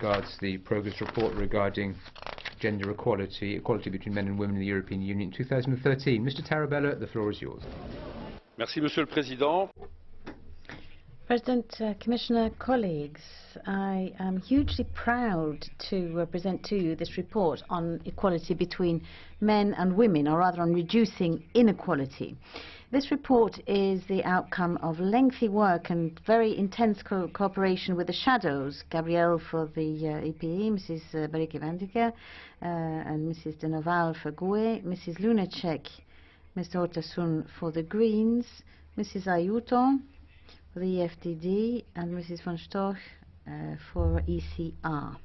Regards the progress report regarding gender equality between men and women in the European Union in 2013. Mr. Tarabella, the floor is yours. Merci, Monsieur le Président. President, Commissioner, colleagues, I am hugely proud to present to you this report on equality between men and women, or rather on reducing inequality. This report is the outcome of lengthy work and very intense cooperation with the shadows, Gabriel for the EPE, Mrs. Baricke-Vandiger, and Mrs. de Noval for GUE, Mrs. Lunacek, Mr. URTASUN for the Greens, Mrs. Aiuto for the EFDD, and Mrs. von Storch for ECR.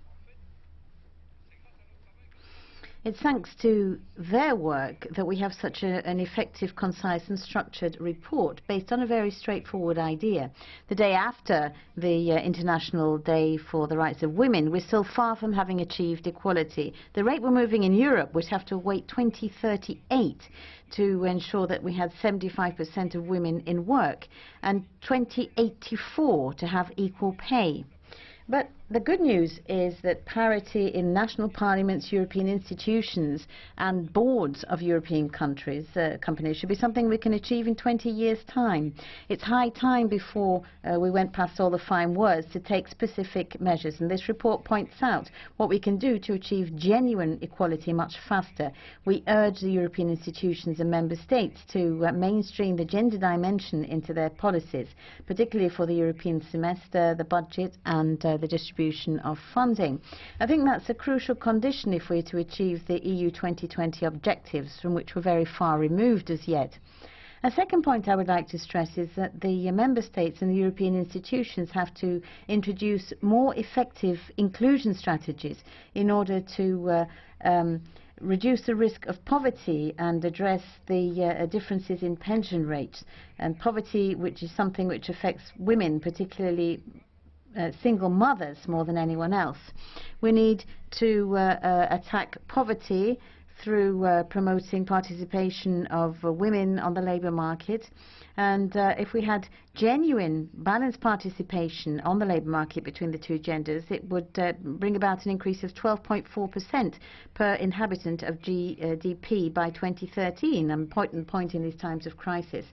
It's thanks to their work that we have such an effective, concise and structured report based on a very straightforward idea. The day after the International Day for the Rights of Women, we're still far from having achieved equality. The rate we're moving in Europe would have to wait 2038 to ensure that we had 75% of women in work and 2084 to have equal pay. But the good news is that parity in national parliaments, European institutions and boards of European companies should be something we can achieve in 20 years' time. It's high time before we went past all the fine words to take specific measures, and this report points out what we can do to achieve genuine equality much faster. We urge the European institutions and member states to mainstream the gender dimension into their policies, particularly for the European semester, the budget and the distribution of funding. I think that's a crucial condition if we're to achieve the EU 2020 objectives, from which we're very far removed as yet. A second point I would like to stress is that the member states and the European institutions have to introduce more effective inclusion strategies in order to reduce the risk of poverty and address the differences in pension rates, and poverty, which is something which affects women, particularly single mothers, more than anyone else. We need to attack poverty through promoting participation of women on the labour market, and if we had genuine balanced participation on the labour market between the two genders, it would bring about an increase of 12.4% per inhabitant of GDP by 2013, an important point in these times of crisis.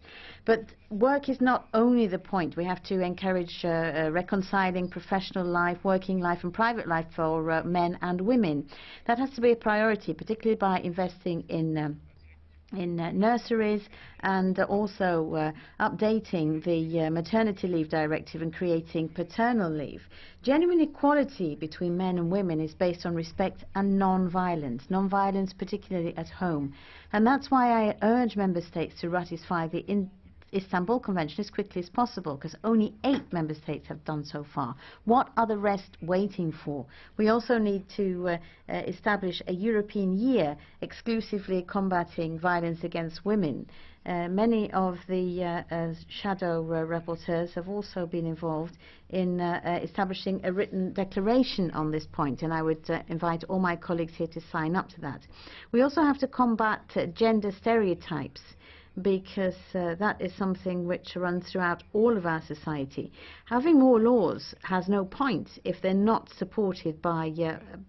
But work is not only the point. We have to encourage reconciling professional life, working life and private life for men and women. That has to be a priority, particularly by investing in nurseries and also updating the maternity leave directive and creating paternal leave. Genuine equality between men and women is based on respect and non-violence particularly at home. And that's why I urge member states to ratify the Istanbul Convention as quickly as possible, because only 8 member states have done so far. What are the rest waiting for? We also need to establish a European year exclusively combating violence against women. Many of the shadow rapporteurs have also been involved in establishing a written declaration on this point, and I would invite all my colleagues here to sign up to that. We also have to combat gender stereotypes, because that is something which runs throughout all of our society. Having more laws has no point if they're not supported by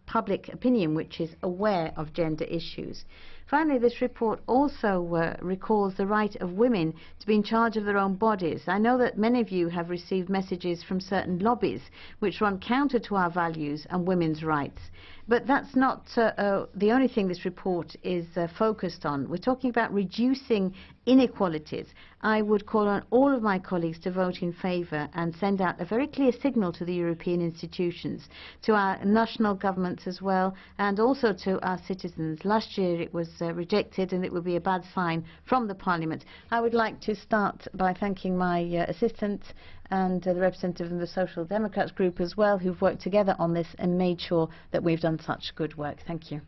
public opinion which is aware of gender issues. Finally, this report also recalls the right of women to be in charge of their own bodies. I know that many of you have received messages from certain lobbies which run counter to our values and women's rights. But that's not the only thing this report is focused on. We're talking about reducing inequalities. I would call on all of my colleagues to vote in favour and send out a very clear signal to the European institutions, to our national governments as well, and also to our citizens. Last year it was rejected, and it would be a bad sign from the Parliament. I would like to start by thanking my assistant and the representative of the Social Democrats group as well, who've worked together on this and made sure that we've done such good work. Thank you.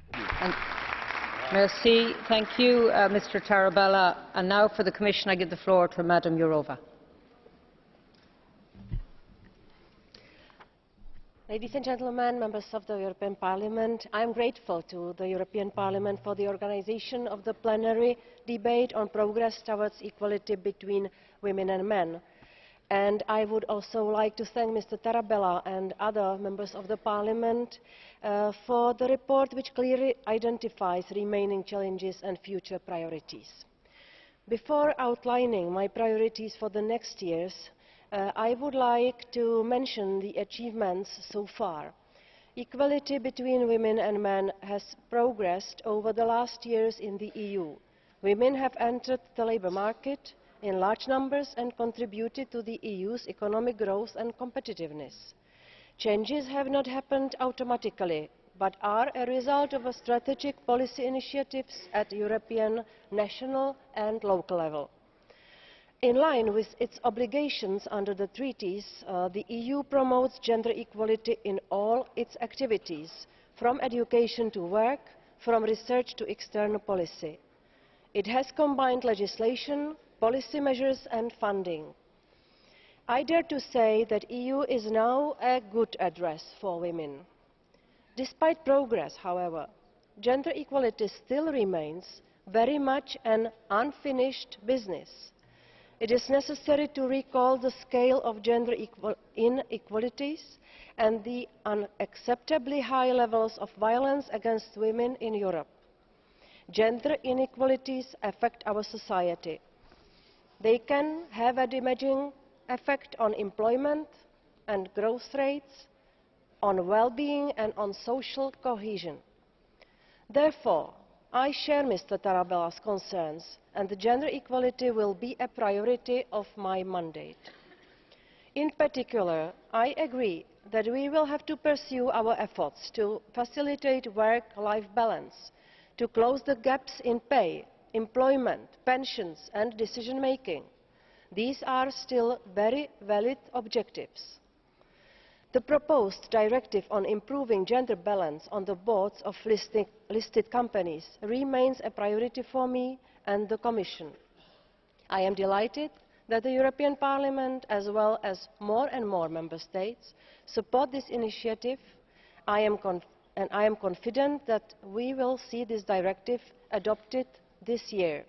Merci. Thank you, Mr. Tarabella. And now for the Commission, I give the floor to Madam Jourová. Ladies and gentlemen, members of the European Parliament, I am grateful to the European Parliament for the organisation of the plenary debate on progress towards equality between women and men. And I would also like to thank Mr. Tarabella and other members of the Parliament for the report, which clearly identifies remaining challenges and future priorities. Before outlining my priorities for the next years, I would like to mention the achievements so far. Equality between women and men has progressed over the last years in the EU. Women have entered the labour market in large numbers and contributed to the EU's economic growth and competitiveness. Changes have not happened automatically, but are a result of strategic policy initiatives at European, national and local level. In line with its obligations under the treaties, the EU promotes gender equality in all its activities, from education to work, from research to external policy. It has combined legislation, policy measures and funding. I dare to say that the EU is now a good address for women. Despite progress, however, gender equality still remains very much an unfinished business. It is necessary to recall the scale of gender inequalities and the unacceptably high levels of violence against women in Europe. Gender inequalities affect our society. They can have a damaging effect on employment and growth rates, on well-being and on social cohesion. Therefore, I share Mr. Tarabella's concerns, and gender equality will be a priority of my mandate. In particular, I agree that we will have to pursue our efforts to facilitate work-life balance, to close the gaps in pay, employment, pensions and decision-making. These are still very valid objectives. The proposed directive on improving gender balance on the boards of listed companies remains a priority for me and the Commission. I am delighted that the European Parliament, as well as more and more Member States, support this initiative. I am confident that we will see this directive adopted this year.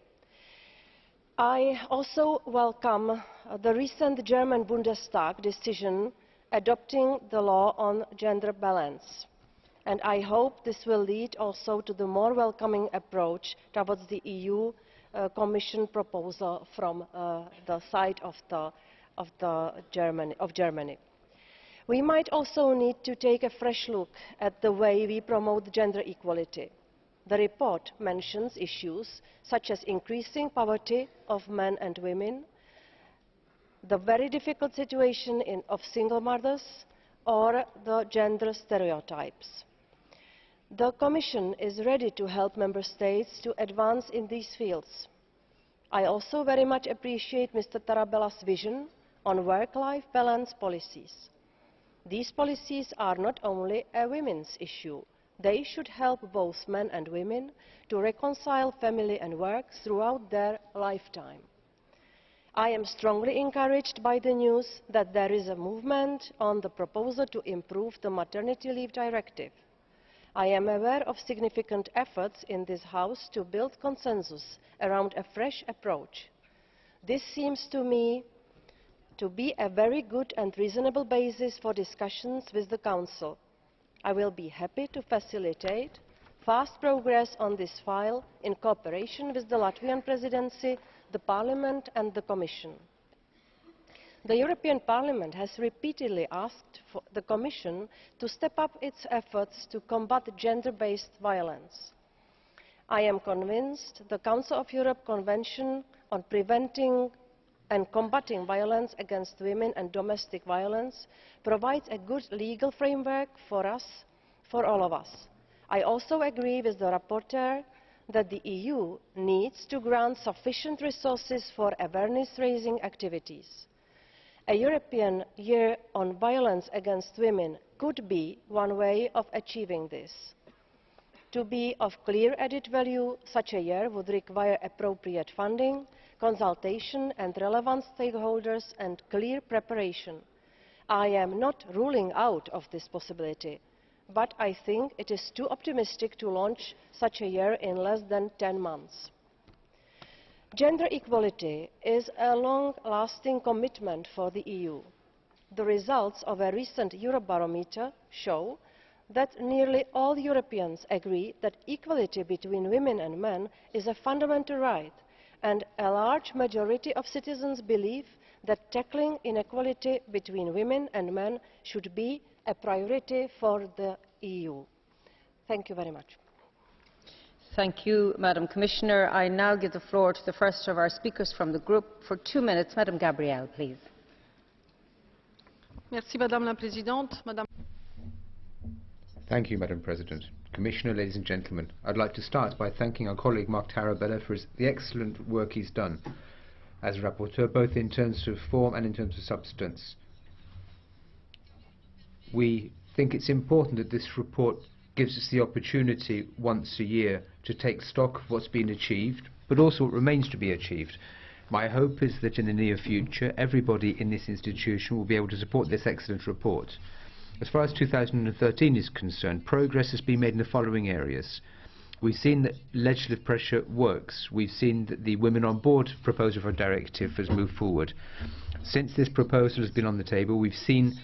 I also welcome the recent German Bundestag decision adopting the law on gender balance, and I hope this will lead also to the more welcoming approach towards the EU Commission proposal from the side of Germany. We might also need to take a fresh look at the way we promote gender equality. The report mentions issues such as increasing poverty of men and women, the very difficult situation of single mothers, or the gender stereotypes. The Commission is ready to help Member States to advance in these fields. I also very much appreciate Mr. Tarabella's vision on work-life balance policies. These policies are not only a women's issue. They should help both men and women to reconcile family and work throughout their lifetime. I am strongly encouraged by the news that there is a movement on the proposal to improve the Maternity Leave Directive. I am aware of significant efforts in this House to build consensus around a fresh approach. This seems to me to be a very good and reasonable basis for discussions with the Council. I will be happy to facilitate fast progress on this file in cooperation with the Latvian Presidency, the Parliament and the Commission. The European Parliament has repeatedly asked the Commission to step up its efforts to combat gender-based violence. I am convinced the Council of Europe Convention on Preventing and Combating Violence Against Women and Domestic Violence provides a good legal framework for all of us. I also agree with the rapporteur that the EU needs to grant sufficient resources for awareness-raising activities. A European Year on Violence Against Women could be one way of achieving this. To be of clear added value, such a year would require appropriate funding, consultation and relevant stakeholders and clear preparation. I am not ruling out this possibility, but I think it is too optimistic to launch such a year in less than 10 months. Gender equality is a long-lasting commitment for the EU. The results of a recent Eurobarometer show that nearly all Europeans agree that equality between women and men is a fundamental right, and a large majority of citizens believe that tackling inequality between women and men should be a priority for the EU. Thank you very much. Thank you, Madam Commissioner. I now give the floor to the first of our speakers from the group for 2 minutes. Madam Gabriel, please. Merci, Madame la Présidente. Madame... Thank you, Madam President. Commissioner, ladies and gentlemen, I'd like to start by thanking our colleague Marc TARABELLA for the excellent work he's done as rapporteur, both in terms of form and in terms of substance. We think it's important that this report gives us the opportunity once a year to take stock of what's been achieved, but also what remains to be achieved. My hope is that in the near future, everybody in this institution will be able to support this excellent report. As far as 2013 is concerned, progress has been made in the following areas. We've seen that legislative pressure works. We've seen that the Women on Board proposal for a directive has moved forward. Since this proposal has been on the table, we've seen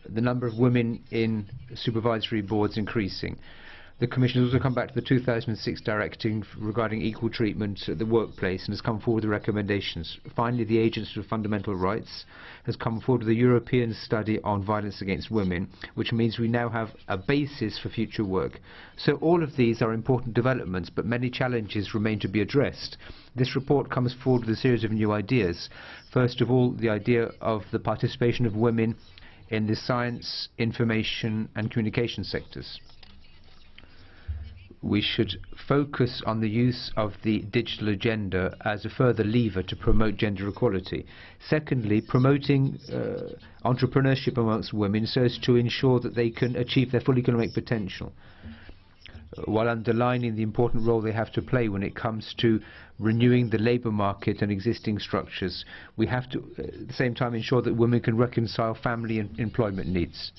the number of women in supervisory boards increasing. The Commission has also come back to the 2006 directive regarding equal treatment at the workplace and has come forward with recommendations. Finally, the Agency for Fundamental Rights has come forward with a European study on violence against women, which means we now have a basis for future work. So all of these are important developments, but many challenges remain to be addressed. This report comes forward with a series of new ideas. First of all, the idea of the participation of women in the science, information and communication sectors. We should focus on the use of the digital agenda as a further lever to promote gender equality. Secondly, promoting entrepreneurship amongst women so as to ensure that they can achieve their full economic potential, while underlining the important role they have to play when it comes to renewing the labour market and existing structures. We have to, at the same time, ensure that women can reconcile family and employment needs.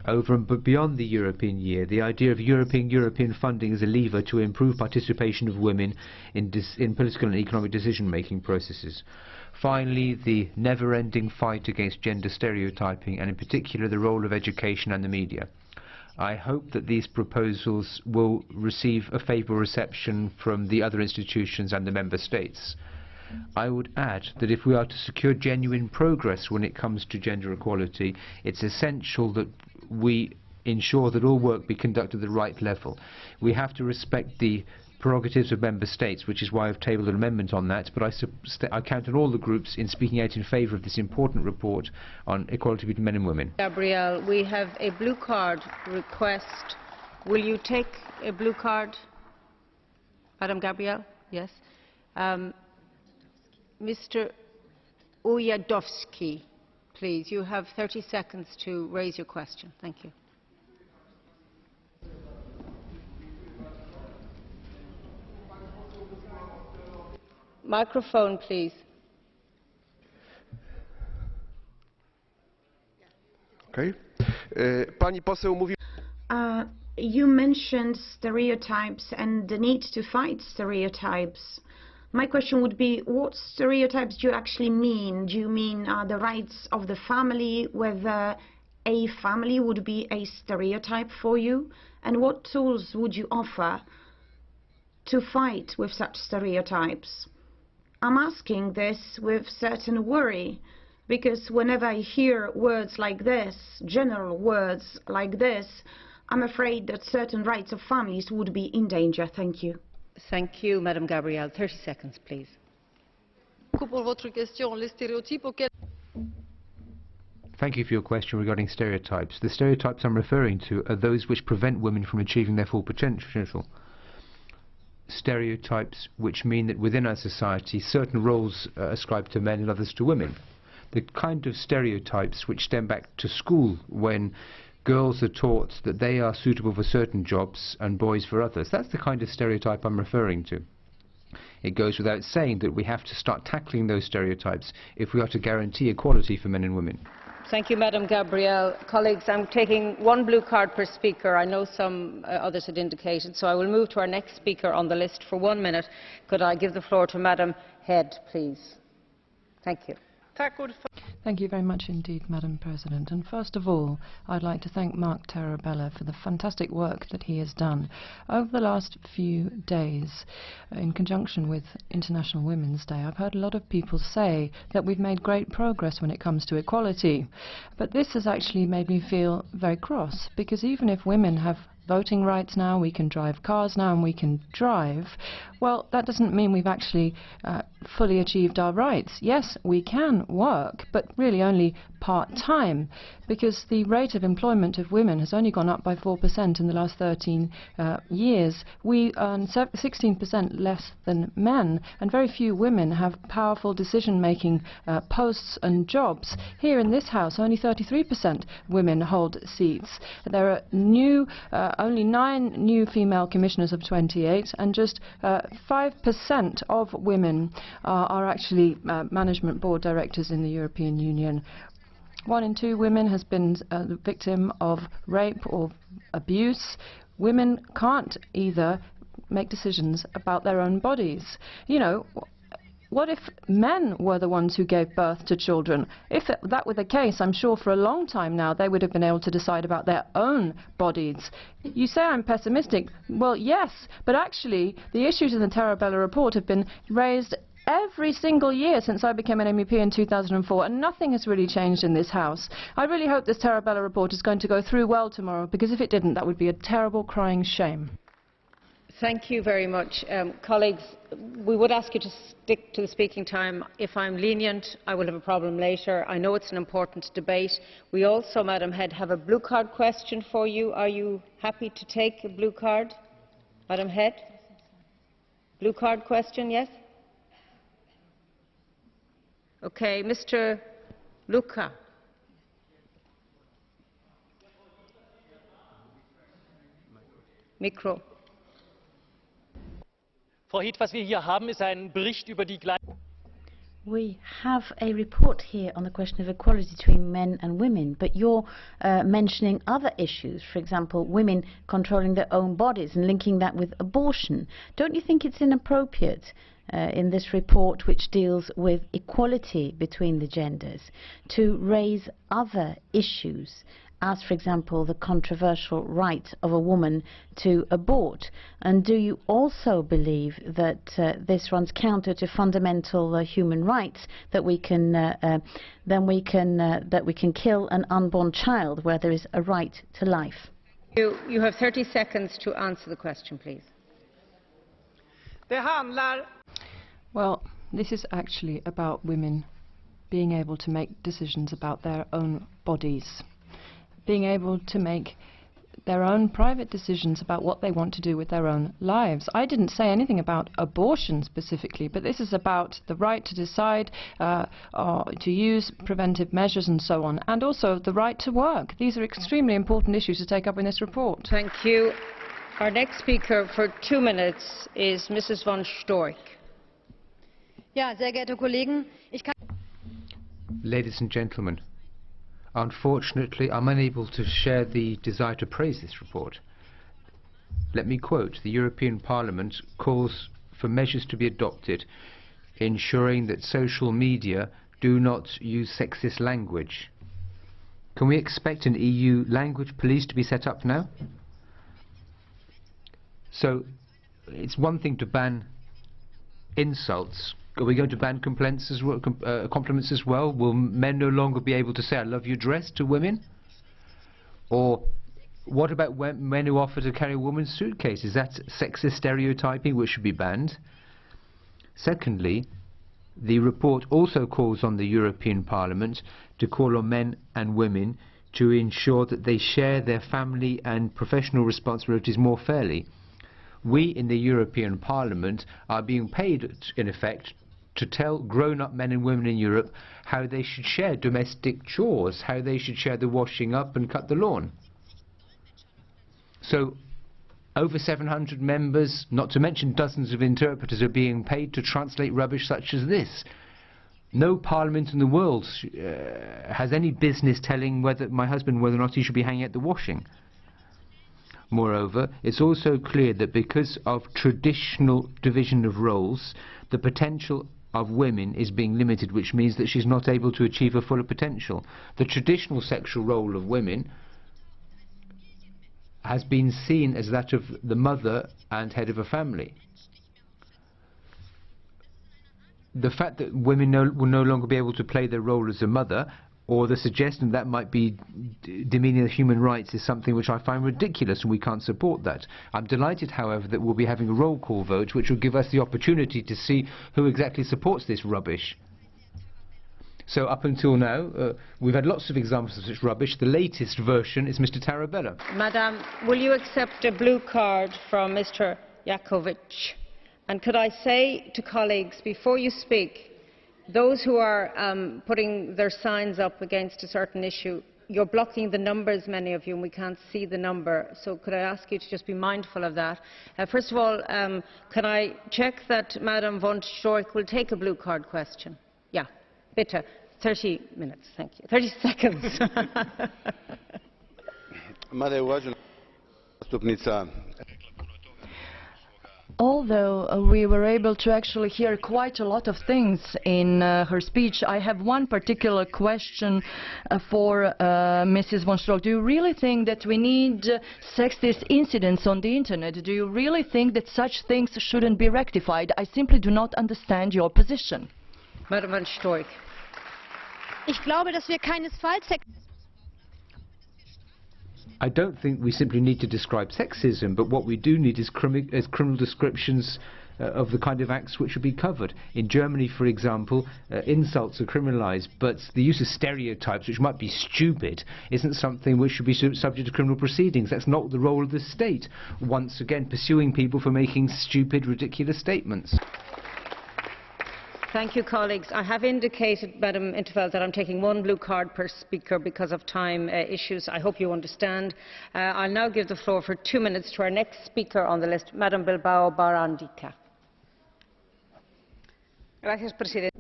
Over and beyond the European year, the idea of European funding as a lever to improve participation of women in political and economic decision-making processes. Finally, the never-ending fight against gender stereotyping, and in particular the role of education and the media. I hope that these proposals will receive a favourable reception from the other institutions and the Member States. I would add that if we are to secure genuine progress when it comes to gender equality, it's essential that we ensure that all work be conducted at the right level. We have to respect the prerogatives of Member States, which is why I've tabled an amendment on that, but I count on all the groups in speaking out in favour of this important report on equality between men and women. Gabriel, we have a blue card request. Will you take a blue card? Madam Gabriel? Yes. Mr. UJAZDOWSKI, please. You have 30 seconds to raise your question. Thank you. Microphone, please. Okay. Pani poseł mówi... You mentioned stereotypes and the need to fight stereotypes. My question would be, what stereotypes do you actually mean? Do you mean the rights of the family, whether a family would be a stereotype for you? And what tools would you offer to fight with such stereotypes? I'm asking this with certain worry, because whenever I hear words like this, general words like this, I'm afraid that certain rights of families would be in danger. Thank you. Thank you, Madam Gabriel. 30 seconds, please. Thank you for your question regarding stereotypes. The stereotypes I'm referring to are those which prevent women from achieving their full potential. Stereotypes which mean that within our society certain roles are ascribed to men and others to women. The kind of stereotypes which stem back to school, when girls are taught that they are suitable for certain jobs and boys for others. That's the kind of stereotype I'm referring to. It goes without saying that we have to start tackling those stereotypes if we are to guarantee equality for men and women. Thank you, Madam Gabriel. Colleagues, I'm taking one blue card per speaker. I know some others had indicated, so I will move to our next speaker on the list for 1 minute. Could I give the floor to Madam Head, please? Thank you. Thank you very much indeed, Madam President. And first of all, I'd like to thank Marc TARABELLA for the fantastic work that he has done over the last few days. In conjunction with International Women's Day, I've heard a lot of people say that we've made great progress when it comes to equality. But this has actually made me feel very cross, because even if women have voting rights now, we can drive cars now, and we can drive, well, that doesn't mean we've actually fully achieved our rights. Yes, we can work, but really only part-time, because the rate of employment of women has only gone up by 4% in the last 13 years. We earn 16% less than men, and very few women have powerful decision-making posts and jobs. Here in this House, only 33% women hold seats. There are only 9 new female commissioners of 28, and just 5% of women are actually management board directors in the European Union. 1 in 2 women has been the victim of rape or abuse. Women can't either make decisions about their own bodies. You know, what if men were the ones who gave birth to children? If that were the case, I'm sure for a long time now they would have been able to decide about their own bodies. You say I'm pessimistic. Well, yes, but actually the issues in the Tarabella report have been raised every single year since I became an MEP in 2004, and nothing has really changed in this House. I really hope this Tarabella report is going to go through well tomorrow, because if it didn't, that would be a terrible crying shame. Thank you very much. Colleagues, we would ask you to stick to the speaking time. If I'm lenient, I will have a problem later. I know it's an important debate. We also, Madam Head, have a blue card question for you. Are you happy to take a blue card? Madam Head? Blue card question, yes? Okay, Mr. Lucke. Mikro. Frau Hedh, was wir hier haben, ist ein Bericht über die We have a report here on the question of equality between men and women, but you're mentioning other issues, for example, women controlling their own bodies and linking that with abortion. Don't you think it's inappropriate in this report, which deals with equality between the genders, to raise other issues, as, for example, the controversial right of a woman to abort? And do you also believe that this runs counter to fundamental human rights, that we can kill an unborn child where there is a right to life? You have 30 seconds to answer the question, please. Well, this is actually about women being able to make decisions about their own bodies, being able to make their own private decisions about what they want to do with their own lives. I didn't say anything about abortion specifically, but this is about the right to decide to use preventive measures and so on, and also the right to work. These are extremely important issues to take up in this report. Thank you. Our next speaker for 2 minutes is Mrs. von Storch. Ja, sehr geehrte Kollegen, Ladies and gentlemen, unfortunately, I'm unable to share the desire to praise this report. Let me quote: the European Parliament calls for measures to be adopted ensuring that social media do not use sexist language. Can we expect an EU language police to be set up now? So, it's one thing to ban insults. Are we going to ban compliments as well? Will men no longer be able to say "I love your dress" to women? Or what about men who offer to carry a woman's suitcase? Is that sexist stereotyping which should be banned? Secondly, the report also calls on the European Parliament to call on men and women to ensure that they share their family and professional responsibilities more fairly. We in the European Parliament are being paid, in effect, to tell grown-up men and women in Europe how they should share domestic chores, how they should share the washing up and cut the lawn. So, over 700 members, not to mention dozens of interpreters, are being paid to translate rubbish such as this. No parliament in the world has any business telling my husband whether or not he should be hanging out the washing. Moreover, it's also clear that because of traditional division of roles, the potential of women is being limited, which means that she's not able to achieve her fuller potential. The traditional sexual role of women has been seen as that of the mother and head of a family. The fact that women will no longer be able to play their role as a mother, or the suggestion that might be demeaning human rights, is something which I find ridiculous, and we can't support that. I'm delighted, however, that we'll be having a roll call vote, which will give us the opportunity to see who exactly supports this rubbish. So up until now, we've had lots of examples of such rubbish. The latest version is Mr. Tarabella. Madam, will you accept a blue card from Mr. JAKOVČIČ? And could I say to colleagues, before you speak, those who are putting their signs up against a certain issue, you're blocking the numbers, many of you, and we can't see the number. So could I ask you to just be mindful of that? First of all, can I check that Madam von Storch will take a blue card question? Yeah, bitte. 30 minutes, thank you. 30 seconds. Although we were able to actually hear quite a lot of things in her speech, I have one particular question for Mrs. von Storch. Do you really think that we need sexist incidents on the internet? Do you really think that such things shouldn't be rectified? I simply do not understand your position. Madam von Storch. Ich glaube, dass wir keinesfalls I don't think we simply need to describe sexism, but what we do need is criminal descriptions of the kind of acts which should be covered. In Germany, for example, insults are criminalized, but the use of stereotypes, which might be stupid, isn't something which should be subject to criminal proceedings. That's not the role of the state. Once again, pursuing people for making stupid, ridiculous statements. Thank you, colleagues. I have indicated, Madam in 't Veld, that I'm taking one blue card per speaker because of time issues. I hope you understand. I'll now give the floor for 2 minutes to our next speaker on the list, Madam BILBAO BARANDICA. Gracias, President.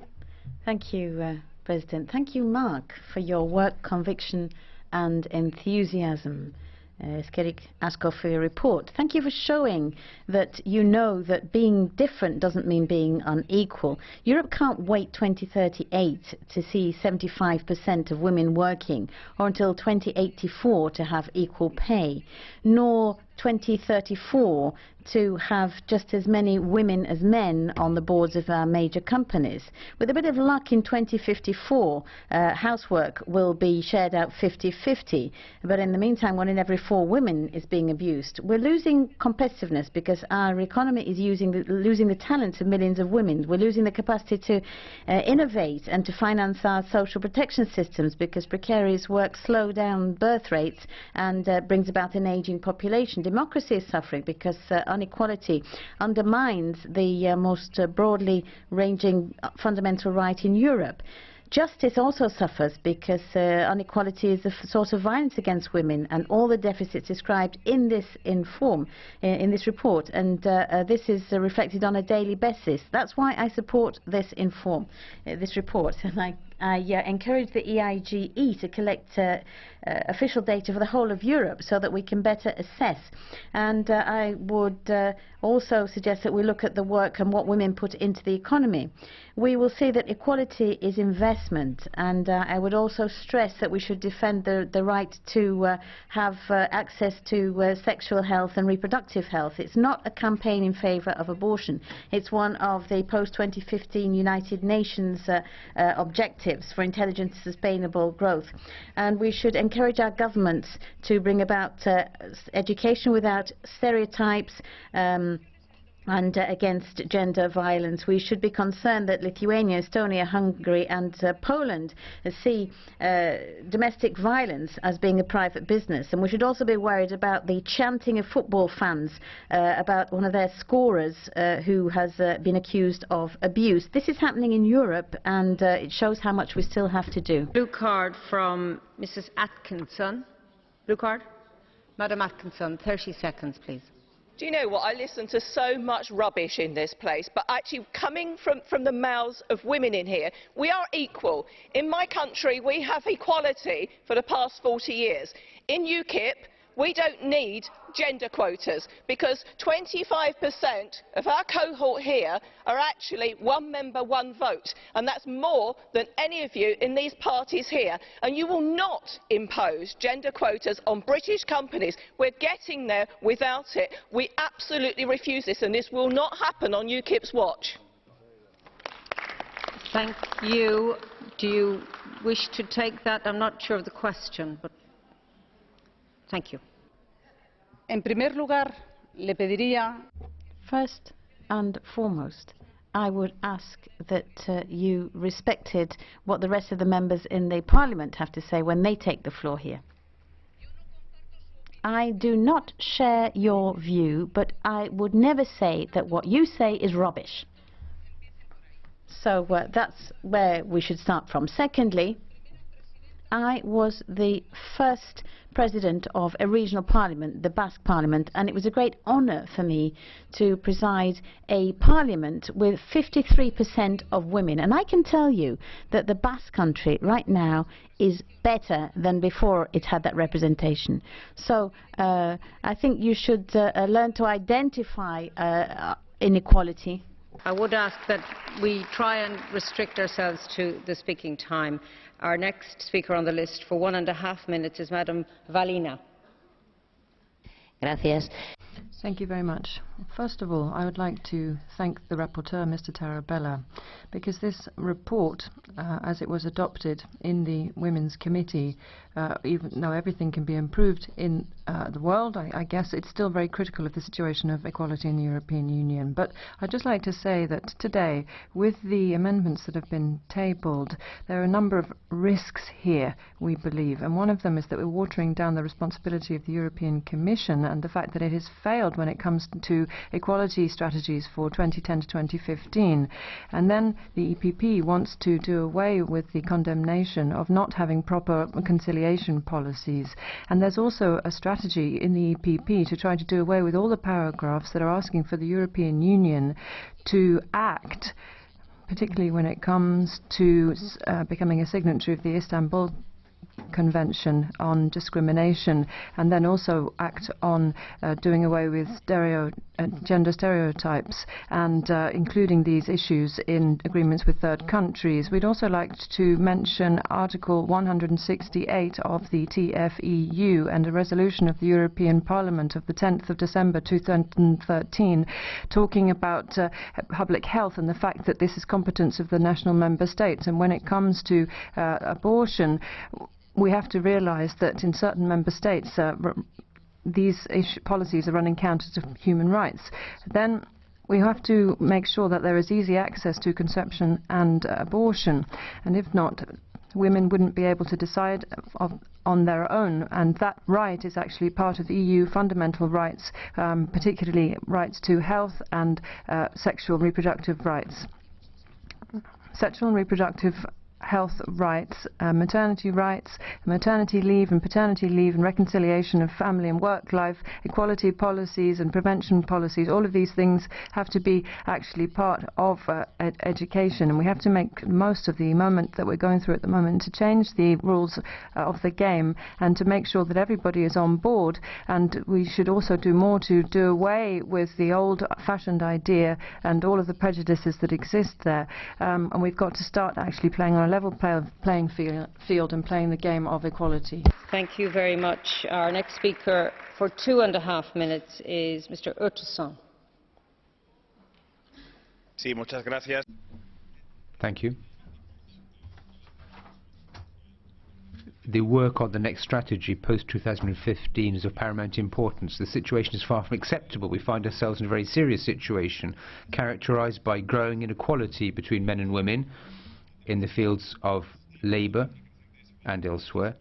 Thank you, President. Thank you, Mark, for your work, conviction and enthusiasm. Skerik Askov, for your report. Thank you for showing that you know that being different doesn't mean being unequal. Europe can't wait 2038 to see 75% of women working, or until 2084 to have equal pay, nor 2034 to have just as many women as men on the boards of our major companies. With a bit of luck, in 2054, housework will be shared out 50-50. But in the meantime, 1 in every 4 women is being abused. We're losing competitiveness because our economy is losing the talents of millions of women. We're losing the capacity to innovate and to finance our social protection systems because precarious work slows down birth rates and brings about an aging population. Democracy is suffering because inequality undermines the most broadly ranging fundamental right in Europe. Justice also suffers because inequality is a source of violence against women, and all the deficits described in this report, and this is reflected on a daily basis. That's why I support this report, and I encourage the EIGE to collect official data for the whole of Europe so that we can better assess. And I would also suggest that we look at the work and what women put into the economy. We will see that equality is investment, and I would also stress that we should defend the right to have access to sexual health and reproductive health. It's not a campaign in favour of abortion. It's one of the post-2015 United Nations objectives for intelligent sustainable growth. And we should encourage our governments to bring about education without stereotypes and against gender violence. We should be concerned that Lithuania, Estonia, Hungary and Poland see domestic violence as being a private business, and we should also be worried about the chanting of football fans about one of their scorers who has been accused of abuse. This is happening in Europe, and it shows how much we still have to do. Blue card from Mrs. Atkinson. Blue card? Madam Atkinson, 30 seconds, please. Do you know what? I listen to so much rubbish in this place, but actually coming from the mouths of women in here, we are equal. In my country, we have equality for the past 40 years. In UKIP, we don't need gender quotas because 25% of our cohort here are actually one member, one vote, and that's more than any of you in these parties here. And you will not impose gender quotas on British companies. We're getting there without it. We absolutely refuse this, and this will not happen on UKIP's watch. Thank you. Do you wish to take that? I'm not sure of the question, but thank you. En primer lugar, le pediría. First and foremost, I would ask that you respected what the rest of the members in the Parliament have to say when they take the floor here. I do not share your view, but I would never say that what you say is rubbish. So that's where we should start from. Secondly, I was the first president of a regional parliament, the Basque Parliament, and it was a great honor for me to preside a parliament with 53% of women. And I can tell you that the Basque country right now is better than before it had that representation. So I think you should learn to identify inequality. I would ask that we try and restrict ourselves to the speaking time. Our next speaker on the list for 1.5 minutes is Madam VALLINA. Gracias. Thank you very much. First of all, I would like to thank the rapporteur, Mr. Tarabella, because this report, as it was adopted in the Women's Committee, even though everything can be improved in the world, I guess it's still very critical of the situation of equality in the European Union. But I'd just like to say that today, with the amendments that have been tabled, there are a number of risks here, we believe, and one of them is that we're watering down the responsibility of the European Commission and the fact that it has failed when it comes to equality strategies for 2010 to 2015. And then the EPP wants to do away with the condemnation of not having proper conciliation policies. And there's also a strategy in the EPP to try to do away with all the paragraphs that are asking for the European Union to act, particularly when it comes to becoming a signatory of the Istanbul Convention on discrimination, and then also act on doing away with gender stereotypes and including these issues in agreements with third countries. We'd also like to mention Article 168 of the TFEU and a resolution of the European Parliament of the 10th of December 2013 talking about public health and the fact that this is competence of the national member states. And when it comes to abortion, we have to realize that in certain member states these policies are running counter to human rights. Then we have to make sure that there is easy access to conception and abortion, and if not, women wouldn't be able to decide on their own, and that right is actually part of EU fundamental rights, particularly rights to health and sexual and reproductive rights. Sexual and reproductive health rights, maternity leave and paternity leave and reconciliation of family and work life, equality policies and prevention policies, all of these things have to be actually part of education, and we have to make most of the moment that we're going through at the moment to change the rules of the game and to make sure that everybody is on board. And we should also do more to do away with the old-fashioned idea and all of the prejudices that exist there, and we've got to start actually playing on a level playing field and playing the game of equality. Thank you very much. Our next speaker for 2.5 minutes is Mr. URTASUN. Sí, muchas gracias. Thank you. The work on the next strategy post-2015 is of paramount importance. The situation is far from acceptable. We find ourselves in a very serious situation, characterized by growing inequality between men and women in the fields of labour and elsewhere.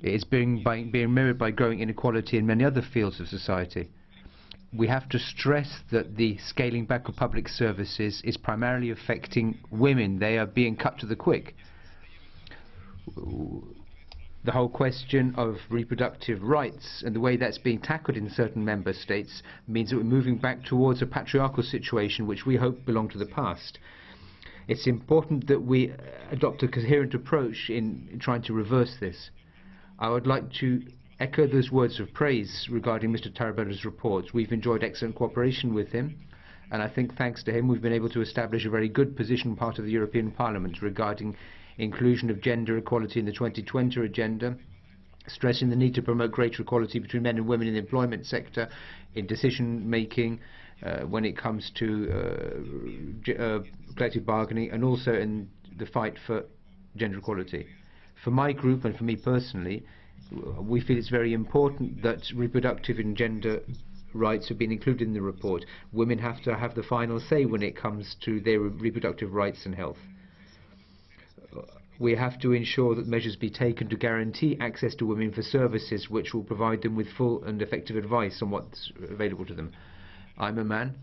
It is being mirrored by growing inequality in many other fields of society. We have to stress that the scaling back of public services is primarily affecting women. They are being cut to the quick. The whole question of reproductive rights and the way that's being tackled in certain member states means that we're moving back towards a patriarchal situation which we hope belonged to the past. It's important that we adopt a coherent approach in trying to reverse this. I would like to echo those words of praise regarding Mr. Tarabella's report. We've enjoyed excellent cooperation with him, and I think thanks to him we've been able to establish a very good position part of the European Parliament regarding inclusion of gender equality in the 2020 agenda, stressing the need to promote greater equality between men and women in the employment sector, in decision making, when it comes to collective bargaining, and also in the fight for gender equality. For my group and for me personally, we feel it's very important that reproductive and gender rights have been included in the report. Women have to have the final say when it comes to their reproductive rights and health. We have to ensure that measures be taken to guarantee access to women for services which will provide them with full and effective advice on what's available to them. I'm a man,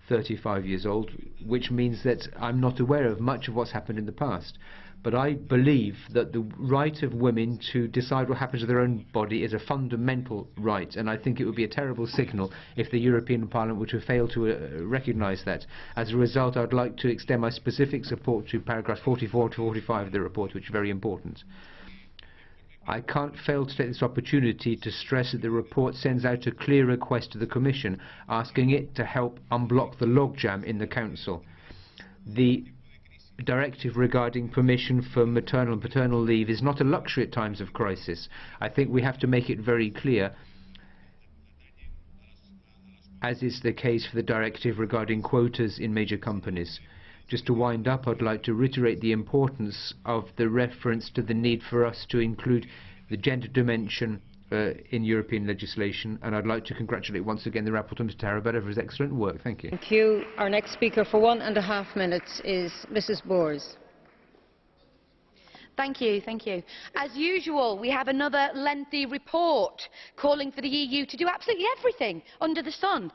35 years old, which means that I'm not aware of much of what's happened in the past. But I believe that the right of women to decide what happens to their own body is a fundamental right, and I think it would be a terrible signal if the European Parliament were to fail to recognise that. As a result, I'd like to extend my specific support to paragraphs 44 to 45 of the report, which are very important. I can't fail to take this opportunity to stress that the report sends out a clear request to the Commission, asking it to help unblock the logjam in the Council. The directive regarding permission for maternal and paternal leave is not a luxury at times of crisis. I think we have to make it very clear, as is the case for the directive regarding quotas in major companies. Just to wind up, I'd like to reiterate the importance of the reference to the need for us to include the gender dimension in European legislation, and I'd like to congratulate once again the rapporteur, Mr. Tarabella, for his excellent work. Thank you. Thank you. Our next speaker for 1.5 minutes is Mrs. Bours. Thank you, thank you. As usual, we have another lengthy report calling for the EU to do absolutely everything under the sun.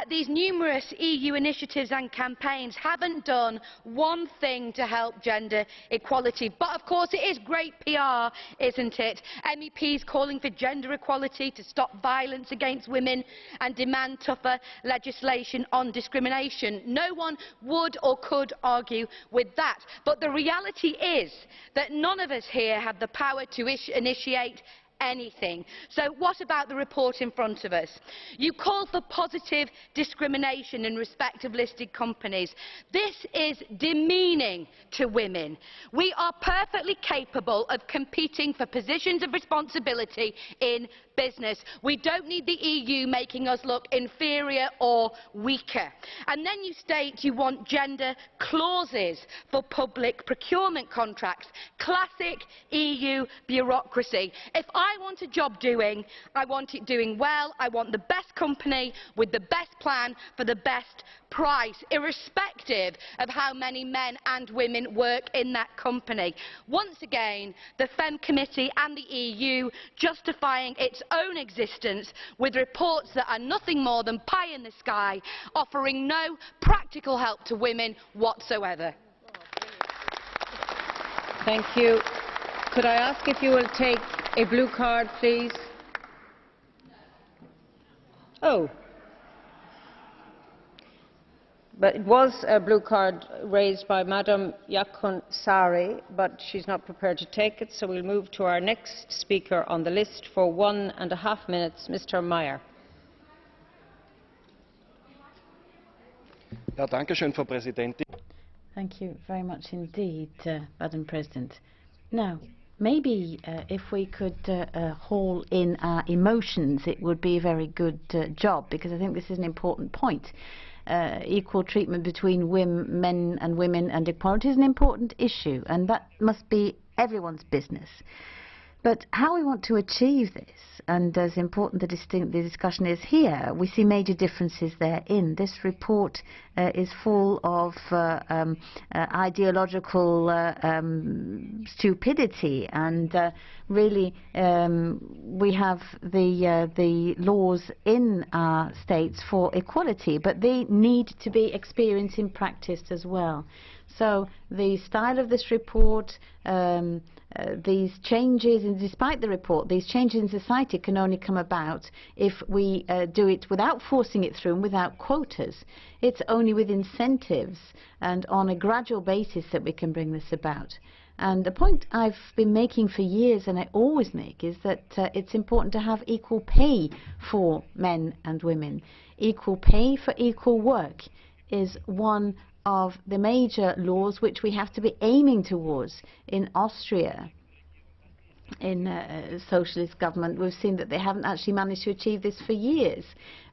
These numerous EU initiatives and campaigns haven't done one thing to help gender equality. But of course it is great PR, isn't it? MEPs calling for gender equality, to stop violence against women and demand tougher legislation on discrimination. No one would or could argue with that. But the reality is that none of us here have the power to initiate anything. So what about the report in front of us? You call for positive discrimination in respect of listed companies. This is demeaning to women. We are perfectly capable of competing for positions of responsibility in business. We don't need the EU making us look inferior or weaker. And then you state you want gender clauses for public procurement contracts. Classic EU bureaucracy. If I want a job doing, I want it doing well. I want the best company with the best plan for the best price, irrespective of how many men and women work in that company. Once again, the FEM Committee and the EU justifying its own existence with reports that are nothing more than pie in the sky, offering no practical help to women whatsoever. Thank you. Could I ask if you will take a blue card, please? Oh. But it was a blue card raised by Madam Jaakonsaari, but she's not prepared to take it, so we'll move to our next speaker on the list for 1.5 minutes, Mr. Mayer. Ja, danke schön, Frau Präsidentin. Thank you very much indeed, Madam President. Now, maybe if we could haul in our emotions, it would be a very good job, because I think this is an important point. Equal treatment between men and women and equality is an important issue, and that must be everyone's business. But how we want to achieve this, and as important the discussion is here, we see major differences therein. This report is full of ideological stupidity, and really we have the laws in our states for equality, but they need to be experienced in practice as well. So the style of this report these changes, and despite the report, these changes in society can only come about if we do it without forcing it through and without quotas. It's only with incentives and on a gradual basis that we can bring this about. And the point I've been making for years, and I always make, is that it's important to have equal pay for men and women. Equal pay for equal work is one of the major laws which we have to be aiming towards. In Austria, in a socialist government, we've seen that they haven't actually managed to achieve this for years.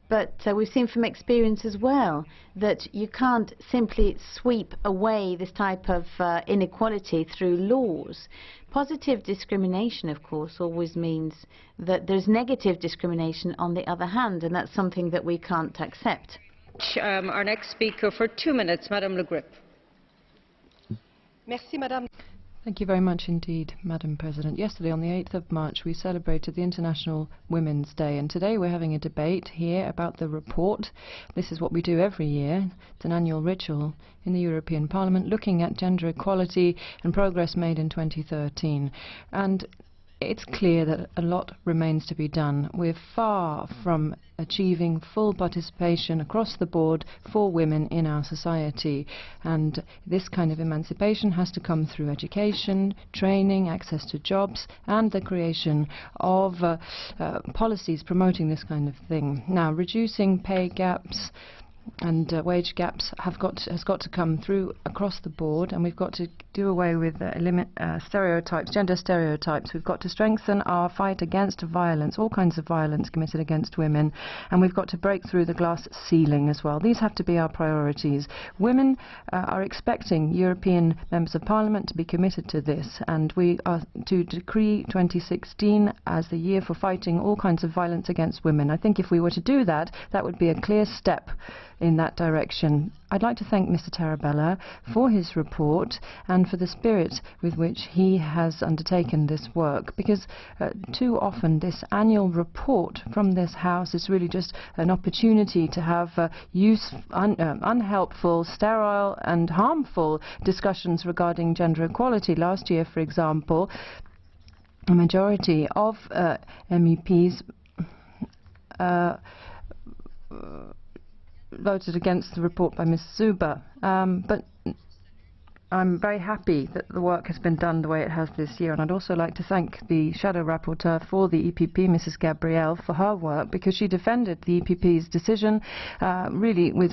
But we've seen from experience as well that you can't simply sweep away this type of inequality through laws. Positive discrimination, of course, always means that there's negative discrimination on the other hand, and that's something that we can't accept. Our next speaker for 2 minutes, Madame Le Grip. Merci, Madame. Thank you very much indeed, Madam President. Yesterday, on the 8th of March, we celebrated the International Women's Day, and today we're having a debate here about the report. This is what we do every year. It's an annual ritual in the European Parliament, looking at gender equality and progress made in 2013. And it's clear that a lot remains to be done. We're far from achieving full participation across the board for women in our society, and this kind of emancipation has to come through education, training, access to jobs, and the creation of policies promoting this kind of thing. Now, reducing pay gaps and wage gaps has got to come through across the board, and we've got to do away with stereotypes, gender stereotypes. We've got to strengthen our fight against violence, all kinds of violence committed against women, and we've got to break through the glass ceiling as well. These have to be our priorities. Women are expecting European members of Parliament to be committed to this, and we are to decree 2016 as the year for fighting all kinds of violence against women. I think if we were to do that, that would be a clear step in that direction. I'd like to thank Mr. Tarabella for his report and for the spirit with which he has undertaken this work, because too often this annual report from this House is really just an opportunity to have unhelpful, sterile and harmful discussions regarding gender equality. Last year, for example, a majority of MEPs voted against the report by Ms. Zuber, but I'm very happy that the work has been done the way it has this year, and I'd also like to thank the shadow rapporteur for the EPP, Mrs. Gabriel, for her work, because she defended the EPP's decision really with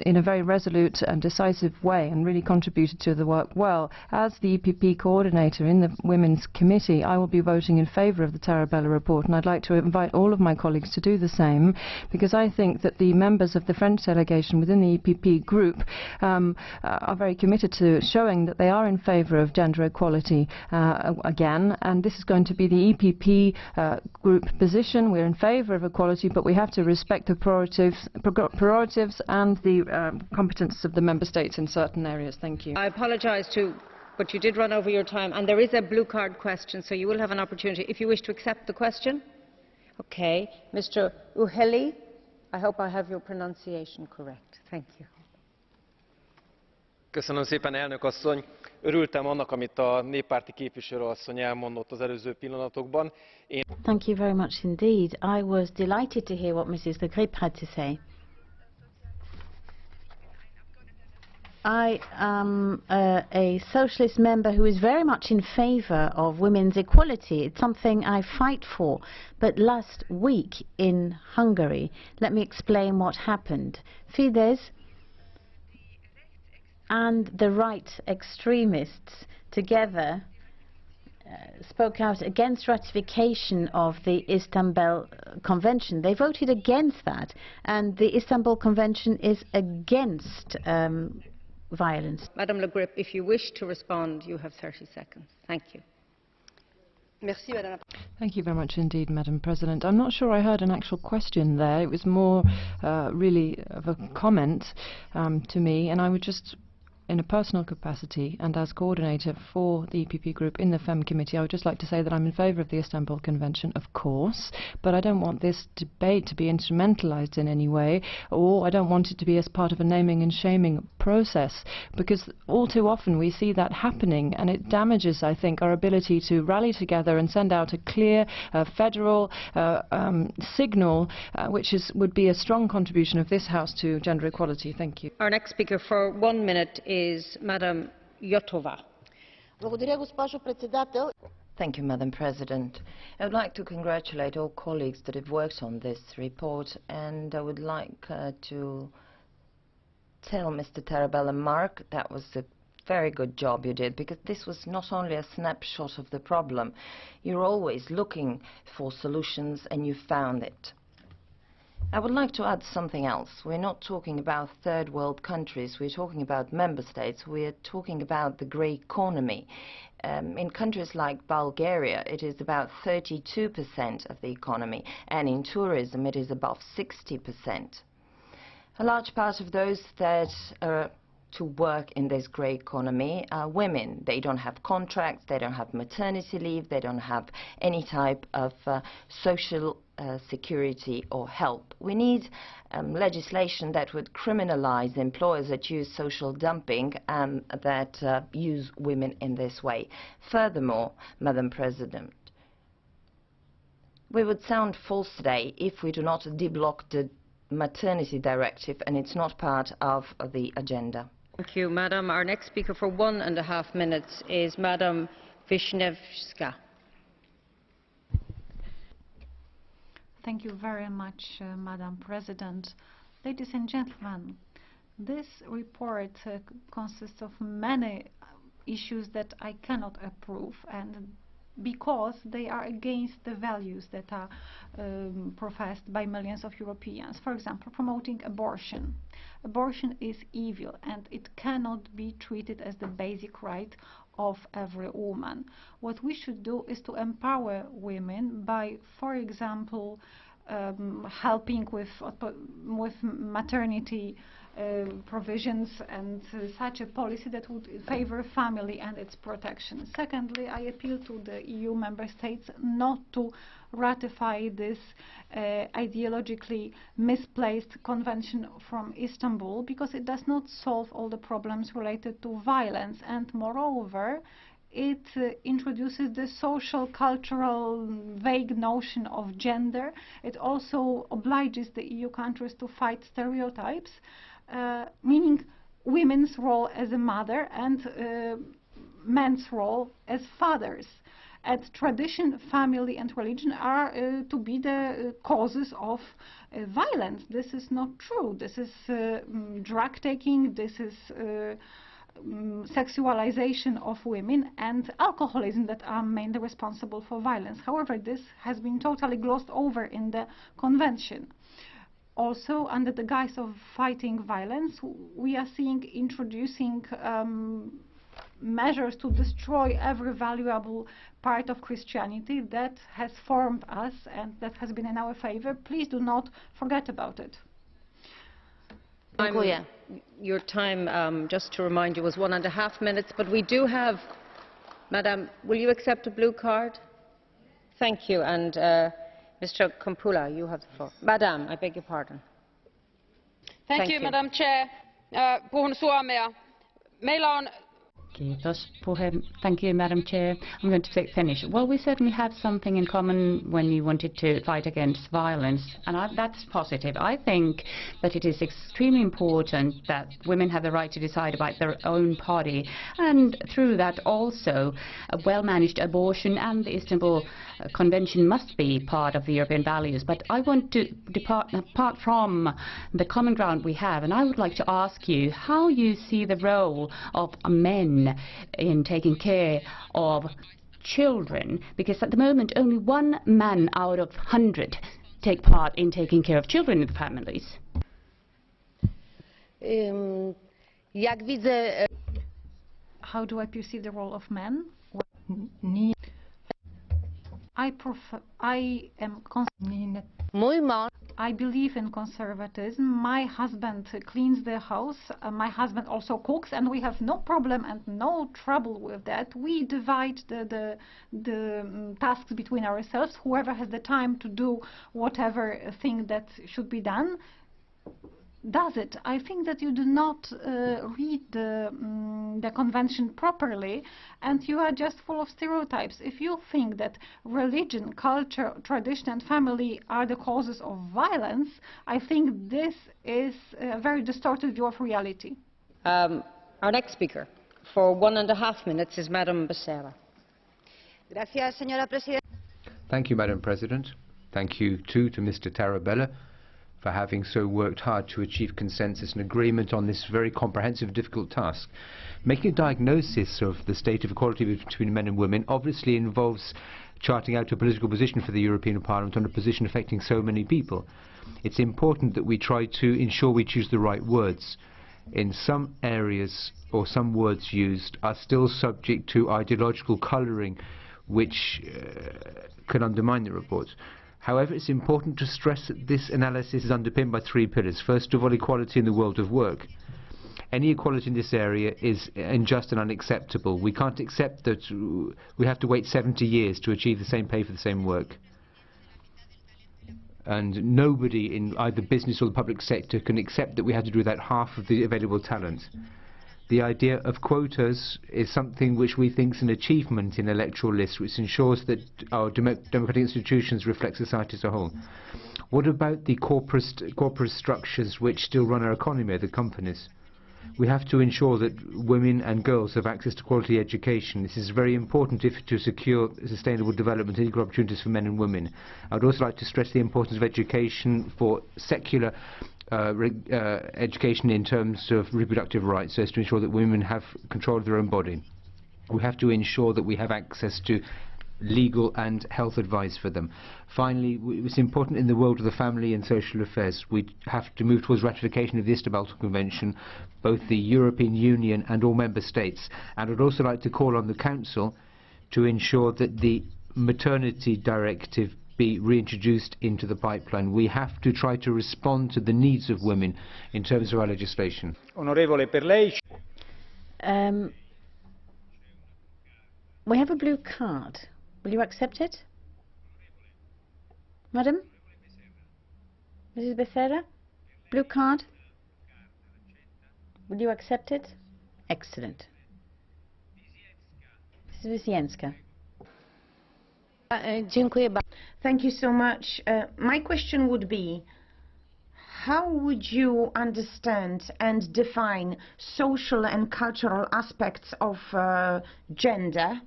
in a very resolute and decisive way, and really contributed to the work well. As the EPP coordinator in the Women's Committee, I will be voting in favour of the Tarabella report, and I'd like to invite all of my colleagues to do the same, because I think that the members of the French delegation within the EPP group are very committed to showing that they are in favour of gender equality again, and this is going to be the EPP group position. We're in favour of equality, but we have to respect the prerogatives and the competence of the member states in certain areas. Thank you. I apologise but you did run over your time, and there is a blue card question, so you will have an opportunity if you wish to accept the question. Okay, Mr. UJHELYI, I hope I have your pronunciation correct. Thank you. Köszönöm szépen, elnök asszony. Örültem annak, amit a néppárti képviselő asszony elmondott az előző pillanatokban. Thank you very much indeed. I was delighted to hear what Mrs. Le Grip had to say. I am a socialist member who is very much in favour of women's equality. It's something I fight for. But last week in Hungary, let me explain what happened. Fidesz and the right extremists together spoke out against ratification of the Istanbul Convention. They voted against that, and the Istanbul Convention is against violence. Madame Le Grip, if you wish to respond, you have 30 seconds. Thank you. Merci, Madame. Thank you very much indeed, Madam President. I'm not sure I heard an actual question there. It was more really of a comment to me, and I would just, in a personal capacity and as coordinator for the EPP group in the FEM committee, I would just like to say that I'm in favour of the Istanbul Convention, of course, but I don't want this debate to be instrumentalised in any way, or I don't want it to be as part of a naming and shaming process, because all too often we see that happening, and it damages, I think, our ability to rally together and send out a clear federal signal, which would be a strong contribution of this House to gender equality. Thank you. Our next speaker for 1 minute is Madam IOTOVA. Thank you, Madam President. I would like to congratulate all colleagues that have worked on this report, and I would like to tell Mr. Tarabella, Mark, that was a very good job you did, because this was not only a snapshot of the problem. You're always looking for solutions, and you found it. I would like to add something else. We're not talking about third world countries, we're talking about member states, we're talking about the grey economy. In countries like Bulgaria, it is about 32% of the economy, and in tourism it is above 60%. A large part of those that are to work in this grey economy are women. They don't have contracts, they don't have maternity leave, they don't have any type of social security or help. We need legislation that would criminalize employers that use social dumping and that use women in this way. Furthermore, Madam President, we would sound false today if we do not deblock the maternity directive, and it's not part of the agenda. Thank you, Madam. Our next speaker for 1.5 minutes is Madam WIŚNIEWSKA. Thank you very much, Madam President. Ladies and gentlemen, this report consists of many issues that I cannot approve, and because they are against the values that are professed by millions of Europeans. For example, promoting abortion. Abortion is evil, and it cannot be treated as the basic right of every woman. What we should do is to empower women by, for example, helping with maternity provisions and such a policy that would favor family and its protection. Secondly, I appeal to the EU member states not to ratify this ideologically misplaced convention from Istanbul, because it does not solve all the problems related to violence, and moreover it introduces the social, cultural, vague notion of gender. It also obliges the EU countries to fight stereotypes, meaning women's role as a mother and men's role as fathers. And tradition, family and religion are to be the causes of violence. This is not true. This is drug taking, this is sexualization of women and alcoholism that are mainly responsible for violence. However, this has been totally glossed over in the convention. Also, under the guise of fighting violence, we are seeing introducing measures to destroy every valuable part of Christianity that has formed us and that has been in our favor. Please do not forget about it. Your time, just to remind you, was 1.5 minutes, but we do have, Madam, will you accept a blue card? Thank you, and Mr. Kumpula, you have the floor. Madam, I beg your pardon. Thank you, Madam Chair. Puhun suomea. Meillä on Thank you, Madam Chair. I'm going to speak Finnish. Well, we certainly have something in common when you wanted to fight against violence, and that's positive. I think that it is extremely important that women have the right to decide about their own body, and through that also a well-managed abortion and the Istanbul Convention must be part of the European values. But I want to depart from the common ground we have, and I would like to ask you how you see the role of men in taking care of children, because at the moment only 1 man out of 100 take part in taking care of children in the families. How do I perceive the role of men? I believe in conservatism. My husband cleans the house. My husband also cooks, and we have no problem and no trouble with that. We divide the tasks between ourselves. Whoever has the time to do whatever thing that should be done does it? I think that you do not read the convention properly, and you are just full of stereotypes. If you think that religion, culture, tradition and family are the causes of violence, I think this is a very distorted view of reality. Our next speaker for 1.5 minutes is Madam Becerra. Gracias, señora presidenta. Thank you, Madam President. Thank you too to Mr. Tarabella for having so worked hard to achieve consensus and agreement on this very comprehensive, difficult task. Making a diagnosis of the state of equality between men and women obviously involves charting out a political position for the European Parliament on a position affecting so many people. It's important that we try to ensure we choose the right words. In some areas, or some words used are still subject to ideological colouring, which can undermine the report. However, it's important to stress that this analysis is underpinned by 3 pillars. First of all, equality in the world of work. Any equality in this area is unjust and unacceptable. We can't accept that we have to wait 70 years to achieve the same pay for the same work. And nobody in either business or the public sector can accept that we have to do that half of the available talent. The idea of quotas is something which we think is an achievement in electoral lists, which ensures that our democratic institutions reflect society as a whole. What about the corporate structures which still run our economy, the companies? We have to ensure that women and girls have access to quality education. This is very important to secure sustainable development and equal opportunities for men and women. I would also like to stress the importance of education for secular education in terms of reproductive rights, so as to ensure that women have control of their own body. We have to ensure that we have access to legal and health advice for them. Finally, it's important in the world of the family and social affairs. We have to move towards ratification of the Istanbul Convention, both the European Union and all member states. And I'd also like to call on the Council to ensure that the maternity directive be reintroduced into the pipeline. We have to try to respond to the needs of women in terms of our legislation. Onorevole, per lei. We have a blue card. Will you accept it? Madam? Mrs. Becerra? Blue card? Will you accept it? Excellent. Mrs. Wisniewska. Thank you so much. My question would be, how would you understand and define social and cultural aspects of gender,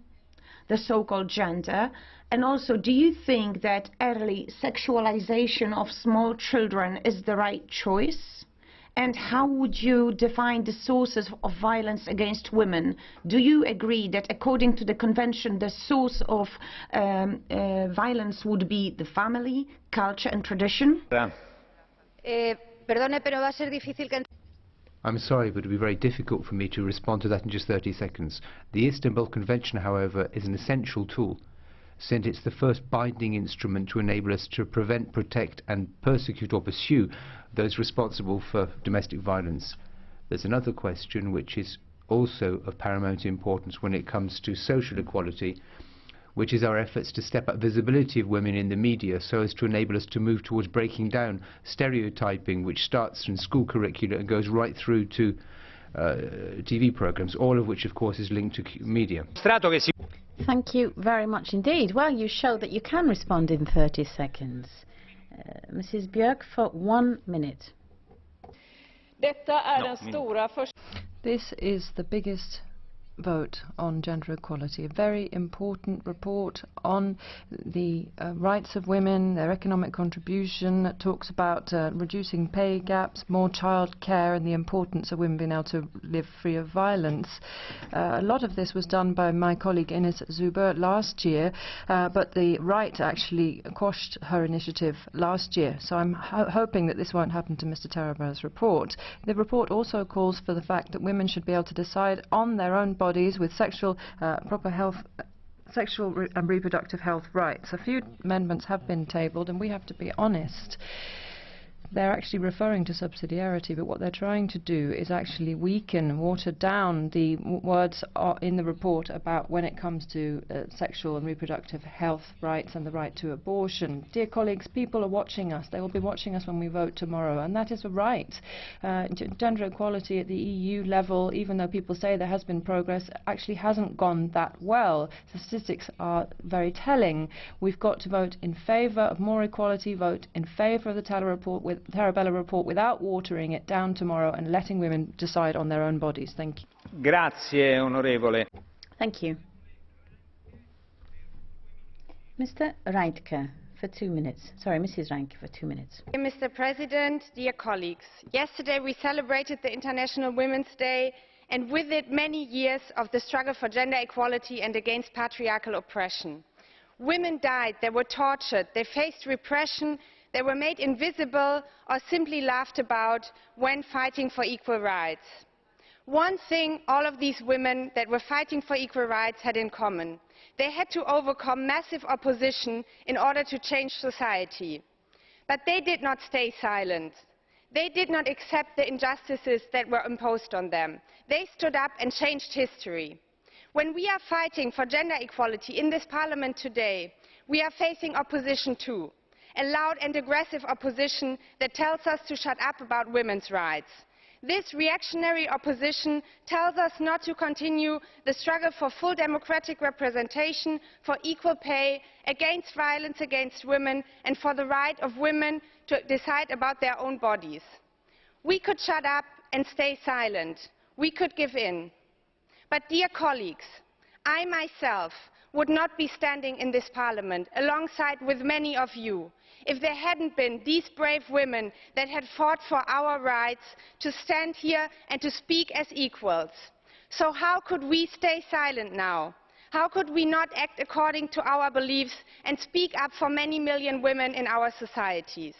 the so-called gender, and also do you think that early sexualization of small children is the right choice? And how would you define the sources of violence against women? Do you agree that according to the convention the source of violence would be the family, culture and tradition? Perdone, pero va a ser difícil que... I'm sorry, but it would be very difficult for me to respond to that in just 30 seconds. The Istanbul Convention, however, is an essential tool, since it's the first binding instrument to enable us to prevent, protect and persecute or pursue those responsible for domestic violence. There's another question which is also of paramount importance when it comes to social equality, which is our efforts to step up visibility of women in the media so as to enable us to move towards breaking down stereotyping, which starts in school curricula and goes right through to TV programs, all of which of course is linked to media. Thank you very much indeed. Well, you show that you can respond in 30 seconds. Mrs. Björk for 1 minute. This is the biggest vote on gender equality, a very important report on the rights of women, their economic contribution, that talks about reducing pay gaps, more child care and the importance of women being able to live free of violence. A lot of this was done by my colleague Ines Zuber last year, but the right actually quashed her initiative last year, so I'm hoping that this won't happen to Mr. Tarabella's report. The report also calls for the fact that women should be able to decide on their own bodies with sexual and reproductive health rights. A few amendments have been tabled, and we have to be honest. they're actually referring to subsidiarity, but what they're trying to do is actually weaken, water down the words in the report about when it comes to sexual and reproductive health rights and the right to abortion. Dear colleagues, people are watching us. They will be watching us when we vote tomorrow, and that is a right. Gender equality at the EU level, even though people say there has been progress, actually hasn't gone that well. Statistics are very telling. We've got to vote in favour of more equality, vote in favour of the Tarabella report without watering it down tomorrow and letting women decide on their own bodies. Thank you. Grazie, onorevole. Thank you. Mr. Reintke for 2 minutes. Sorry, Mrs. Reintke for 2 minutes. Mr. President, dear colleagues, yesterday we celebrated the International Women's Day, and with it many years of the struggle for gender equality and against patriarchal oppression. Women died, they were tortured, they faced repression, they were made invisible or simply laughed about when fighting for equal rights. One thing all of these women that were fighting for equal rights had in common: they had to overcome massive opposition in order to change society. But they did not stay silent. They did not accept the injustices that were imposed on them. They stood up and changed history. When we are fighting for gender equality in this parliament today, we are facing opposition too. A loud and aggressive opposition that tells us to shut up about women's rights. This reactionary opposition tells us not to continue the struggle for full democratic representation, for equal pay, against violence against women, and for the right of women to decide about their own bodies. We could shut up and stay silent. We could give in. But dear colleagues, I myself would not be standing in this parliament alongside with many of you if there hadn't been these brave women that had fought for our rights to stand here and to speak as equals. So how could we stay silent now? How could we not act according to our beliefs and speak up for many million women in our societies?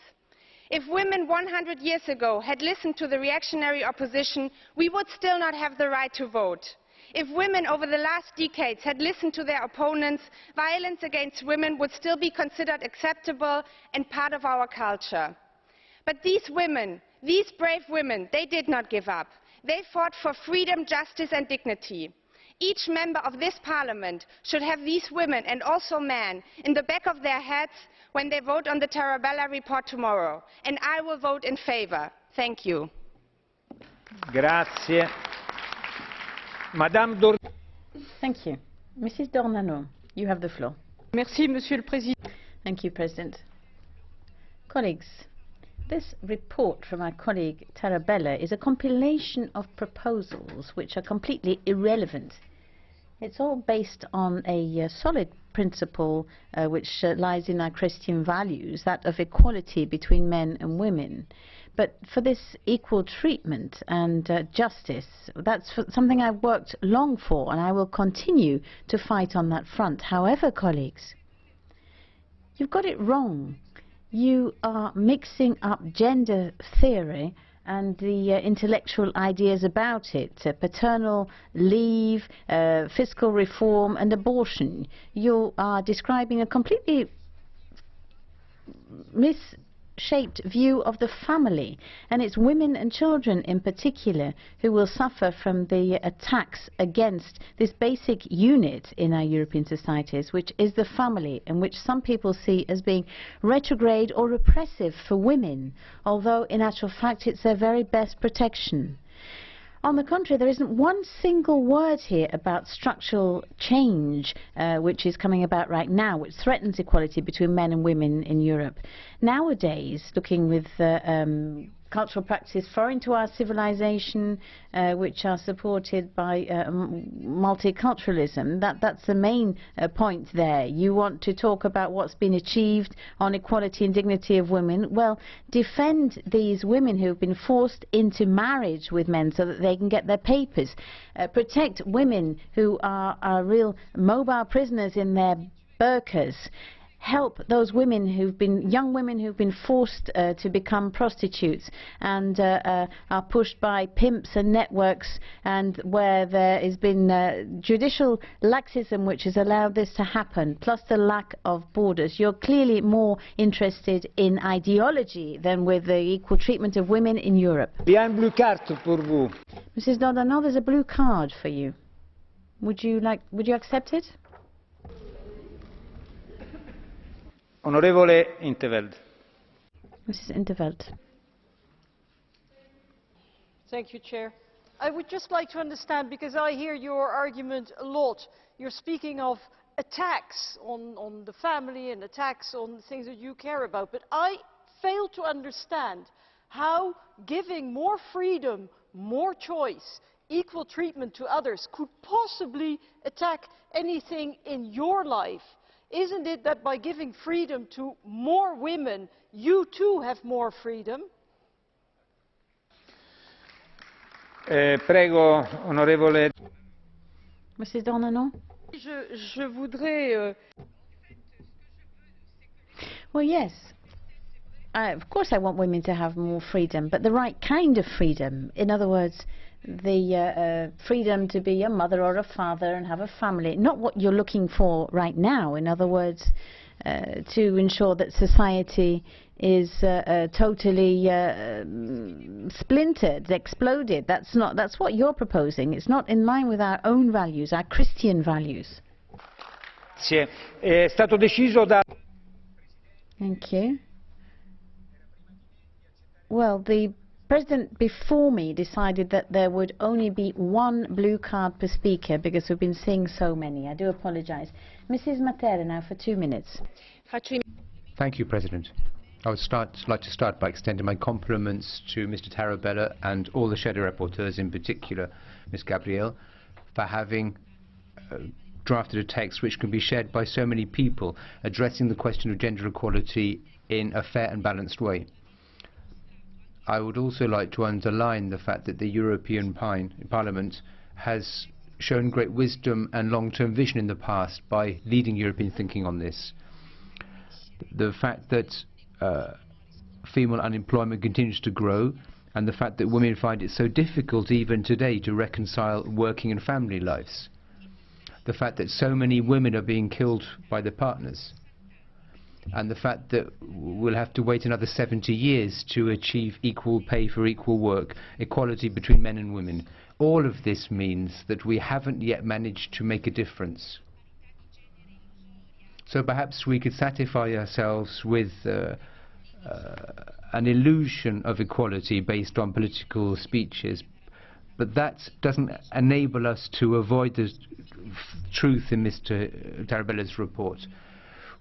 If women 100 years ago had listened to the reactionary opposition, we would still not have the right to vote. If women over the last decades had listened to their opponents, violence against women would still be considered acceptable and part of our culture. But these women, these brave women, they did not give up. They fought for freedom, justice and dignity. Each member of this parliament should have these women, and also men, in the back of their heads when they vote on the Tarabella report tomorrow. And I will vote in favour. Thank you. Grazie. Madame Thank you. Mrs. D'ORNANO, you have the floor. Merci, Monsieur le Président. Thank you, President. Colleagues, this report from our colleague Tarabella is a compilation of proposals which are completely irrelevant. It's all based on a solid principle which lies in our Christian values, that of equality between men and women. But for this equal treatment and justice, that's something I've worked long for, and I will continue to fight on that front. However, colleagues, you've got it wrong. You are mixing up gender theory and the intellectual ideas about it, paternal leave, fiscal reform and abortion. You are describing a completely shaped view of the family, and it's women and children in particular who will suffer from the attacks against this basic unit in our European societies, which is the family, and which some people see as being retrograde or repressive for women, although in actual fact it's their very best protection. On the contrary, there isn't one single word here about structural change, which is coming about right now, which threatens equality between men and women in Europe. Nowadays, looking with cultural practices foreign to our civilization, which are supported by multiculturalism, that's the main point there. You want to talk about what's been achieved on equality and dignity of women. Well, defend these women who have been forced into marriage with men so that they can get their papers. Protect women who are real mobile prisoners in their burqas. help those women young women who've been forced to become prostitutes and are pushed by pimps and networks, and where there has been judicial laxism which has allowed this to happen, plus the lack of borders. You're clearly more interested in ideology than with the equal treatment of women in Europe. Mrs. D'ORNANO, there's a blue card for you. Would you accept it? Onorevole Interveld. Mrs. Interveld. Thank you, Chair. I would just like to understand, because I hear your argument a lot. You're speaking of attacks on the family and attacks on things that you care about, but I fail to understand how giving more freedom, more choice, equal treatment to others could possibly attack anything in your life. Isn't it that by giving freedom to more women, you too have more freedom? Prego, onorevole. Mrs. D'ORNANO. Je voudrais... Well, yes. Of course I want women to have more freedom, but the right kind of freedom. In other words, the freedom to be a mother or a father and have a family. Not what you're looking for right now. In other words, to ensure that society is totally splintered, exploded. That's what you're proposing. It's not in line with our own values, our Christian values. È stato deciso da... Thank you. Well, the President before me decided that there would only be one blue card per speaker because we've been seeing so many. I do apologize. Mrs. Matera now for 2 minutes. Thank you, President. I would like to start by extending my compliments to Mr. Tarabella and all the shadow rapporteurs, in particular Ms. Gabriel, for having drafted a text which can be shared by so many people, addressing the question of gender equality in a fair and balanced way. I would also like to underline the fact that the European Parliament has shown great wisdom and long-term vision in the past by leading European thinking on this. The fact that female unemployment continues to grow, and the fact that women find it so difficult even today to reconcile working and family lives. The fact that so many women are being killed by their partners. And the fact that we'll have to wait another 70 years to achieve equal pay for equal work, equality between men and women. All of this means that we haven't yet managed to make a difference. So perhaps we could satisfy ourselves with an illusion of equality based on political speeches, but that doesn't enable us to avoid the truth in Mr. Tarabella's report,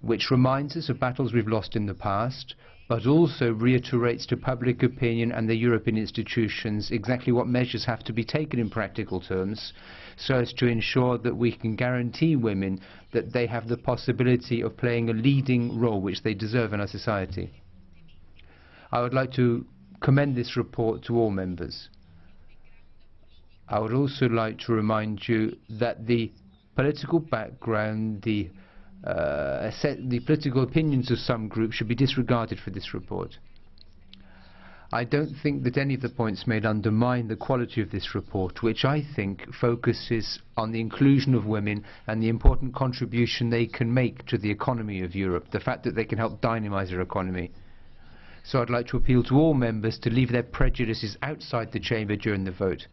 which reminds us of battles we've lost in the past, but also reiterates to public opinion and the European institutions exactly what measures have to be taken in practical terms so as to ensure that we can guarantee women that they have the possibility of playing a leading role which they deserve in our society. I would like to commend this report to all members. I would also like to remind you that the political background, the political opinions of some groups should be disregarded for this report. I don't think that any of the points made undermine the quality of this report, which I think focuses on the inclusion of women and the important contribution they can make to the economy of Europe, the fact that they can help dynamize our economy. So I'd like to appeal to all members to leave their prejudices outside the chamber during the vote.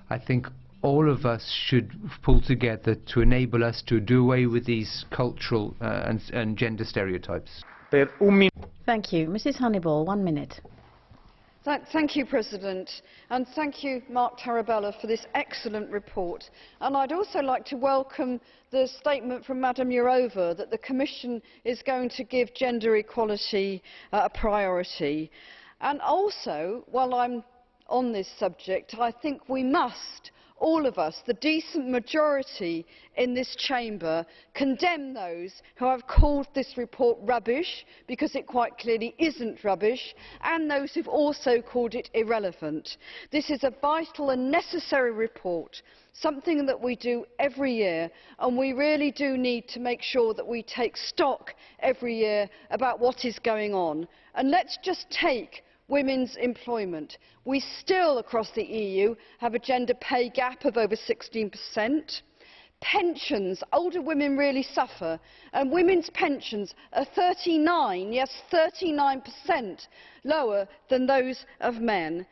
I think all of us should pull together to enable us to do away with these cultural and gender stereotypes. Thank you. Mrs. Honeyball, 1 minute. Thank you, President, and thank you, Marc Tarabella, for this excellent report. And I'd also like to welcome the statement from Madam Jourová that the Commission is going to give gender equality a priority. And also, while I'm on this subject, I think we must all of us, the decent majority in this chamber, condemn those who have called this report rubbish, because it quite clearly isn't rubbish, and those who've also called it irrelevant. This is a vital and necessary report, something that we do every year, and we really do need to make sure that we take stock every year about what is going on. And let's just take women's employment. We still, across the EU, have a gender pay gap of over 16%. Pensions, older women really suffer, and women's pensions are 39% lower than those of men.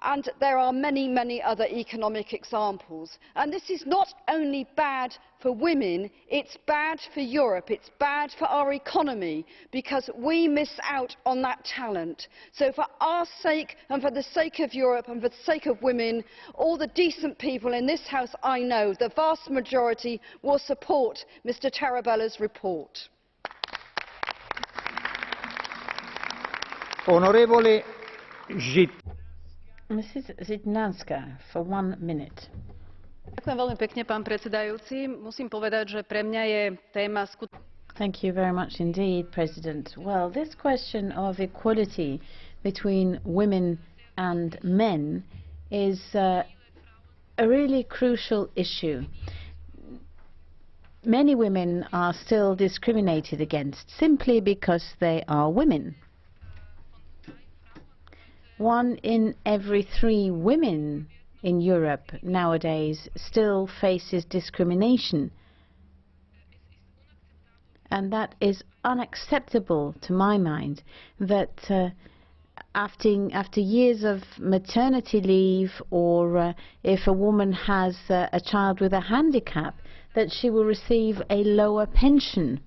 And there are many, many other economic examples. And this is not only bad for women, it's bad for Europe, it's bad for our economy, because we miss out on that talent. So for our sake, and for the sake of Europe, and for the sake of women, all the decent people in this House I know, the vast majority, will support Mr Tarabella's report. Onorevole Mrs. Žitňanská, for 1 minute. Ďakujem veľmi pekne, pán predsedajúci. Musím povedať, že pre mňa je téma skutočne. Thank you very much indeed, President. Well, this question of equality between women and men is a really crucial issue. Many women are still discriminated against simply because they are women. 1 in every 3 women in Europe nowadays still faces discrimination. And that is unacceptable to my mind, that after years of maternity leave, or if a woman has a child with a handicap, that she will receive a lower pension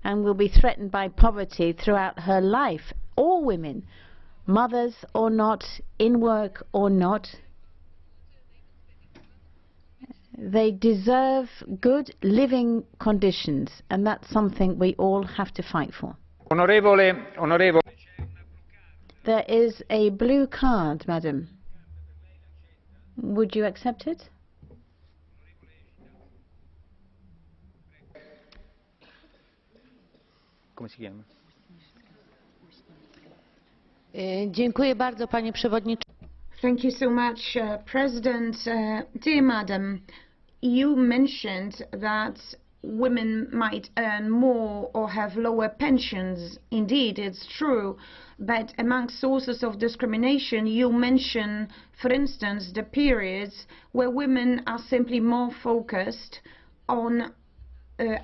and will be threatened by poverty throughout her life. All women, mothers or not, in work or not, they deserve good living conditions, and that's something we all have to fight for. Onorevole. There is a blue card, madam. Would you accept it? Come si chiama? Dziękuję bardzo, panie przewodniczący. Thank you so much, President. Dear Madam, you mentioned that women might earn more or have lower pensions. Indeed, it's true. But among sources of discrimination, you mention, for instance, the periods where women are simply more focused on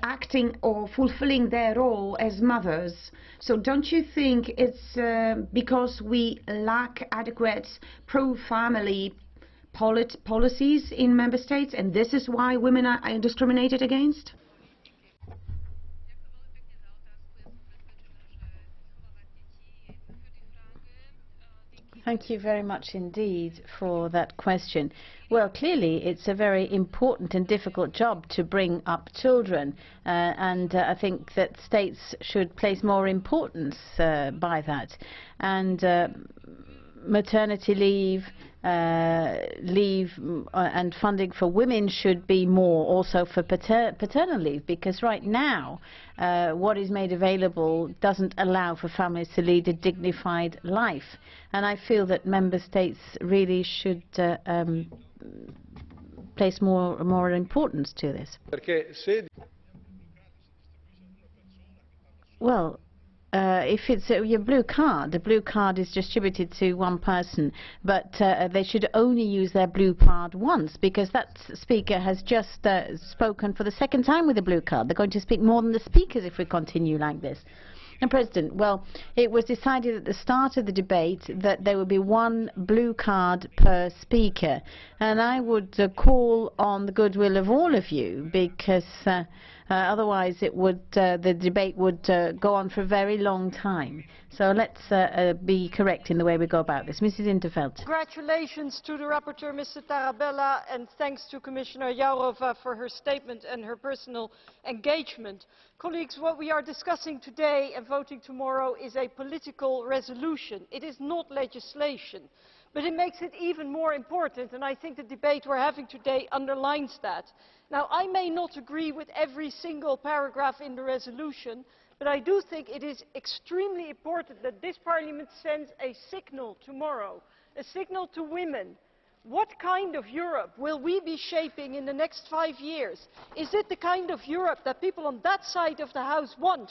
acting or fulfilling their role as mothers. So don't you think it's because we lack adequate pro-family policies in member states, and this is why women are discriminated against? Thank you very much indeed for that question. Well, clearly it's a very important and difficult job to bring up children, and I think that states should place more importance by that. And maternity leave, and funding for women should be more also for paternal leave, because right now what is made available doesn't allow for families to lead a dignified life. And I feel that member states really should place more importance to this. Well, if it's your blue card, the blue card is distributed to one person, but they should only use their blue card once, because that speaker has just spoken for the second time with a blue card. They're going to speak more than the speakers if we continue like this. And President, well, it was decided at the start of the debate that there would be 1 blue card per speaker, and I would call on the goodwill of all of you, because otherwise it would the debate would go on for a very long time. So let's be correct in the way we go about this. Mrs. Interveld. Congratulations to the rapporteur, Mr. Tarabella, and thanks to Commissioner Jourová for her statement and her personal engagement. Colleagues, what we are discussing today and voting tomorrow is a political resolution. It is not legislation. But it makes it even more important, and I think the debate we're having today underlines that. Now, I may not agree with every single paragraph in the resolution, but I do think it is extremely important that this Parliament sends a signal tomorrow, a signal to women. What kind of Europe will we be shaping in the next 5 years? Is it the kind of Europe that people on that side of the House want?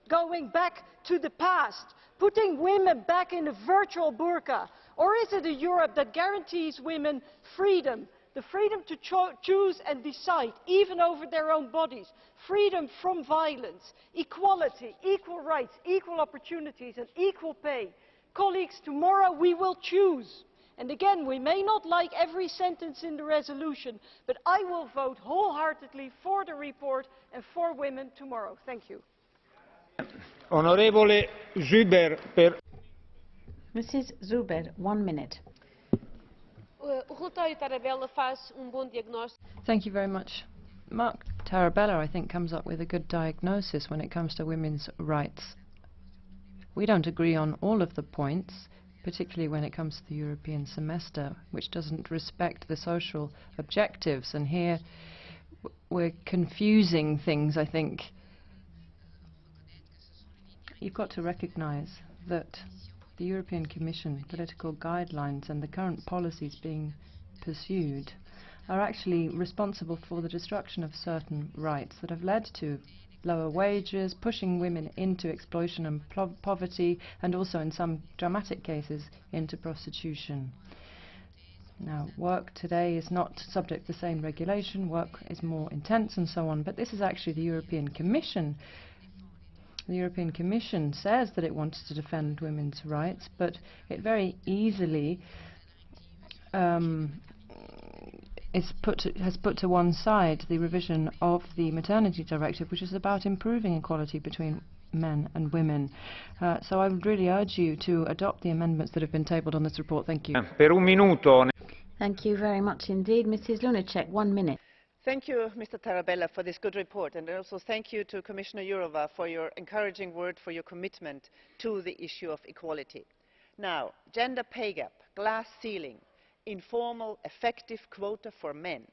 Going back to the past, putting women back in a virtual burqa? Or is it a Europe that guarantees women freedom? The freedom to choose and decide, even over their own bodies. Freedom from violence, equality, equal rights, equal opportunities and equal pay. Colleagues, tomorrow we will choose. And again, we may not like every sentence in the resolution, but I will vote wholeheartedly for the report and for women tomorrow. Thank you. Onorevole Zuber per... Mrs. Zuber, 1 minute. Thank you very much. Marc TARABELLA, I think, comes up with a good diagnosis when it comes to women's rights. We don't agree on all of the points, particularly when it comes to the European semester, which doesn't respect the social objectives. And here we're confusing things, I think. You've got to recognize that the European Commission political guidelines and the current policies being pursued are actually responsible for the destruction of certain rights that have led to lower wages, pushing women into exploitation and poverty, and also in some dramatic cases into prostitution. Now, work today is not subject to the same regulation, work is more intense and so on, but this is actually the European Commission. The European Commission says that it wants to defend women's rights, but it very easily has put to one side the revision of the maternity directive, which is about improving equality between men and women. So I would really urge you to adopt the amendments that have been tabled on this report. Thank you. Per un minuto. Thank you very much indeed. Mrs. Lunacek, 1 minute. Thank you, Mr. Tarabella, for this good report, and also thank you to Commissioner Jourová for your encouraging word, for your commitment to the issue of equality. Now, gender pay gap, glass ceiling, informal, effective quota for men,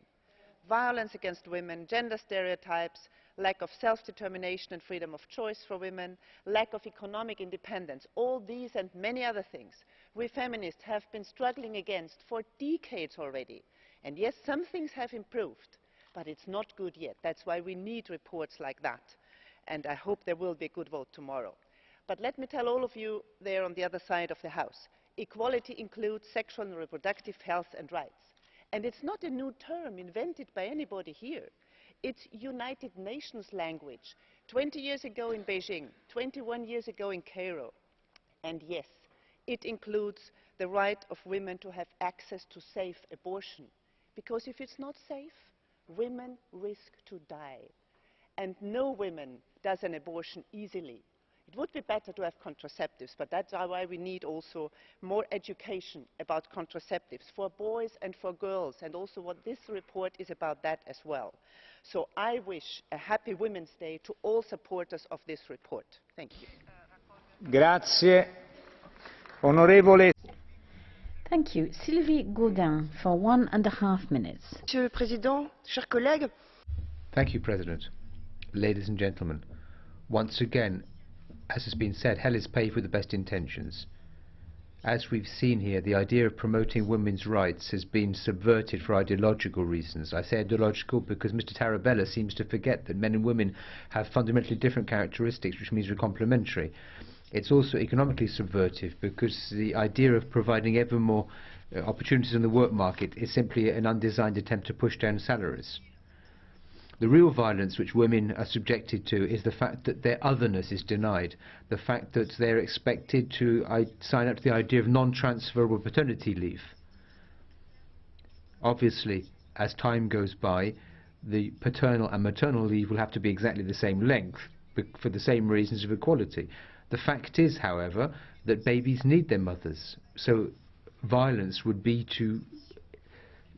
violence against women, gender stereotypes, lack of self-determination and freedom of choice for women, lack of economic independence, all these and many other things we feminists have been struggling against for decades already. And yes, some things have improved, but it's not good yet. That's why we need reports like that. And I hope there will be a good vote tomorrow. But let me tell all of you there on the other side of the House, equality includes sexual and reproductive health and rights. And it's not a new term invented by anybody here. It's United Nations language. 20 years ago in Beijing, 21 years ago in Cairo. And yes, it includes the right of women to have access to safe abortion. Because if it's not safe, women risk to die. And no woman does an abortion easily. It would be better to have contraceptives, but that's why we need also more education about contraceptives for boys and for girls, and also what this report is about that as well. So I wish a happy Women's Day to all supporters of this report. Thank you. Grazie. Onorevole. Thank you. Sylvie GODDYN for 1.5 minutes. Monsieur le Président, chers collègues. Thank you, President. Ladies and gentlemen, once again, as has been said, hell is paved with the best intentions. As we've seen here, the idea of promoting women's rights has been subverted for ideological reasons. I say ideological because Mr. Tarabella seems to forget that men and women have fundamentally different characteristics, which means we're complementary. It's also economically subversive because the idea of providing ever more opportunities in the work market is simply an undesigned attempt to push down salaries. The real violence which women are subjected to is the fact that their otherness is denied, the fact that they're expected to sign up to the idea of non-transferable paternity leave. Obviously, as time goes by, the paternal and maternal leave will have to be exactly the same length for the same reasons of equality. The fact is, however, that babies need their mothers, so violence would be to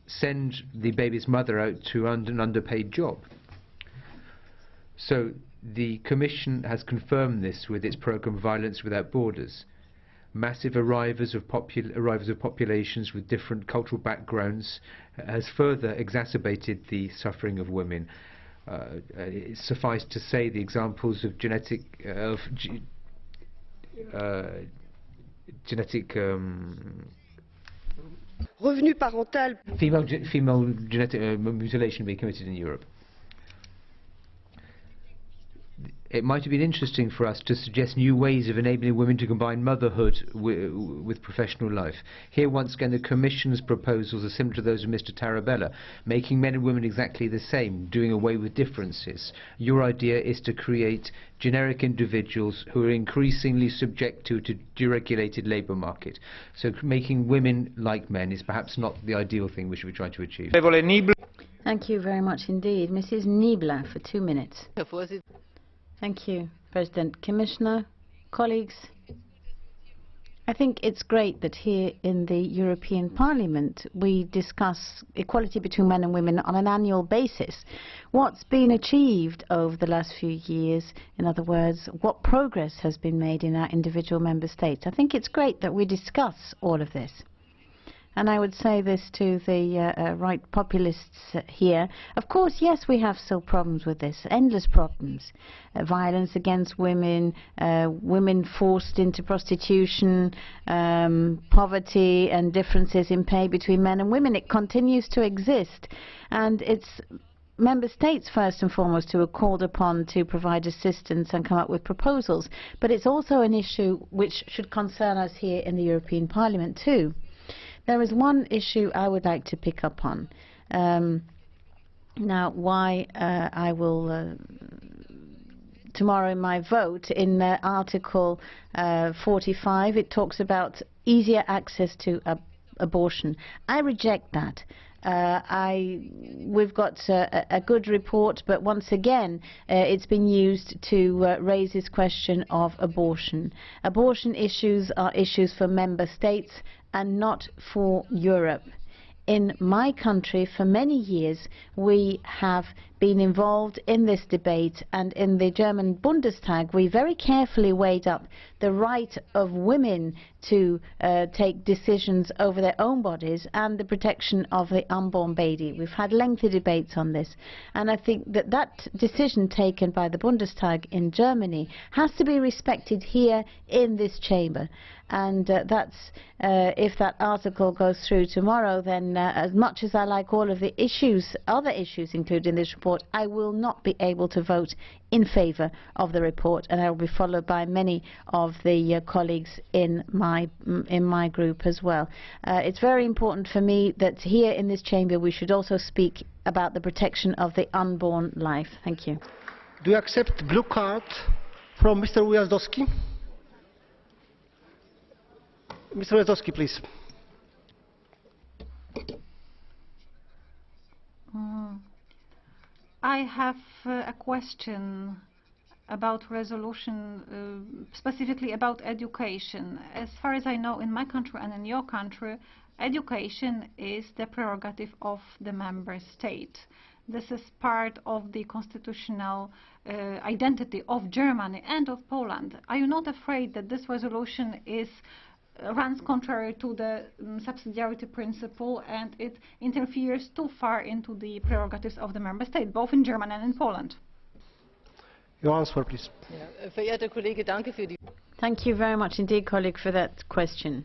send the baby's mother out to an underpaid job. So the Commission has confirmed this with its programme Violence Without Borders. massive arrivals of populations with different cultural backgrounds has further exacerbated the suffering of women. Suffice to say, the examples of genetic Revenu parental. Female genetic mutilation being committed in Europe. It might have been interesting for us to suggest new ways of enabling women to combine motherhood with professional life. Here, once again, the Commission's proposals are similar to those of Mr. Tarabella, making men and women exactly the same, doing away with differences. Your idea is to create generic individuals who are increasingly subject to a deregulated labour market. So making women like men is perhaps not the ideal thing we should be trying to achieve. Thank you very much indeed. Mrs. Niebler for 2 minutes. Thank you, President. Commissioner, colleagues, I think it's great that here in the European Parliament we discuss equality between men and women on an annual basis. What's been achieved over the last few years, in other words, what progress has been made in our individual member states. I think it's great that we discuss all of this. And I would say this to the right populists here. Of course, yes, we have still problems with this, endless problems. Violence against women, women forced into prostitution, poverty and differences in pay between men and women. It continues to exist. And it's member states first and foremost who are called upon to provide assistance and come up with proposals. But it's also an issue which should concern us here in the European Parliament too. There is one issue I would like to pick up on. Now, why I will tomorrow in my vote in Article 45, it talks about easier access to abortion. I reject that. We've got a good report, but once again it's been used to raise this question of abortion. Abortion issues are issues for member states and not for Europe. In my country, for many years, we have been involved in this debate, and in the German Bundestag, we very carefully weighed up the right of women to take decisions over their own bodies and the protection of the unborn baby. We've had lengthy debates on this, and I think that that decision taken by the Bundestag in Germany has to be respected here in this chamber. And that's if that article goes through tomorrow, then as much as I like all of the issues, other issues included in this report, I will not be able to vote in favour of the report, and I will be followed by many of the colleagues in my group as well. It's very important for me that here in this chamber we should also speak about the protection of the unborn life. Thank you. Do you accept blue card from Mr. UJAZDOWSKI? Mr. UJAZDOWSKI, please. I have a question about resolution, specifically about education. As far as I know, in my country and in your country, education is the prerogative of the member state. This is part of the constitutional identity of Germany and of Poland. Are you not afraid that this resolution runs contrary to the subsidiarity principle, and it interferes too far into the prerogatives of the member state, both in Germany and in Poland? Your answer, please. Thank you very much indeed, colleague, for that question.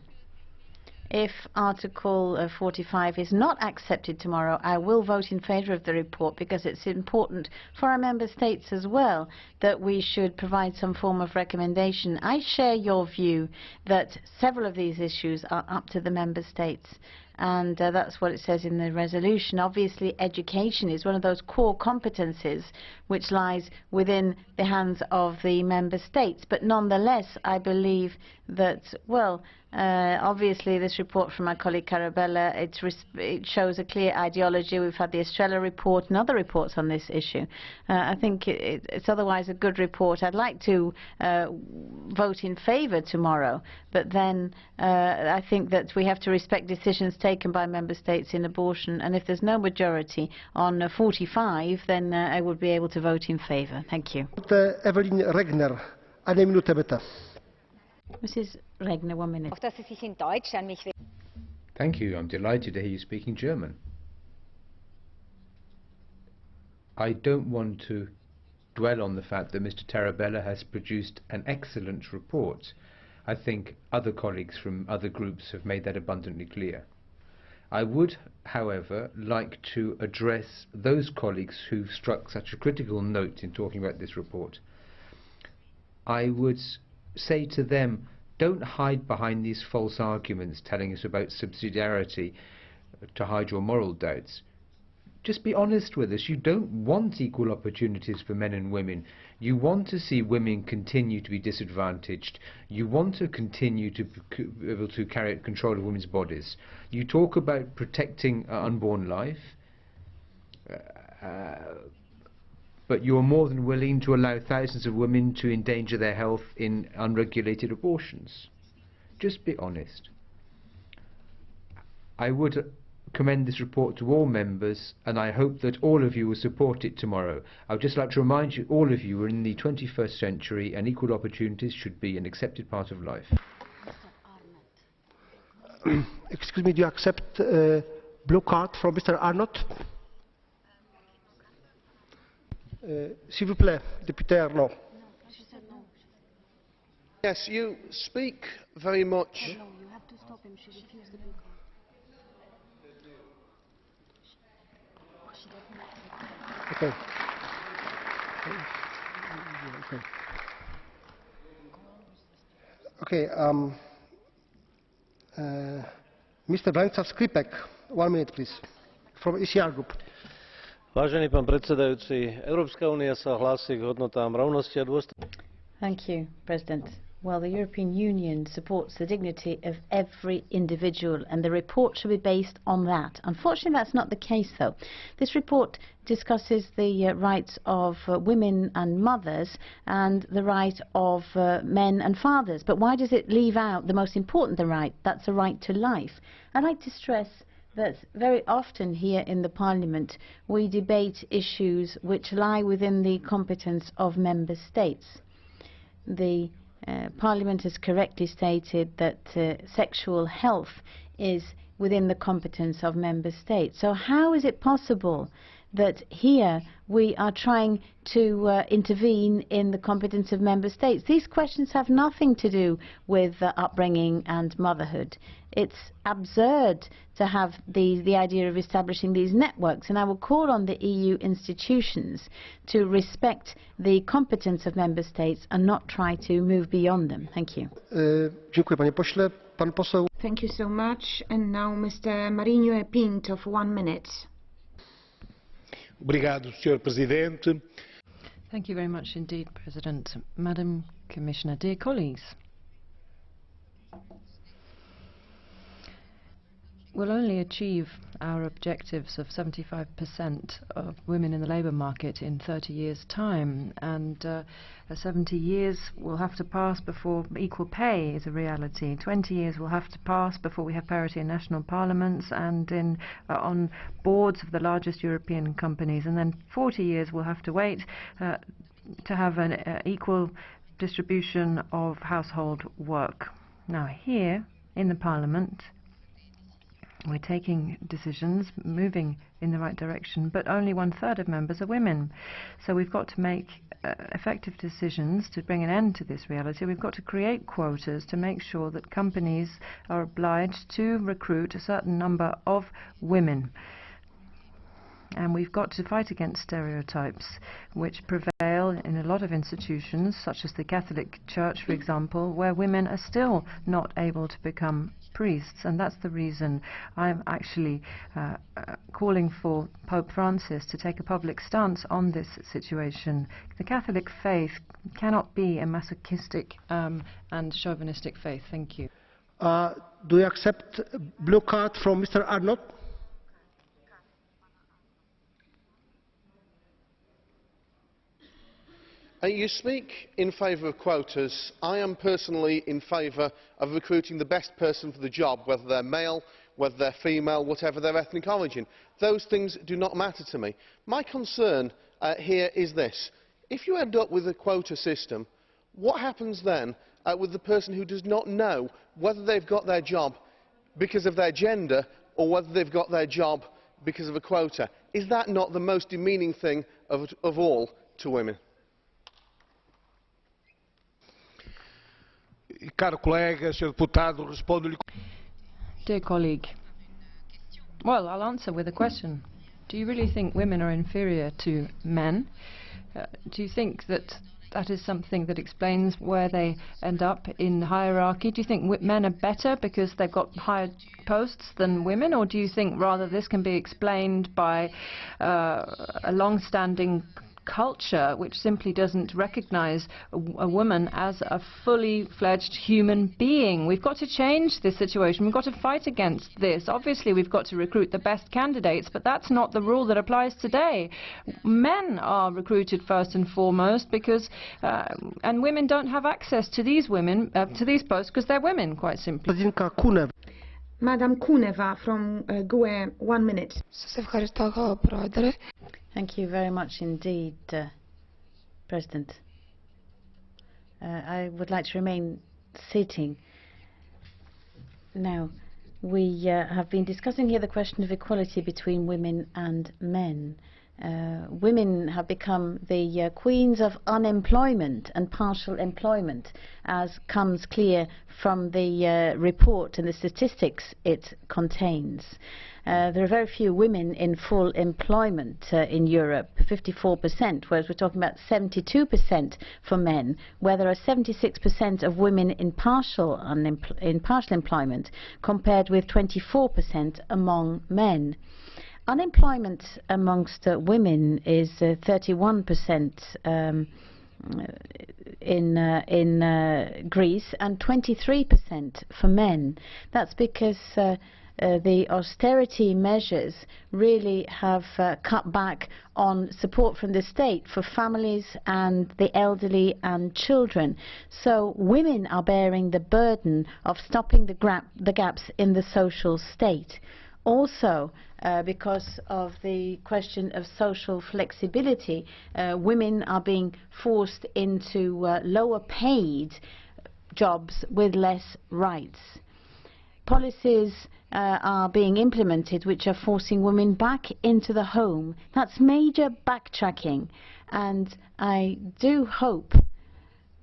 If Article 45 is not accepted tomorrow, I will vote in favour of the report, because it's important for our member states as well that we should provide some form of recommendation. I share your view that several of these issues are up to the member states, and that's what it says in the resolution. Obviously, education is one of those core competences which lies within the hands of the member states. But nonetheless, I believe that, well, obviously this report from my colleague Tarabella, it shows a clear ideology. We've had the Estrella report and other reports on this issue. I think it's otherwise a good report. I'd like to vote in favour tomorrow, but then I think that we have to respect decisions taken by member states in abortion, and if there's no majority on 45, then I would be able to vote in favour. Thank you. Evelyn Regner, eine Minute bitte. Mrs. Regner, 1 minute. Thank you. I'm delighted to hear you speaking German. I don't want to dwell on the fact that Mr. Tarabella has produced an excellent report. I think other colleagues from other groups have made that abundantly clear. I would, however, like to address those colleagues who struck such a critical note in talking about this report. I would say to them, don't hide behind these false arguments telling us about subsidiarity to hide your moral doubts. Just be honest with us. You don't want equal opportunities for men and women. You want to see women continue to be disadvantaged. You want to continue to be able to carry out control of women's bodies. You talk about protecting unborn life, but you're more than willing to allow thousands of women to endanger their health in unregulated abortions. Just be honest. I would commend this report to all members, and I hope that all of you will support it tomorrow. I would just like to remind you, all of you, are in the 21st century and equal opportunities should be an accepted part of life. Excuse me, do you accept blue card from Mr. Arnott? S'il vous plaît, député Arnott. Yes, you speak very much. No, you have to stop him. She refused the blue card. Okay. Okay. Mr. Branislav Skripek, 1 minute, please, from ECR Group. Vážený pán predsedajúci, Európska únia sa hlási k hodnotám rovnosti a dôstojnosti. Thank you, President. Well, the European Union supports the dignity of every individual, and the report should be based on that. Unfortunately, that's not the case, though. This report discusses the rights of women and mothers and the right of men and fathers. But why does it leave out the most important right? That's the right to life. I'd like to stress that very often here in the Parliament we debate issues which lie within the competence of member states. The Parliament has correctly stated that sexual health is within the competence of member states. So how is it possible that here we are trying to intervene in the competence of member states? These questions have nothing to do with upbringing and motherhood. It's absurd to have the idea of establishing these networks, and I will call on the EU institutions to respect the competence of member states and not try to move beyond them. Thank you. Dziękuję, panie pośle. Pan poseł. Thank you so much. And now Mr. Marinho Pinto of 1 minute. Obrigado, Sr. Presidente. Thank you very much indeed, President. Madam Commissioner, dear colleagues, we'll only achieve our objectives of 75% of women in the labour market in 30 years' time, and 70 years will have to pass before equal pay is a reality. 20 years will have to pass before we have parity in national parliaments and on boards of the largest European companies, and then 40 years will have to wait to have an equal distribution of household work. Now here in the Parliament we're taking decisions, moving in the right direction, but only 1/3 of members are women. So we've got to make effective decisions to bring an end to this reality. We've got to create quotas to make sure that companies are obliged to recruit a certain number of women. And we've got to fight against stereotypes which prevail in a lot of institutions, such as the Catholic Church, for example, where women are still not able to become priests, and that's the reason I'm actually calling for Pope Francis to take a public stance on this situation. The Catholic faith cannot be a masochistic and chauvinistic faith. Thank you. Do you accept a blue card from Mr. Arnott? You speak in favour of quotas. I am personally in favour of recruiting the best person for the job, whether they're male, whether they're female, whatever their ethnic origin. Those things do not matter to me. My concern here is this. If you end up with a quota system, what happens then with the person who does not know whether they've got their job because of their gender or whether they've got their job because of a quota? Is that not the most demeaning thing of all to women? Caro colega, Sr. Deputado, respondo-lhe. Dear colleague, well, I'll answer with a question. Do you really think women are inferior to men? Do you think that that is something that explains where they end up in the hierarchy? Do you think men are better because they've got higher posts than women? Or do you think rather this can be explained by a long-standing culture which simply doesn't recognize a woman as a fully fledged human being? We've got to change this situation. We've got to fight against this. Obviously we've got to recruit the best candidates, but that's not the rule that applies today. Men are recruited first and foremost because and women don't have access to these posts because they're women, quite simply. Madam Kuneva from GUE, 1 minute. Thank you very much indeed, President. I would like to remain sitting. Now, we have been discussing here the question of equality between women and men. Women have become the queens of unemployment and partial employment, as comes clear from the report and the statistics it contains. There are very few women in full employment in Europe, 54%, whereas we're talking about 72% for men, where there are 76% of women in partial employment, compared with 24% among men. Unemployment amongst women is 31% in Greece and 23% for men. That's because the austerity measures really have cut back on support from the state for families and the elderly and children. So women are bearing the burden of stopping the gaps in the social state. Also, because of the question of social flexibility, women are being forced into lower paid jobs with less rights. Policies are being implemented which are forcing women back into the home. That's major backtracking, and I do hope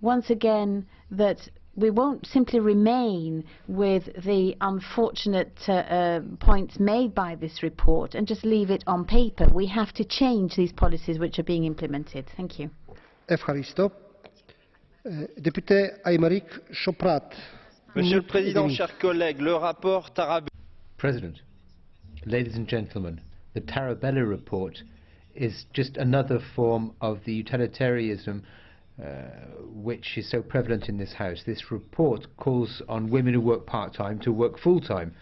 once again that we won't simply remain with the unfortunate points made by this report and just leave it on paper. We have to change these policies which are being implemented. Thank you. Député Aymeric Choprat. Monsieur le Président, chers collègues, le rapport Tarabella. President, ladies and gentlemen, the Tarabella report is just another form of the utilitarianism which is so prevalent in this House. This report calls on women who work part-time to work full-time,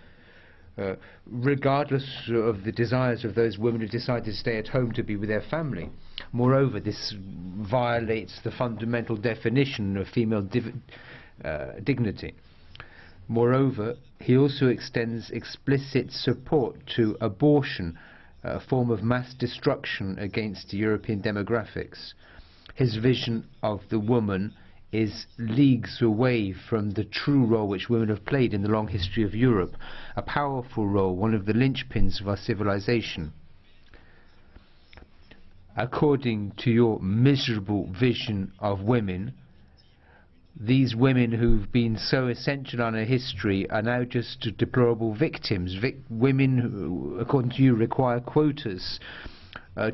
regardless of the desires of those women who decide to stay at home to be with their family. Moreover, this violates the fundamental definition of female dignity. Moreover, he also extends explicit support to abortion, a form of mass destruction against European demographics. His vision of the woman is leagues away from the true role which women have played in the long history of Europe, a powerful role, one of the linchpins of our civilization. According to your miserable vision of women, these women who've been so essential in our history are now just deplorable victims. Women who, according to you, require quotas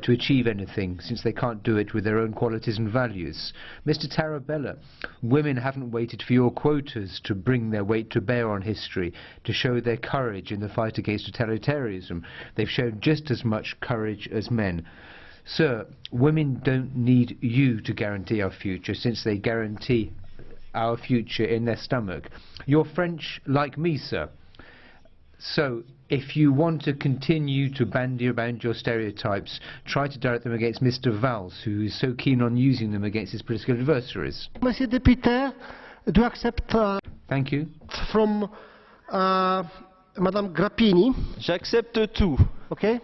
to achieve anything, since they can't do it with their own qualities and values. Mr. Tarabella, women haven't waited for your quotas to bring their weight to bear on history, to show their courage in the fight against totalitarianism. They've shown just as much courage as men. Sir, women don't need you to guarantee our future, since they guarantee our future in their stomach. You're French like me, sir. So, if you want to continue to bandy around your stereotypes, try to direct them against Mr. Valls, who is so keen on using them against his political adversaries. Monsieur Député, do you accept Thank you. From Madame Grappini? J'accepte tout. Okay.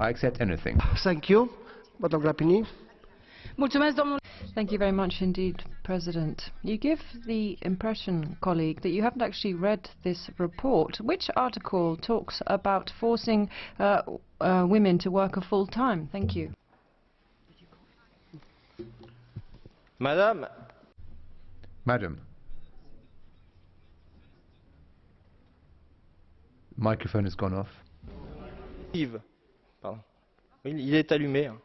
I accept anything. Thank you, Madame Grappini. Thank you very much indeed, President. You give the impression, colleague, that you haven't actually read this report. Which article talks about forcing women to work a full time? Thank you. Madame. Madam. Microphone has gone off. Yves. Pardon. Il est allumé.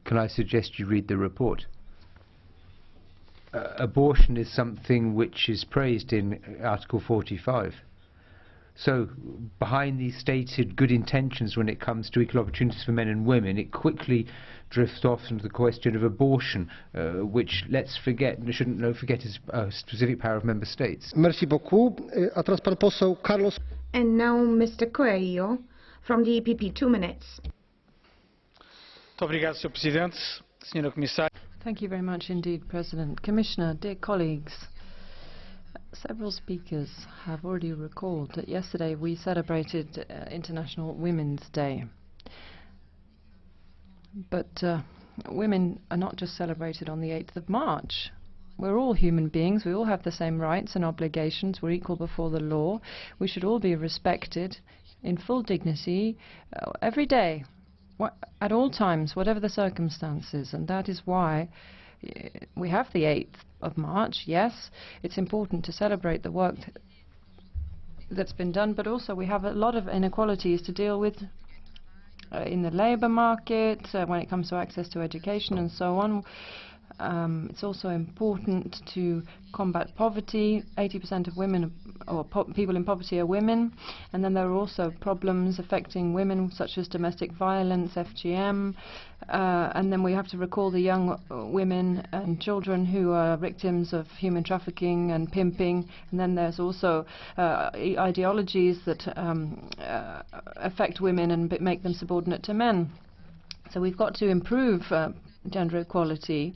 Can I suggest you read the report? Abortion is something which is praised in Article 45. So, behind these stated good intentions when it comes to equal opportunities for men and women, it quickly drifts off into the question of abortion, which, let's forget, shouldn't forget is a specific power of member states. Merci beaucoup. A teraz pan poseł Carlos. And now Mr. Coelho from the EPP, 2 minutes. Obrigado, Sr. Presidente, Sra. Comissária. Thank you very much indeed, President. Commissioner, dear colleagues, several speakers have already recalled that yesterday we celebrated International Women's Day. But women are not just celebrated on the 8th of March. We're all human beings. We all have the same rights and obligations. We're equal before the law. We should all be respected in full dignity every day, at all times, whatever the circumstances. And that is why we have the 8th of March. Yes, it's important to celebrate the work that's been done, but also we have a lot of inequalities to deal with in the labour market, when it comes to access to education and so on. It's also important to combat poverty. 80% of women, or people in poverty, are women. And then there are also problems affecting women, such as domestic violence, FGM. And then we have to recall the young women and children who are victims of human trafficking and pimping. And then there's also ideologies that affect women and make them subordinate to men. So we've got to improve gender equality.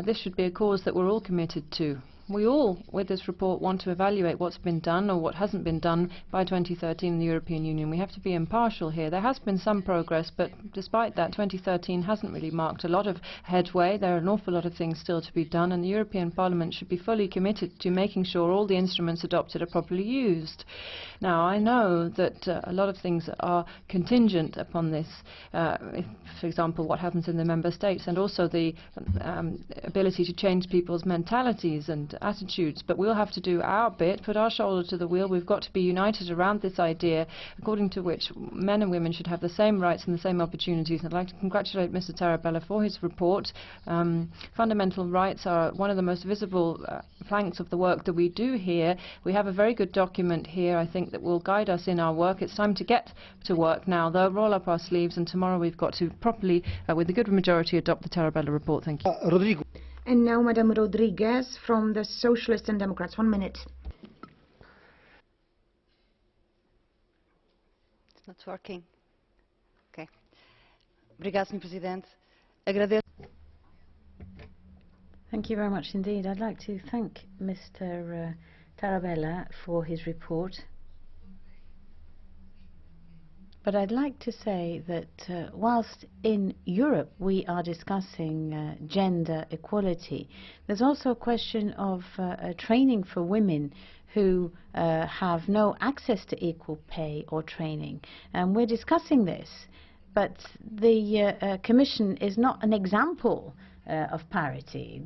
This should be a cause that we're all committed to. We all, with this report, want to evaluate what's been done or what hasn't been done by 2013 in the European Union. We have to be impartial here. There has been some progress, but despite that, 2013 hasn't really marked a lot of headway. There are an awful lot of things still to be done, and the European Parliament should be fully committed to making sure all the instruments adopted are properly used. Now, I know that a lot of things are contingent upon this, for example, what happens in the member states, and also the ability to change people's mentalities and attitudes, but we'll have to do our bit, put our shoulder to the wheel. We've got to be united around this idea, according to which men and women should have the same rights and the same opportunities. And I'd like to congratulate Mr. Tarabella for his report. Fundamental rights are one of the most visible flanks of the work that we do here. We have a very good document here, I think, that will guide us in our work. It's time to get to work now, though. Roll up our sleeves, and tomorrow we've got to properly, with a good majority, adopt the Tarabella report. Thank you. Rodrigo. And now Madame Rodriguez from the Socialists and Democrats. 1 minute. It's not working. Okay. Obrigado, Sr. Presidente. Agradeço. Thank you very much indeed. I'd like to thank Mr. Tarabella for his report. But I'd like to say that whilst in Europe we are discussing gender equality, there's also a question of training for women who have no access to equal pay or training. And we're discussing this, but the Commission is not an example of parity.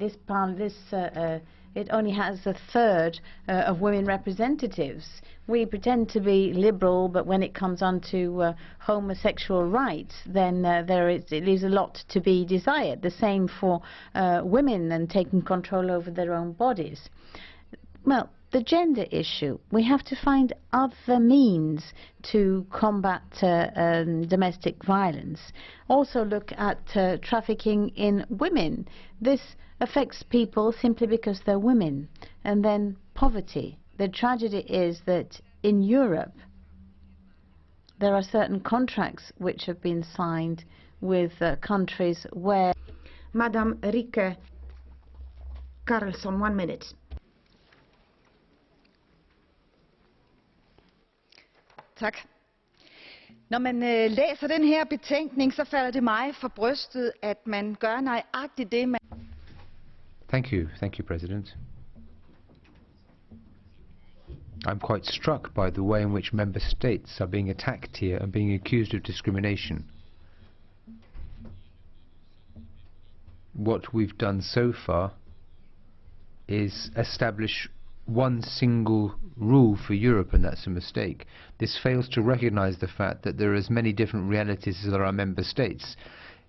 It only has a third of women representatives. We pretend to be liberal, but when it comes on to homosexual rights, then it leaves a lot to be desired. The same for women and taking control over their own bodies. Well, the gender issue, we have to find other means to combat domestic violence. Also look at trafficking in women. This affects people simply because they're women. And then poverty. The tragedy is that in Europe there are certain contracts which have been signed with countries where... Madame Rike Carlson, 1 minute. Tack. Når man læser den her betænkning, så falder det mig for brystet, at man gør nøjagtigt det, man... Thank you, President. I'm quite struck by the way in which member states are being attacked here and being accused of discrimination. What we've done so far is establish one single rule for Europe, and that's a mistake. This fails to recognize the fact that there are as many different realities as there are member states.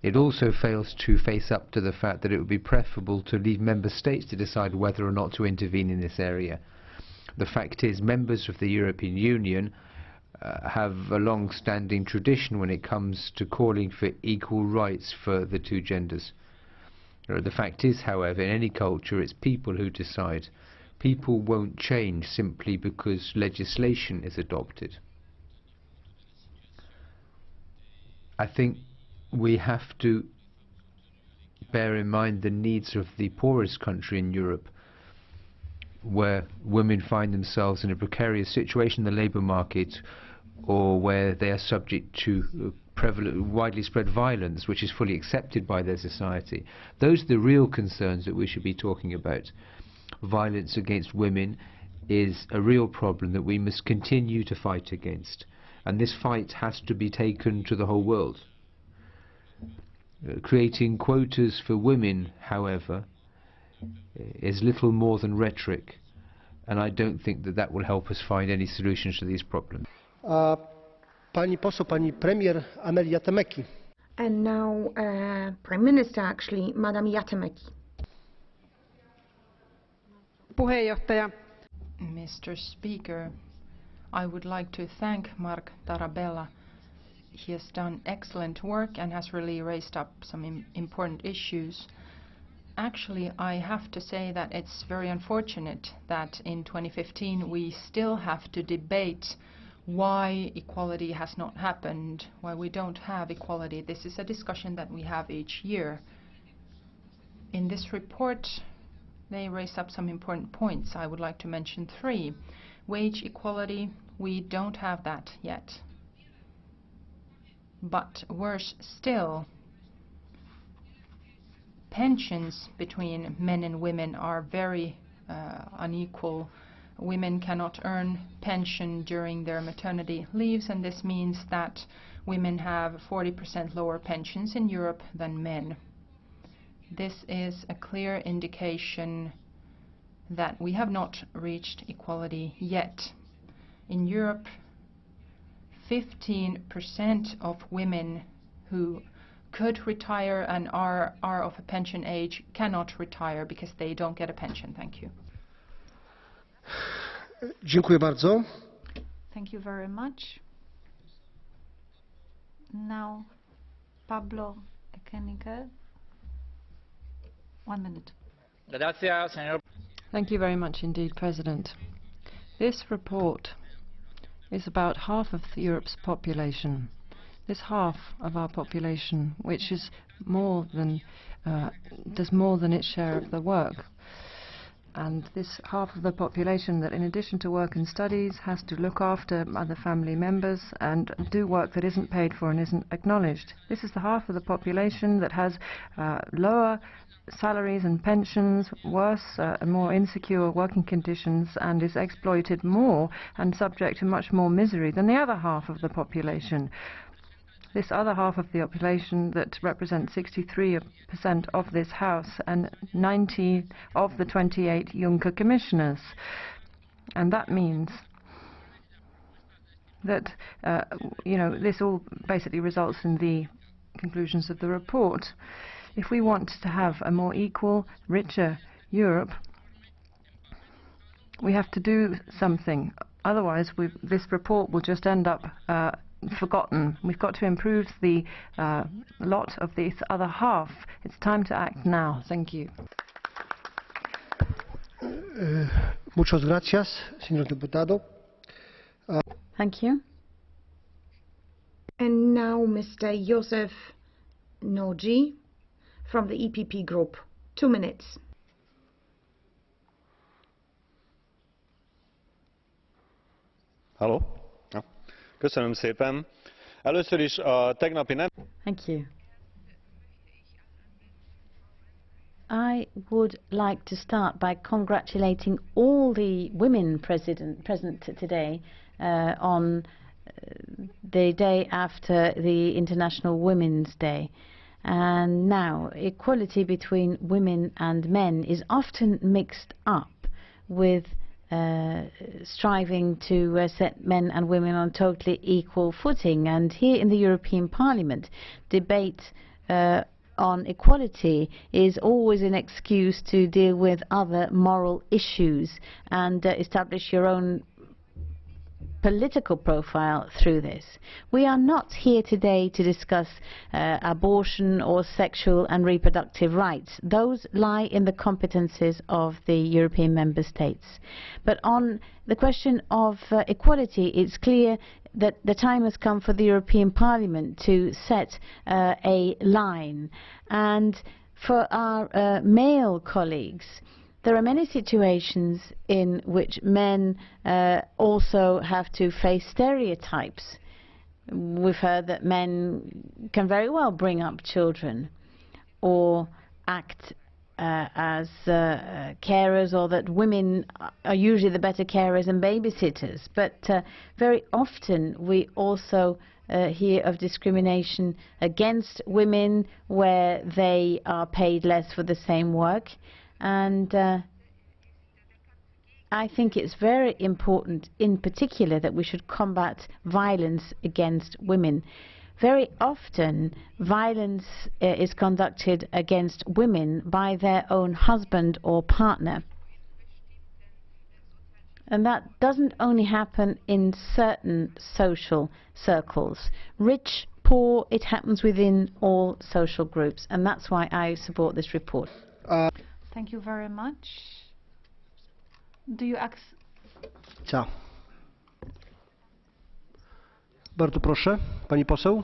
It also fails to face up to the fact that it would be preferable to leave member states to decide whether or not to intervene in this area. The fact is, members of the European Union have a long-standing tradition when it comes to calling for equal rights for the two genders. The fact is, however, in any culture, it's people who decide. People won't change simply because legislation is adopted. I think we have to bear in mind the needs of the poorest country in Europe, where women find themselves in a precarious situation in the labour market, or where they are subject to prevalent, widely spread violence, which is fully accepted by their society. Those are the real concerns that we should be talking about. Violence against women is a real problem that we must continue to fight against, and this fight has to be taken to the whole world. Creating quotas for women, however, is little more than rhetoric, and I don't think that that will help us find any solutions to these problems. Pani Premier Amelia Yatemeki. And now, Prime Minister, actually, Madam Yatemeki. Mr. Speaker, I would like to thank Marc TARABELLA. He has done excellent work and has really raised up some important issues. Actually, I have to say that it's very unfortunate that in 2015 we still have to debate why equality has not happened, why we don't have equality. This is a discussion that we have each year. In this report, they raise up some important points. I would like to mention 3. Wage equality, we don't have that yet. But worse still, pensions between men and women are very unequal. Women cannot earn pension during their maternity leaves, and this means that women have 40% lower pensions in Europe than men. This is a clear indication that we have not reached equality yet. In Europe, 15% of women who could retire and are of a pension age cannot retire because they don't get a pension. Thank you. Dziękuję bardzo. Thank you very much. Now, Pablo Ekenika. 1 minute. Thank you very much indeed, President. This report is about half of Europe's population. This half of our population, which is more than does more than its share of the work. And this half of the population that, in addition to work and studies, has to look after other family members and do work that isn't paid for and isn't acknowledged. This is the half of the population that has lower salaries and pensions, worse and more insecure working conditions, and is exploited more and subject to much more misery than the other half of the population. This other half of the population that represents 63% of this House and 90 of the 28 Juncker commissioners. And that means that, this all basically results in the conclusions of the report. If we want to have a more equal, richer Europe, we have to do something. Otherwise, this report will just end up forgotten. We've got to improve the lot of this other half. It's time to act now. Thank you. Muchas gracias, señor diputado. Thank you. And now Mr. Josef Noji from the EPP Group. 2 minutes. Hello. Köszönöm szépen. Először is a tegnapi nem... Thank you. I would like to start by congratulating all the women present today on the day after the International Women's Day. And now, equality between women and men is often mixed up with striving to set men and women on totally equal footing. And here in the European Parliament, debate on equality is always an excuse to deal with other moral issues and establish your own political profile through this. We are not here today to discuss abortion or sexual and reproductive rights. Those lie in the competences of the European member states. But on the question of equality, it's clear that the time has come for the European Parliament to set a line. And for our male colleagues, there are many situations in which men also have to face stereotypes. We've heard that men can very well bring up children or act as carers, or that women are usually the better carers and babysitters. But very often we also hear of discrimination against women where they are paid less for the same work. And I think it's very important, in particular, that we should combat violence against women. Very often, violence is conducted against women by their own husband or partner. And that doesn't only happen in certain social circles. Rich, poor, it happens within all social groups. And that's why I support this report. Thank you very much. Do you Bardzo proszę, pani poseł.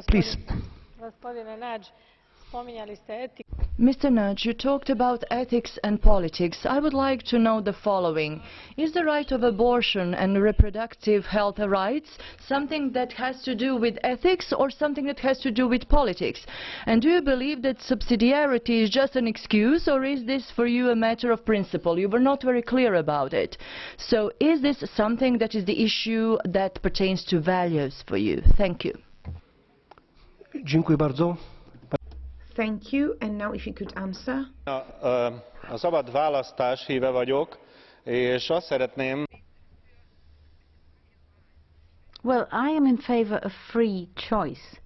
Please. Gospodine Nagy, spominjali ste etiku. Mr. Nagy, you talked about ethics and politics. I would like to know the following. Is the right of abortion and reproductive health rights something that has to do with ethics or something that has to do with politics? And do you believe that subsidiarity is just an excuse, or is this for you a matter of principle? You were not very clear about it. So is this something that is the issue that pertains to values for you? Thank you. Dziękuję bardzo. Thank you. And now if you could answer. A szabad választás híve vagyok, és azt szeretném... Well, I am in favor of free choice.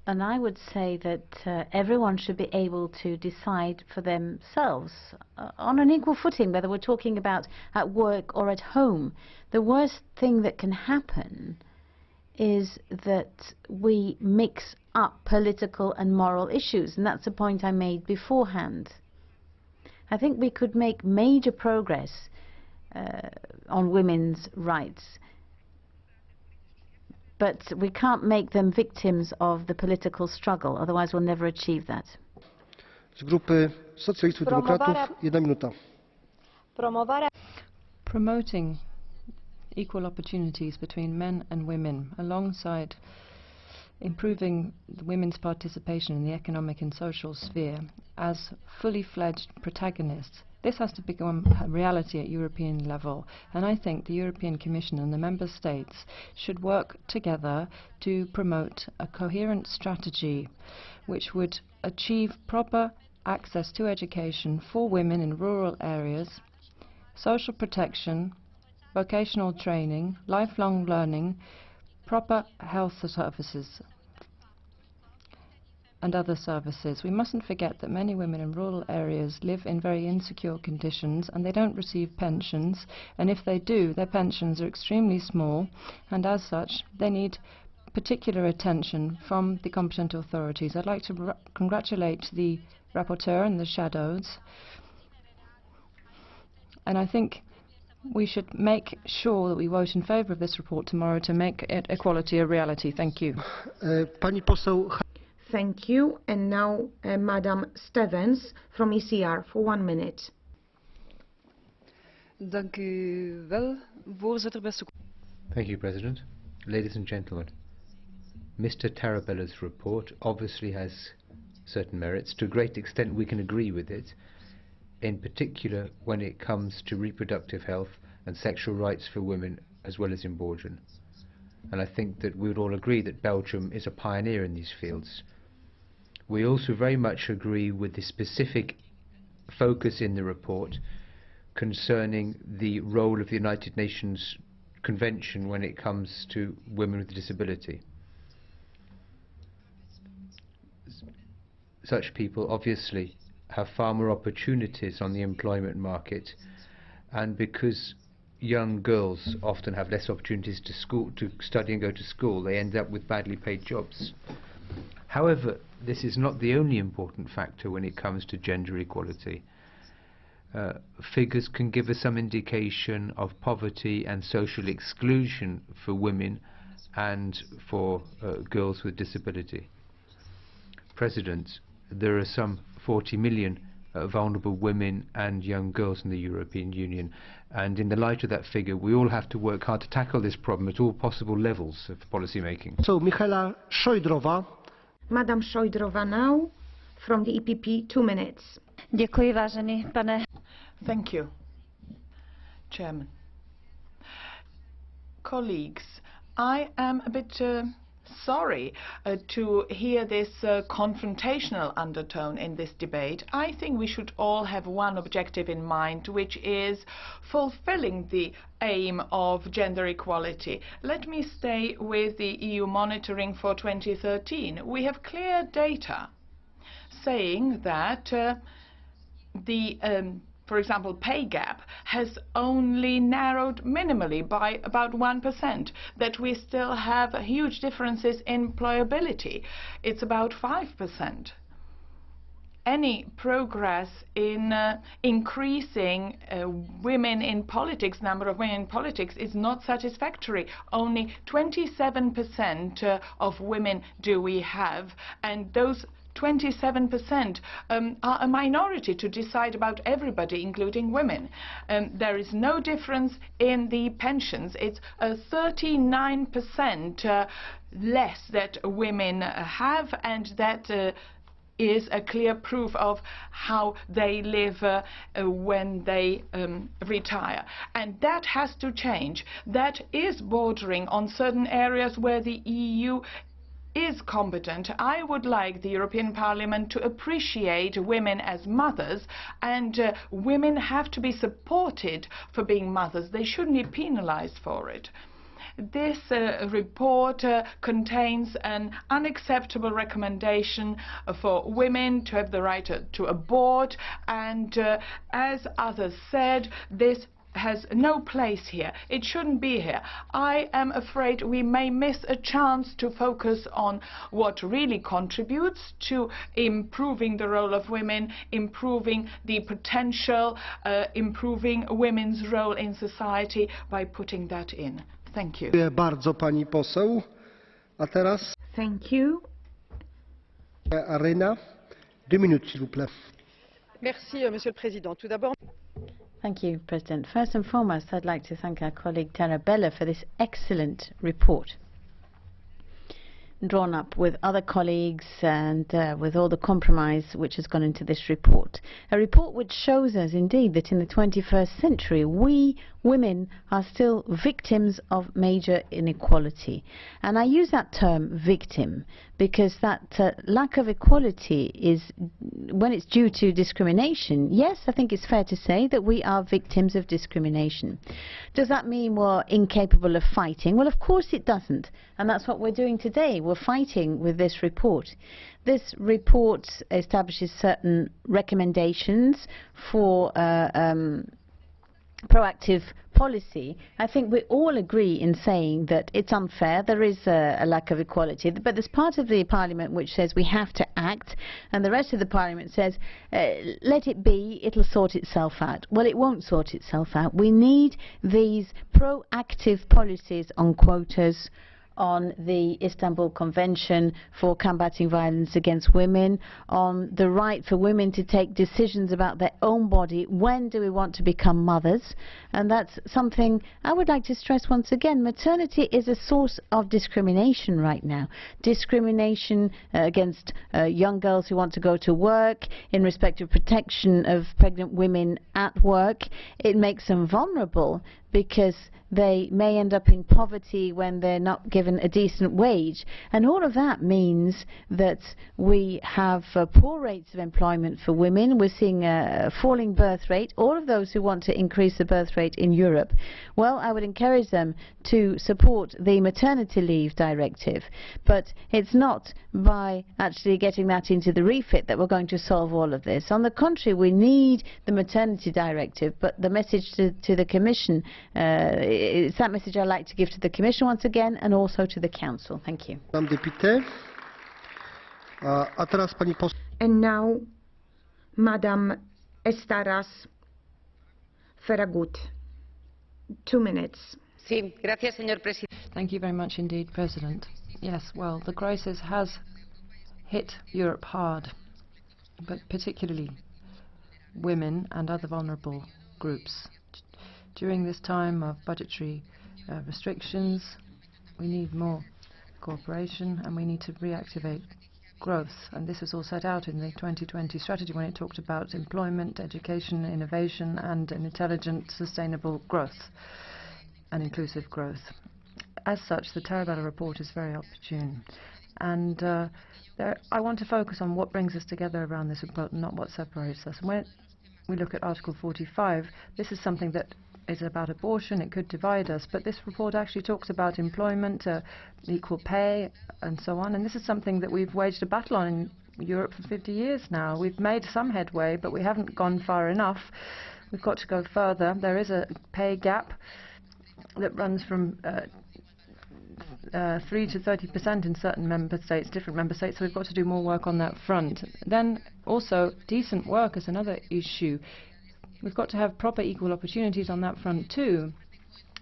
And I would say that everyone should be able to decide for themselves on an equal footing, whether we're talking about at work or at home. The worst thing that can happen is that we mix up political and moral issues, and that's a point I made beforehand. I think we could make major progress on women's rights, but we can't make them victims of the political struggle, otherwise we'll never achieve that. Z grupy Socjalistów i Demokratów, 1 minuta. Promoting equal opportunities between men and women, alongside improving women's participation in the economic and social sphere as fully fledged protagonists. This has to become a reality at European level, and I think the European Commission and the Member States should work together to promote a coherent strategy which would achieve proper access to education for women in rural areas, social protection, vocational training, lifelong learning, proper health services and other services. We mustn't forget that many women in rural areas live in very insecure conditions and they don't receive pensions, and if they do, their pensions are extremely small, and as such they need particular attention from the competent authorities. I'd like to congratulate the rapporteur and the shadows, and I think We should make sure that we vote in favour of this report tomorrow to make equality a reality. Thank you. Pani poseł. Thank you. And now Madam Stevens from ECR for 1 minute. Dank u wel, voorzitter, beste. Thank you, President. Ladies and gentlemen, Mr. Tarabella's report obviously has certain merits. To a great extent we can agree with it, in particular when it comes to reproductive health and sexual rights for women as well as abortion. And I think that we would all agree that Belgium is a pioneer in these fields. We also very much agree with the specific focus in the report concerning the role of the United Nations Convention when it comes to women with disability. Such people obviously have far more opportunities on the employment market, and because young girls often have less opportunities to study and go to school, they end up with badly paid jobs. However, this is not the only important factor when it comes to gender equality. Figures can give us some indication of poverty and social exclusion for women and for girls with disability. President, there are some 40 million vulnerable women and young girls in the European Union, and in the light of that figure we all have to work hard to tackle this problem at all possible levels of policy making. So, Michaela Šojdrová. Madam Šojdrová now from the EPP, 2 minutes. Děkuji, vážený pane. Thank you, Chairman. Colleagues, I am a bit sorry to hear this confrontational undertone in this debate. I think we should all have one objective in mind, which is fulfilling the aim of gender equality. Let me stay with the EU monitoring for 2013. We have clear data saying that for example, pay gap has only narrowed minimally by about 1%, that we still have huge differences in employability. It's about 5%. Any progress in increasing women in politics, number of women in politics, is not satisfactory. Only 27% of women do we have, and those 27% are a minority to decide about everybody, including women. There is no difference in the pensions. It's 39% less that women have, and that is a clear proof of how they live when they retire. And that has to change. That is bordering on certain areas where the EU is competent. I would like the European Parliament to appreciate women as mothers, and women have to be supported for being mothers. They shouldn't be penalized for it. This report contains an unacceptable recommendation for women to have the right to abort, and as others said, this has no place here. It shouldn't be here. I am afraid we may miss a chance to focus on what really contributes to improving the role of women, improving the potential, improving women's role in society by putting that in. Thank you. Dziękuję bardzo, pani poseł. A teraz? Thank you. Arena. 2 minutes, s'il vous plaît. Merci, Monsieur le Président. Tout d'abord. Thank you, President. First and foremost, I'd like to thank our colleague Tarabella for this excellent report, drawn up with other colleagues and with all the compromise which has gone into this report. A report which shows us indeed that in the 21st century we women are still victims of major inequality. And I use that term victim because that lack of equality is, when it's due to discrimination, yes, I think it's fair to say that we are victims of discrimination. Does that mean we're incapable of fighting? Well, of course it doesn't. And that's what we're doing today. We're fighting with this report. This report establishes certain recommendations for proactive policy, I think we all agree in saying that it's unfair, there is a lack of equality, but there's part of the Parliament which says we have to act, and the rest of the Parliament says let it be, it'll sort itself out. Well, it won't sort itself out. We need these proactive policies on quotas, on the Istanbul Convention for combating violence against women, on the right for women to take decisions about their own body. When do we want to become mothers? And that's something I would like to stress once again. Maternity is a source of discrimination right now. Discrimination against young girls who want to go to work, in respect of protection of pregnant women at work. It makes them vulnerable because they may end up in poverty when they're not given a decent wage. And all of that means that we have poor rates of employment for women. We're seeing a falling birth rate. All of those who want to increase the birth rate in Europe, well, I would encourage them to support the maternity leave directive. But it's not by actually getting that into the refit that we're going to solve all of this. On the contrary, we need the maternity directive, but the message to the Commission, it's that message I'd like to give to the Commission once again and also to the Council. Thank you. And now, Madam Estaras Ferragut. 2 minutes. Thank you very much indeed, President. Yes, well, the crisis has hit Europe hard, but particularly women and other vulnerable groups. During this time of budgetary restrictions, we need more cooperation and we need to reactivate growth. And this is all set out in the 2020 strategy when it talked about employment, education, innovation and an intelligent, sustainable growth and inclusive growth. As such, the Tarabella report is very opportune. And I want to focus on what brings us together around this report, not what separates us. When we look at Article 45, this is something that is about abortion. It could divide us, but this report actually talks about employment, equal pay, and so on. And this is something that we've waged a battle on in Europe for 50 years now. We've made some headway, but we haven't gone far enough. We've got to go further. There is a pay gap that runs from 3 to 30% in certain member states, different member states, so we've got to do more work on that front. Then also decent work is another issue. We've got to have proper equal opportunities on that front too.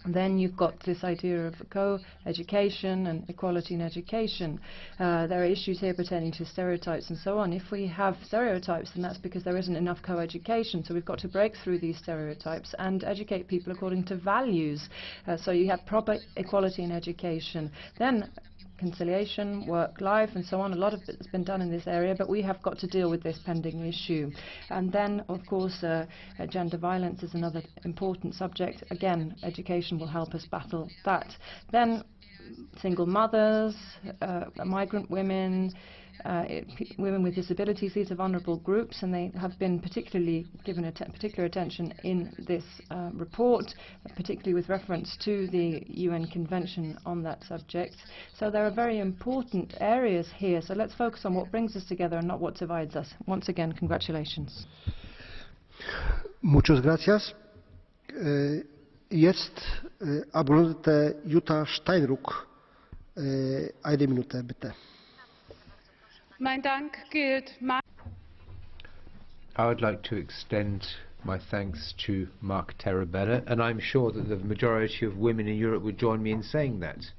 And then you've got this idea of co-education and equality in education. There are issues here pertaining to stereotypes and so on. If we have stereotypes, then that's because there isn't enough co-education. So we've got to break through these stereotypes and educate people according to values. So you have proper equality in education. Then conciliation, work, life, and so on. A lot of it's been done in this area, but we have got to deal with this pending issue. And then, of course, gender violence is another important subject. Again, education will help us battle that. Then, single mothers, migrant women, women with disabilities, these are vulnerable groups, and they have been particularly given particular attention in this report, particularly with reference to the UN Convention on that subject. So there are very important areas here, so let's focus on what brings us together and not what divides us. Once again, congratulations. Muchas gracias. Jest Abgeordnete Jutta Steinruck. Eine Minute, bitte. Mein Dank gilt. I would like to extend my thanks to Marc TARABELLA, and I'm sure that the majority of women in Europe would join me in saying that.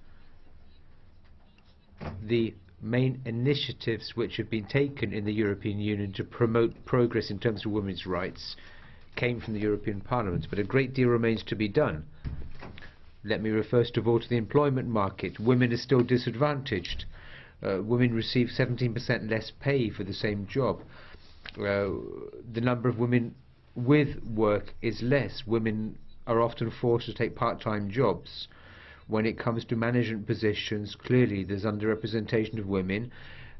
The main initiatives which have been taken in the European Union to promote progress in terms of women's rights came from the European Parliament, but a great deal remains to be done. Let me refer first of all to the employment market. Women are still disadvantaged. Women receive 17% less pay for the same job. The number of women with work is less. Women are often forced to take part-time jobs. When it comes to management positions, clearly there's underrepresentation of women.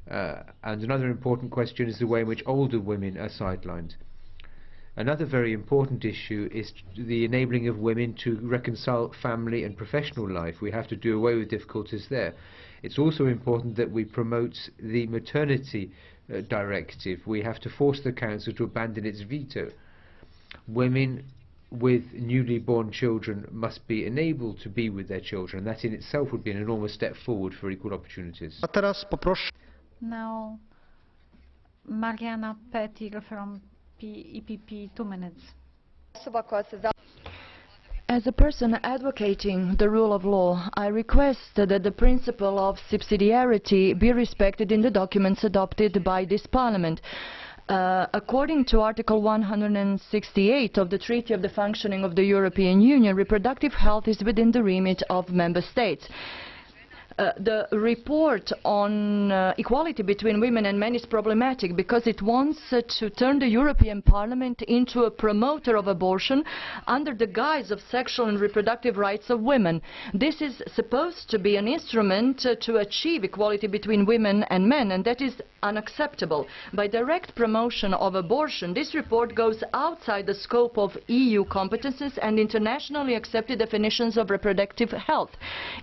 And another important question is the way in which older women are sidelined. Another very important issue is the enabling of women to reconcile family and professional life. We have to do away with difficulties there. It's also important that we promote the maternity directive. We have to force the Council to abandon its veto. Women with newly born children must be enabled to be with their children. That in itself would be an enormous step forward for equal opportunities. Now, Mariana Petir from EPP, 2 minutes. As a person advocating the rule of law, I request that the principle of subsidiarity be respected in the documents adopted by this Parliament. According to Article 168 of the Treaty of the Functioning of the European Union, reproductive health is within the remit of Member States. The report on equality between women and men is problematic because it wants to turn the European Parliament into a promoter of abortion under the guise of sexual and reproductive rights of women. This is supposed to be an instrument to achieve equality between women and men, and that is unacceptable. By direct promotion of abortion, this report goes outside the scope of EU competences and internationally accepted definitions of reproductive health.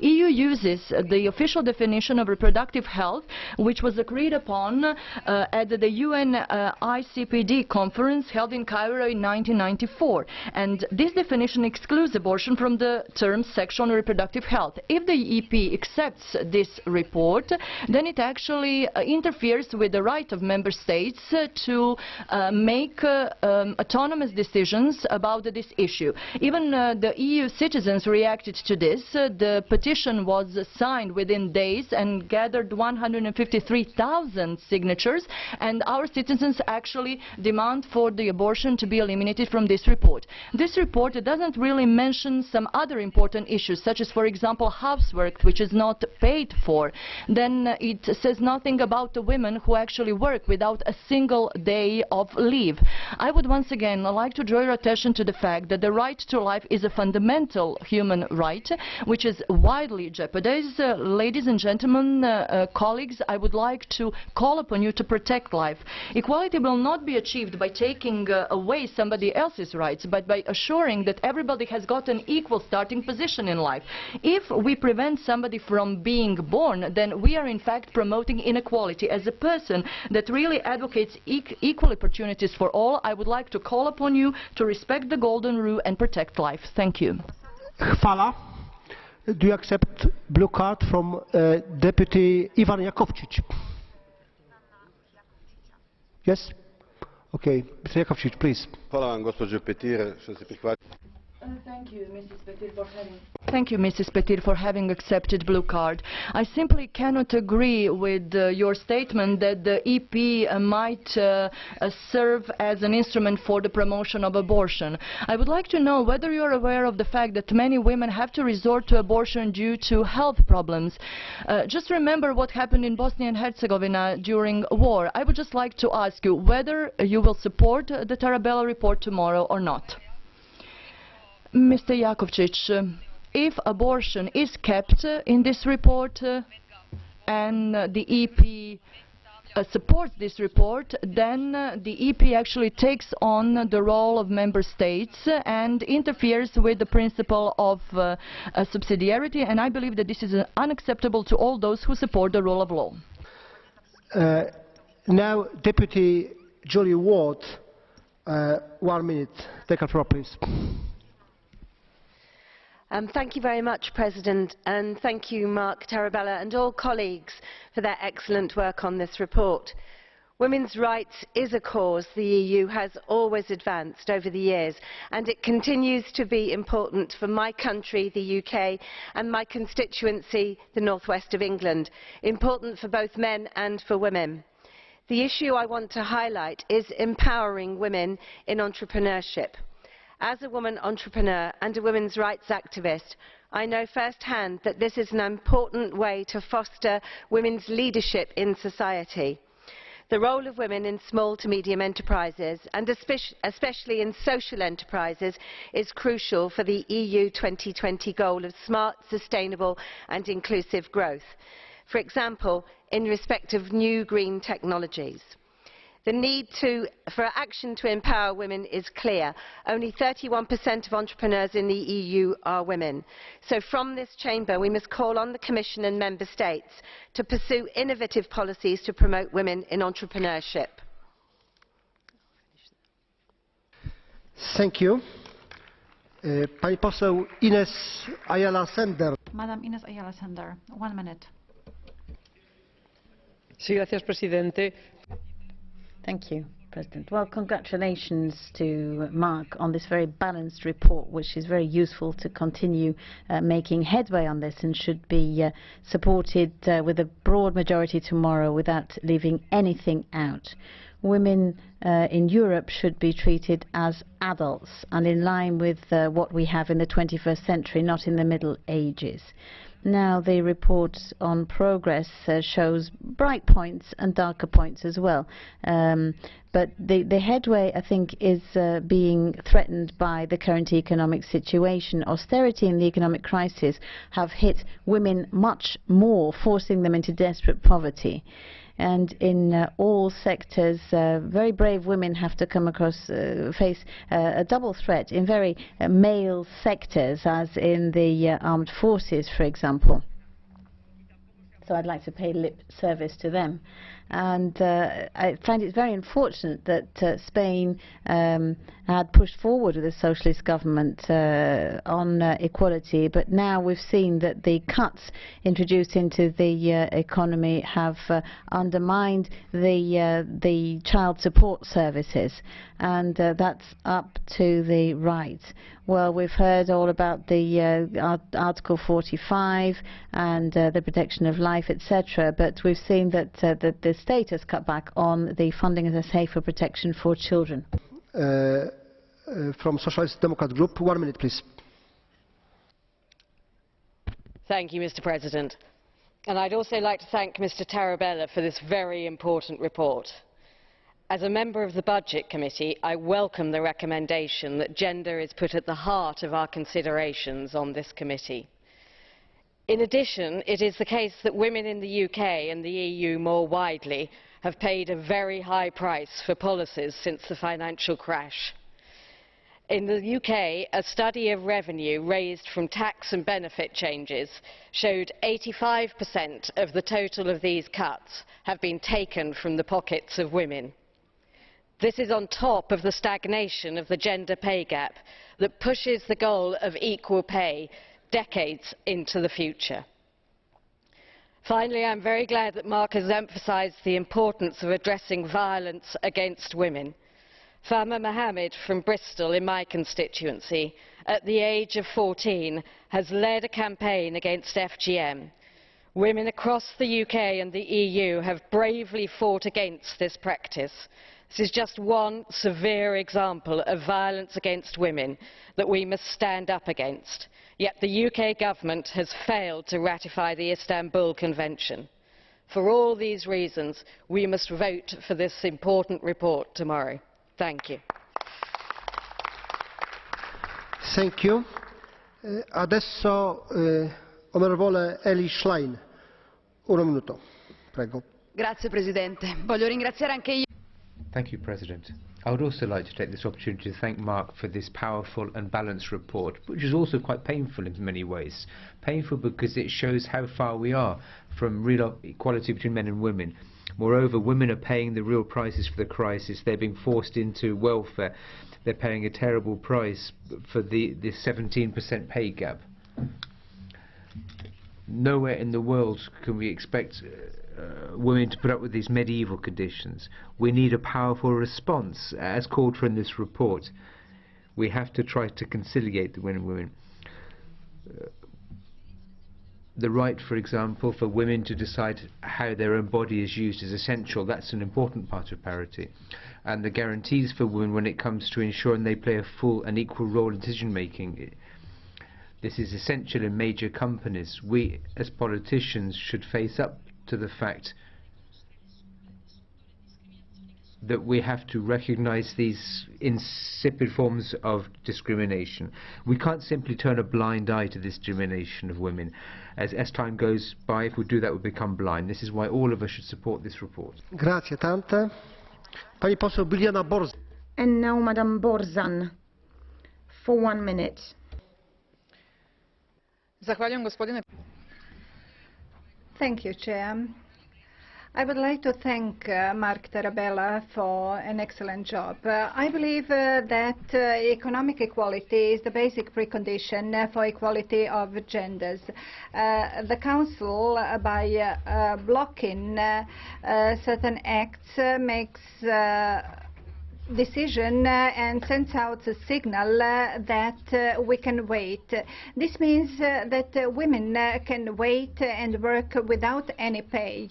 EU uses the official definition of reproductive health, which was agreed upon at the UN ICPD conference held in Cairo in 1994. And this definition excludes abortion from the term sexual and reproductive health. If the EP accepts this report, then it actually interferes with the right of member states to make autonomous decisions about this issue. Even the EU citizens reacted to this. The petition was signed within days and gathered 153,000 signatures, and our citizens actually demand for the abortion to be eliminated from this report. This report doesn't really mention some other important issues, such as, for example, housework, which is not paid for. Then it says nothing about the women who actually work without a single day of leave. I would once again like to draw your attention to the fact that the right to life is a fundamental human right, which is widely jeopardized. Ladies and gentlemen, colleagues, I would like to call upon you to protect life. Equality will not be achieved by taking away somebody else's rights, but by assuring that everybody has got an equal starting position in life. If we prevent somebody from being born, then we are in fact promoting inequality. As a person that really advocates equal opportunities for all, I would like to call upon you to respect the golden rule and protect life. Thank you. Chwala. Do you accept blue card from Deputy Ivan JAKOVČIČ? Yes? Okay. Mr. JAKOVČIČ, please. Hvala vam, gospođo Petir, što ste prihvatili. Thank you, Mrs. Petir, for having accepted blue card. I simply cannot agree with your statement that the EP might serve as an instrument for the promotion of abortion. I would like to know whether you are aware of the fact that many women have to resort to abortion due to health problems. Just remember what happened in Bosnia and Herzegovina during war. I would just like to ask you whether you will support the Tarabella report tomorrow or not. Mr. JAKOVČIČ, if abortion is kept in this report and the EP supports this report, then the EP actually takes on the role of member states and interferes with the principle of subsidiarity, and I believe that this is unacceptable to all those who support the rule of law. Now, Deputy Julie Ward, 1 minute. Take the floor, please. Thank you very much, President, and thank you, Marc TARABELLA and all colleagues for their excellent work on this report. Women's rights is a cause the EU has always advanced over the years, and it continues to be important for my country, the UK, and my constituency, the northwest of England, important for both men and for women. The issue I want to highlight is empowering women in entrepreneurship. As a woman entrepreneur and a women's rights activist, I know firsthand that this is an important way to foster women's leadership in society. The role of women in small to medium enterprises, and especially in social enterprises, is crucial for the EU 2020 goal of smart, sustainable and inclusive growth. For example, in respect of new green technologies. The need for action to empower women is clear. Only 31% of entrepreneurs in the EU are women. So from this chamber, we must call on the Commission and Member States to pursue innovative policies to promote women in entrepreneurship. Thank you. Pani poseł Ines Ayala Sender. Madam Ines Ayala Sender, 1 minute. Sí, gracias, presidente. Thank you, President. Well, congratulations to Mark on this very balanced report, which is very useful to continue making headway on this and should be supported with a broad majority tomorrow without leaving anything out. Women in Europe should be treated as adults and in line with what we have in the 21st century, not in the Middle Ages. Now, the report on progress shows bright points and darker points as well. But the headway, I think, is being threatened by the current economic situation. Austerity and the economic crisis have hit women much more, forcing them into desperate poverty. And in all sectors, very brave women have to come across, face a double threat in very male sectors, as in the armed forces, for example. So I'd like to pay lip service to them. And I find it very unfortunate that Spain had pushed forward with a socialist government on equality, but now we've seen that the cuts introduced into the economy have undermined the child support services, and that's up to the right. Well, we've heard all about the Article 45 and the protection of life, etc., but we've seen that the state has cut back on the funding, as I say, for protection for children. From Socialist Democrat Group, 1 minute, please. Thank you, Mr. President. And I'd also like to thank Mr. Tarabella for this very important report. As a member of the Budget Committee, I welcome the recommendation that gender is put at the heart of our considerations on this committee. In addition, it is the case that women in the UK and the EU more widely have paid a very high price for policies since the financial crash. In the UK, a study of revenue raised from tax and benefit changes showed 85% of the total of these cuts have been taken from the pockets of women. This is on top of the stagnation of the gender pay gap that pushes the goal of equal pay decades into the future. Finally, I'm very glad that Mark has emphasised the importance of addressing violence against women. Fama Mohammed from Bristol, in my constituency, at the age of 14, has led a campaign against FGM. Women across the UK and the EU have bravely fought against this practice. This is just one severe example of violence against women that we must stand up against. Yet the UK government has failed to ratify the Istanbul Convention. For all these reasons, we must vote for this important report tomorrow. Thank you. Thank you. Adesso onorevole Eli Schlein. 1 minuto. Prego. Grazie Presidente. Voglio ringraziare anche io. Thank you, President. I would also like to take this opportunity to thank Mark for this powerful and balanced report, which is also quite painful in many ways. Painful because it shows how far we are from real equality between men and women. Moreover, women are paying the real prices for the crisis. They're being forced into welfare. They're paying a terrible price for the 17% pay gap. Nowhere in the world can we expect women to put up with these medieval conditions. We need a powerful response, as called for in this report. We have to try to conciliate the women. The right, for example, for women to decide how their own body is used is essential. That's an important part of parity. And the guarantees for women when it comes to ensuring they play a full and equal role in decision making. This is essential in major companies. We, as politicians, should face up to the fact that we have to recognize these insipid forms of discrimination. We can't simply turn a blind eye to this discrimination of women. As time goes by, if we do that, we become blind. This is why all of us should support this report. Grazie tante. Pani poseł Iliana Borzan. And now Madam Borzan, for 1 minute. Zahvaljujem gospodine. Thank you, Chair. I would like to thank Marc TARABELLA for an excellent job. I believe that economic equality is the basic precondition for equality of genders. The Council, by blocking certain acts, makes decision and sends out a signal that we can wait. This means that women can wait and work without any pay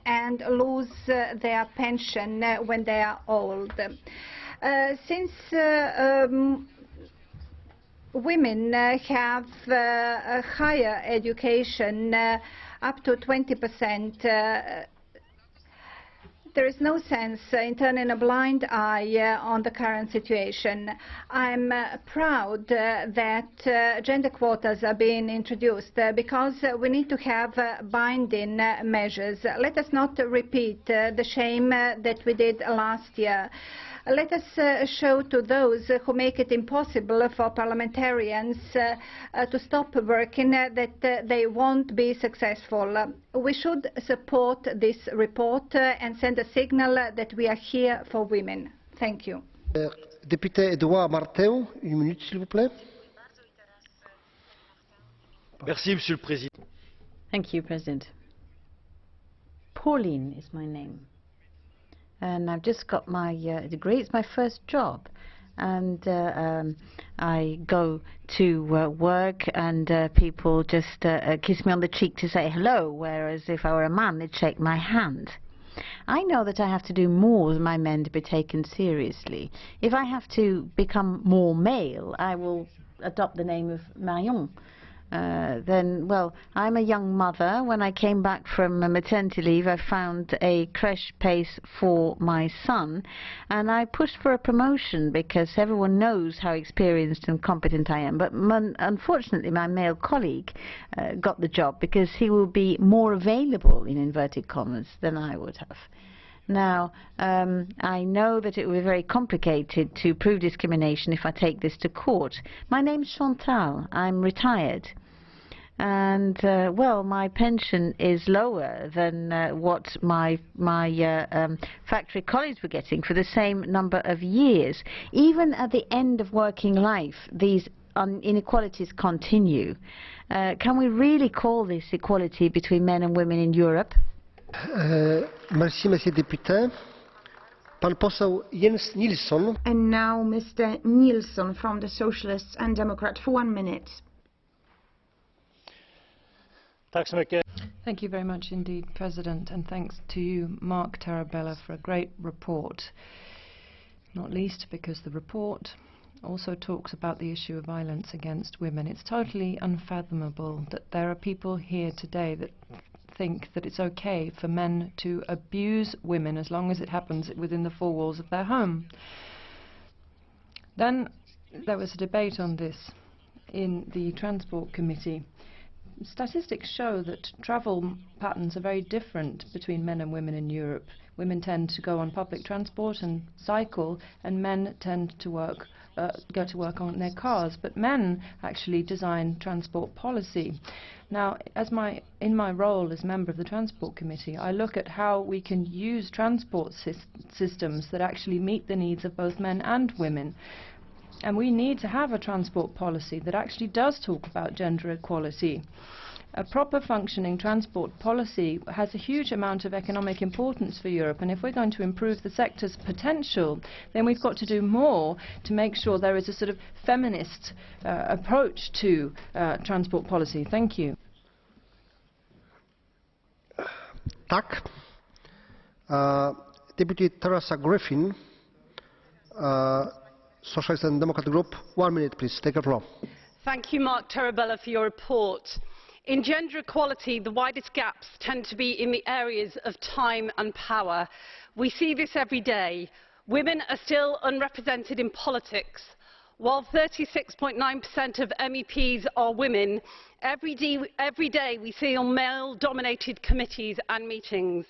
and lose their pension when they are old. Since women have higher education, up to 20%, there is no sense in turning a blind eye on the current situation. I'm proud that gender quotas are being introduced because we need to have binding measures. Let us not repeat the shame that we did last year. Let us show to those who make it impossible for parliamentarians to stop working that they won't be successful. We should support this report and send a signal that we are here for women. Thank you. Député Edouard Martin, une minute s'il vous plaît. Merci, Monsieur le Président. Thank you, President. Pauline is my name. And I've just got my degree. It's my first job. And I go to work and people just kiss me on the cheek to say hello, whereas if I were a man, they'd shake my hand. I know that I have to do more than my men to be taken seriously. If I have to become more male, I will adopt the name of Marion. Then, well, I'm a young mother. When I came back from maternity leave, I found a creche pace for my son, and I pushed for a promotion because everyone knows how experienced and competent I am. But unfortunately, my male colleague got the job because he will be more available, in inverted commas, than I would have. Now, I know that it will be very complicated to prove discrimination if I take this to court. My name's Chantal. I'm retired. And, well, my pension is lower than what my factory colleagues were getting for the same number of years. Even at the end of working life, these inequalities continue. Can we really call this equality between men and women in Europe? Merci, Monsieur Député. Pan poseł Jens Nilsson. And now Mr. Nilsson from the Socialists and Democrats for 1 minute. Thank you very much indeed, President, and thanks to you, Marc TARABELLA, for a great report. Not least because the report also talks about the issue of violence against women. It's totally unfathomable that there are people here today that think that it's okay for men to abuse women as long as it happens within the four walls of their home. Then there was a debate on this in the Transport Committee. Statistics show that travel patterns are very different between men and women in Europe. Women tend to go on public transport and cycle, and men tend to go to work on their cars. But men actually design transport policy. Now, in my role as member of the Transport Committee, I look at how we can use transport systems that actually meet the needs of both men and women. And we need to have a transport policy that actually does talk about gender equality. A proper functioning transport policy has a huge amount of economic importance for Europe, and if we're going to improve the sector's potential, then we've got to do more to make sure there is a sort of feminist approach to transport policy. Thank you. Tak. Deputy Teresa Griffin, Socialist and Democrat Group. 1 minute, please. Take the floor. Thank you, Marc TARABELLA, for your report. In gender equality, the widest gaps tend to be in the areas of time and power. We see this every day. Women are still unrepresented in politics. While 36.9% of MEPs are women, every day we see on male-dominated committees and meetings.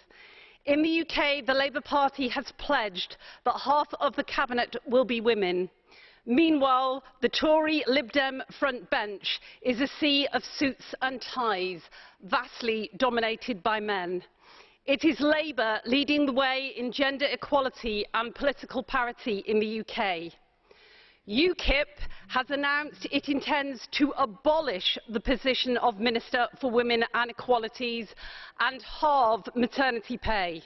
In the UK, the Labour Party has pledged that half of the cabinet will be women. Meanwhile, the Tory Lib Dem front bench is a sea of suits and ties, vastly dominated by men. It is Labour leading the way in gender equality and political parity in the UK. UKIP has announced it intends to abolish the position of Minister for Women and Equalities and halve maternity pay.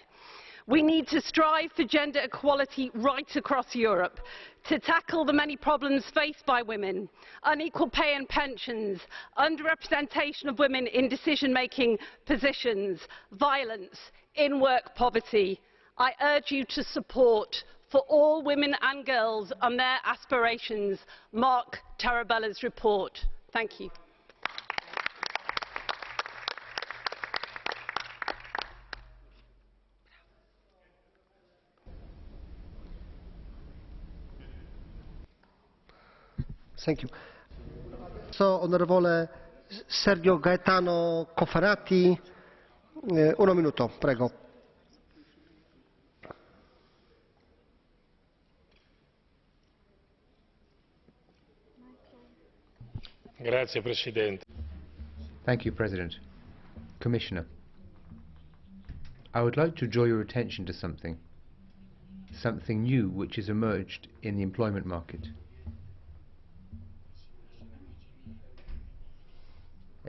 We need to strive for gender equality right across Europe, to tackle the many problems faced by women: unequal pay and pensions, underrepresentation of women in decision-making positions, violence, in-work poverty. I urge you to support, for all women and girls and their aspirations, Marc Tarabella's report. Thank you. Thank you. So, onorevole Sergio Gaetano Cofferati, 1 minuto, prego. Grazie, Presidente. Thank you, President. Commissioner, I would like to draw your attention to something new which has emerged in the employment market.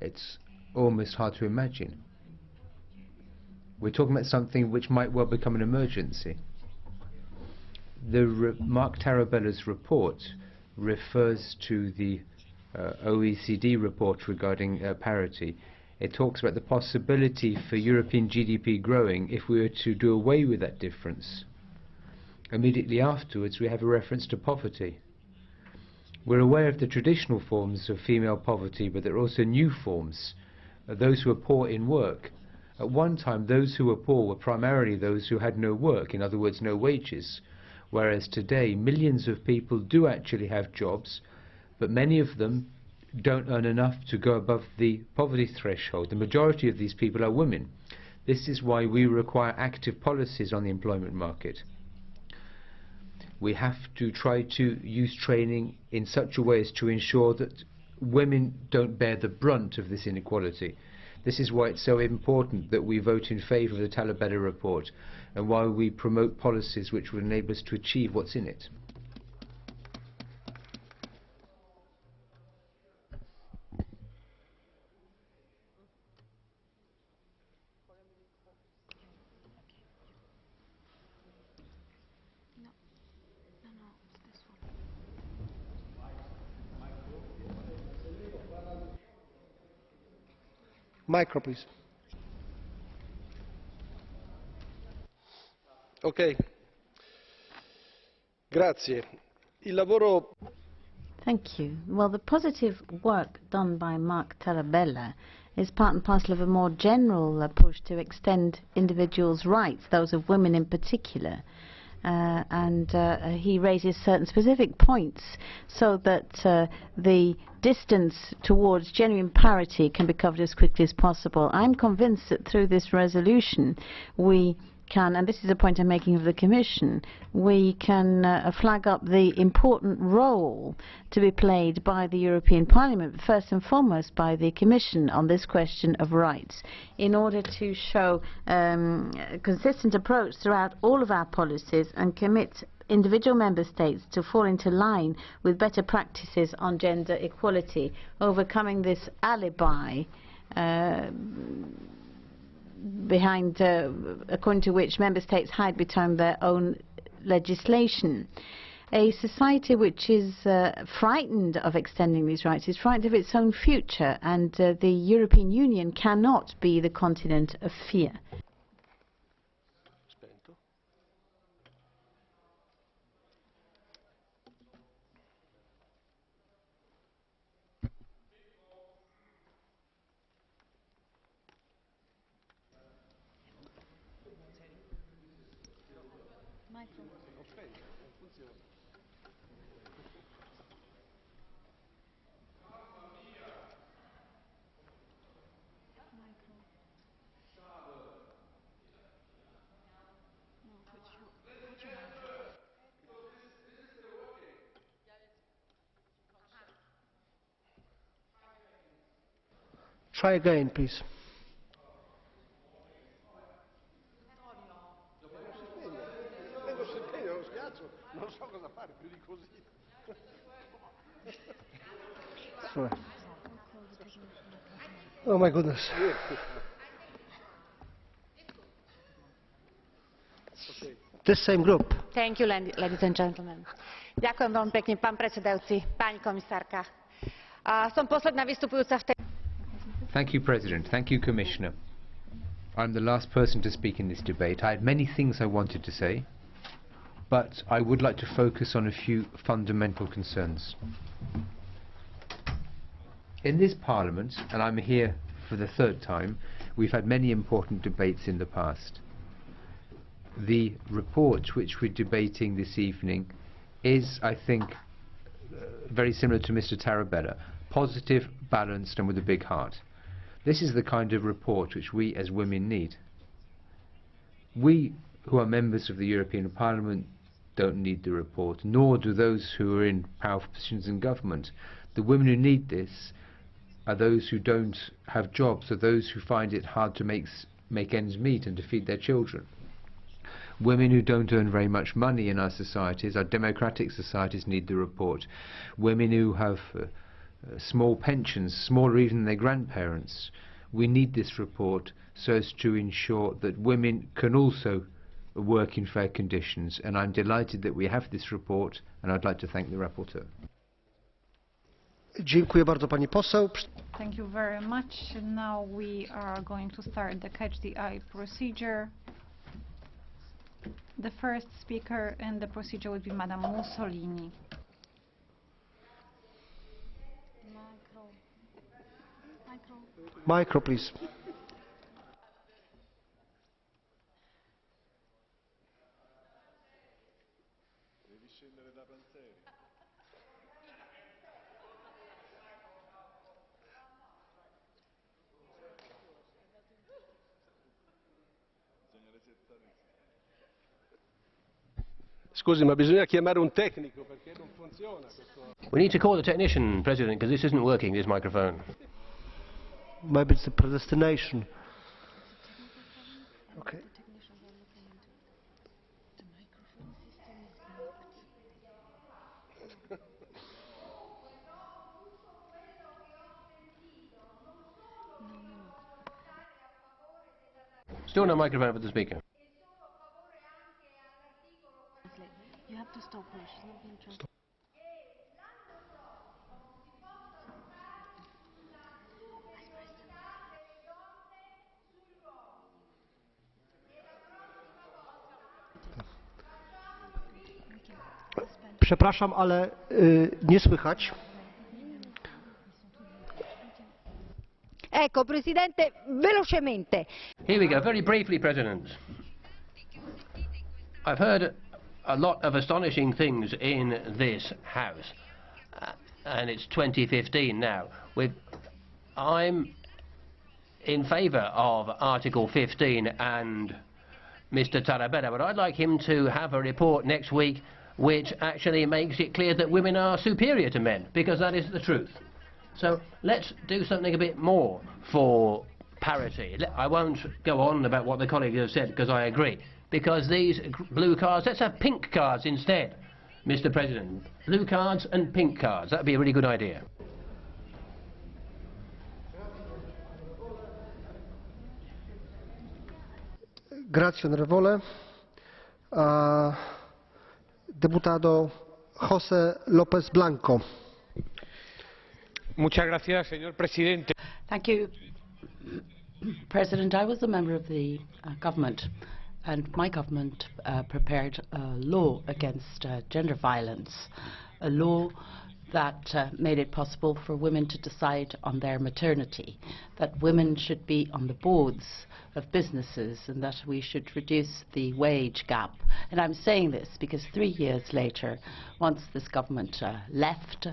It's almost hard to imagine. We're talking about something which might well become an emergency. Marc Tarabella's report refers to the OECD report regarding parity. It talks about the possibility for European GDP growing if we were to do away with that difference. Immediately afterwards, we have a reference to poverty. We're aware of the traditional forms of female poverty, but there are also new forms, those who are poor in work. At one time, those who were poor were primarily those who had no work, in other words, no wages, whereas today millions of people do actually have jobs, but many of them don't earn enough to go above the poverty threshold. The majority of these people are women. This is why we require active policies on the employment market. We have to try to use training in such a way as to ensure that women don't bear the brunt of this inequality. This is why it's so important that we vote in favour of the Tarabella report, and why we promote policies which will enable us to achieve what's in it. Micro, please. Ok. Grazie. Il lavoro. Thank you. Well, the positive work done by Marc Tarabella is part and parcel of a more general push to extend individuals' rights, those of women in particular. He raises certain specific points so that the distance towards genuine parity can be covered as quickly as possible. I'm convinced that through this resolution we can, and this is a point I'm making of the Commission, we can flag up the important role to be played by the European Parliament, first and foremost by the Commission, on this question of rights, in order to show a consistent approach throughout all of our policies and commit individual member states to fall into line with better practices on gender equality, overcoming this alibi behind, according to which member states hide behind their own legislation. A society which is frightened of extending these rights is frightened of its own future, and the European Union cannot be the continent of fear. Try again, please. Sorry. Oh my goodness. This same group. Thank you, ladies and gentlemen. Ďakujem veľmi pekne, pán predsedajúci, pani komisárka. Som posledná vystupujúca v tej... Thank you, President. Thank you, Commissioner. I'm the last person to speak in this debate. I had many things I wanted to say, but I would like to focus on a few fundamental concerns. In this Parliament, and I'm here for the third time, we've had many important debates in the past. The report which we're debating this evening is, I think, very similar to Mr. Tarabella, positive, balanced and with a big heart. This is the kind of report which we as women need. We who are members of the European Parliament don't need the report, nor do those who are in powerful positions in government. The women who need this are those who don't have jobs, or those who find it hard to make ends meet and to feed their children. Women who don't earn very much money in our societies, our democratic societies, need the report. Women who have small pensions, smaller even than their grandparents, we need this report so as to ensure that women can also work in fair conditions. And I'm delighted that we have this report, and I'd like to thank the rapporteur. Dziękuję bardzo, pani poseł. Thank you very much. Now we are going to start the Catch the Eye procedure. The first speaker in the procedure would be Madame Mussolini. Micro, please. Scusi, ma bisogna chiamare un tecnico perché non funziona questo. We need to call the technician, President, because this isn't working, this microphone. Maybe it's the predestination. Okay. Still no microphone for the speaker. You have to stop her. She's not being transferred. Przepraszam, ale nie słychać. Ecco, Presidente, velocemente. Here we go, very briefly, President. I've heard a lot of astonishing things in this House, and it's 2015 now. I'm in favour of Article 15 and Mr. Tarabella, but I'd like him to have a report next week which actually makes it clear that women are superior to men, because that is the truth. So let's do something a bit more for parity. I won't go on about what the colleagues have said, because I agree. Because these blue cards, let's have pink cards instead, Mr. President. Blue cards and pink cards, that would be a really good idea. Grazie, onorevole. Deputado José López Blanco. Muchas gracias, señor presidente. Thank you, President. I was a member of the government, and my government prepared a law against gender violence, a law that made it possible for women to decide on their maternity, that women should be on the boards of businesses, and that we should reduce the wage gap. And I'm saying this because 3 years later, once this government left,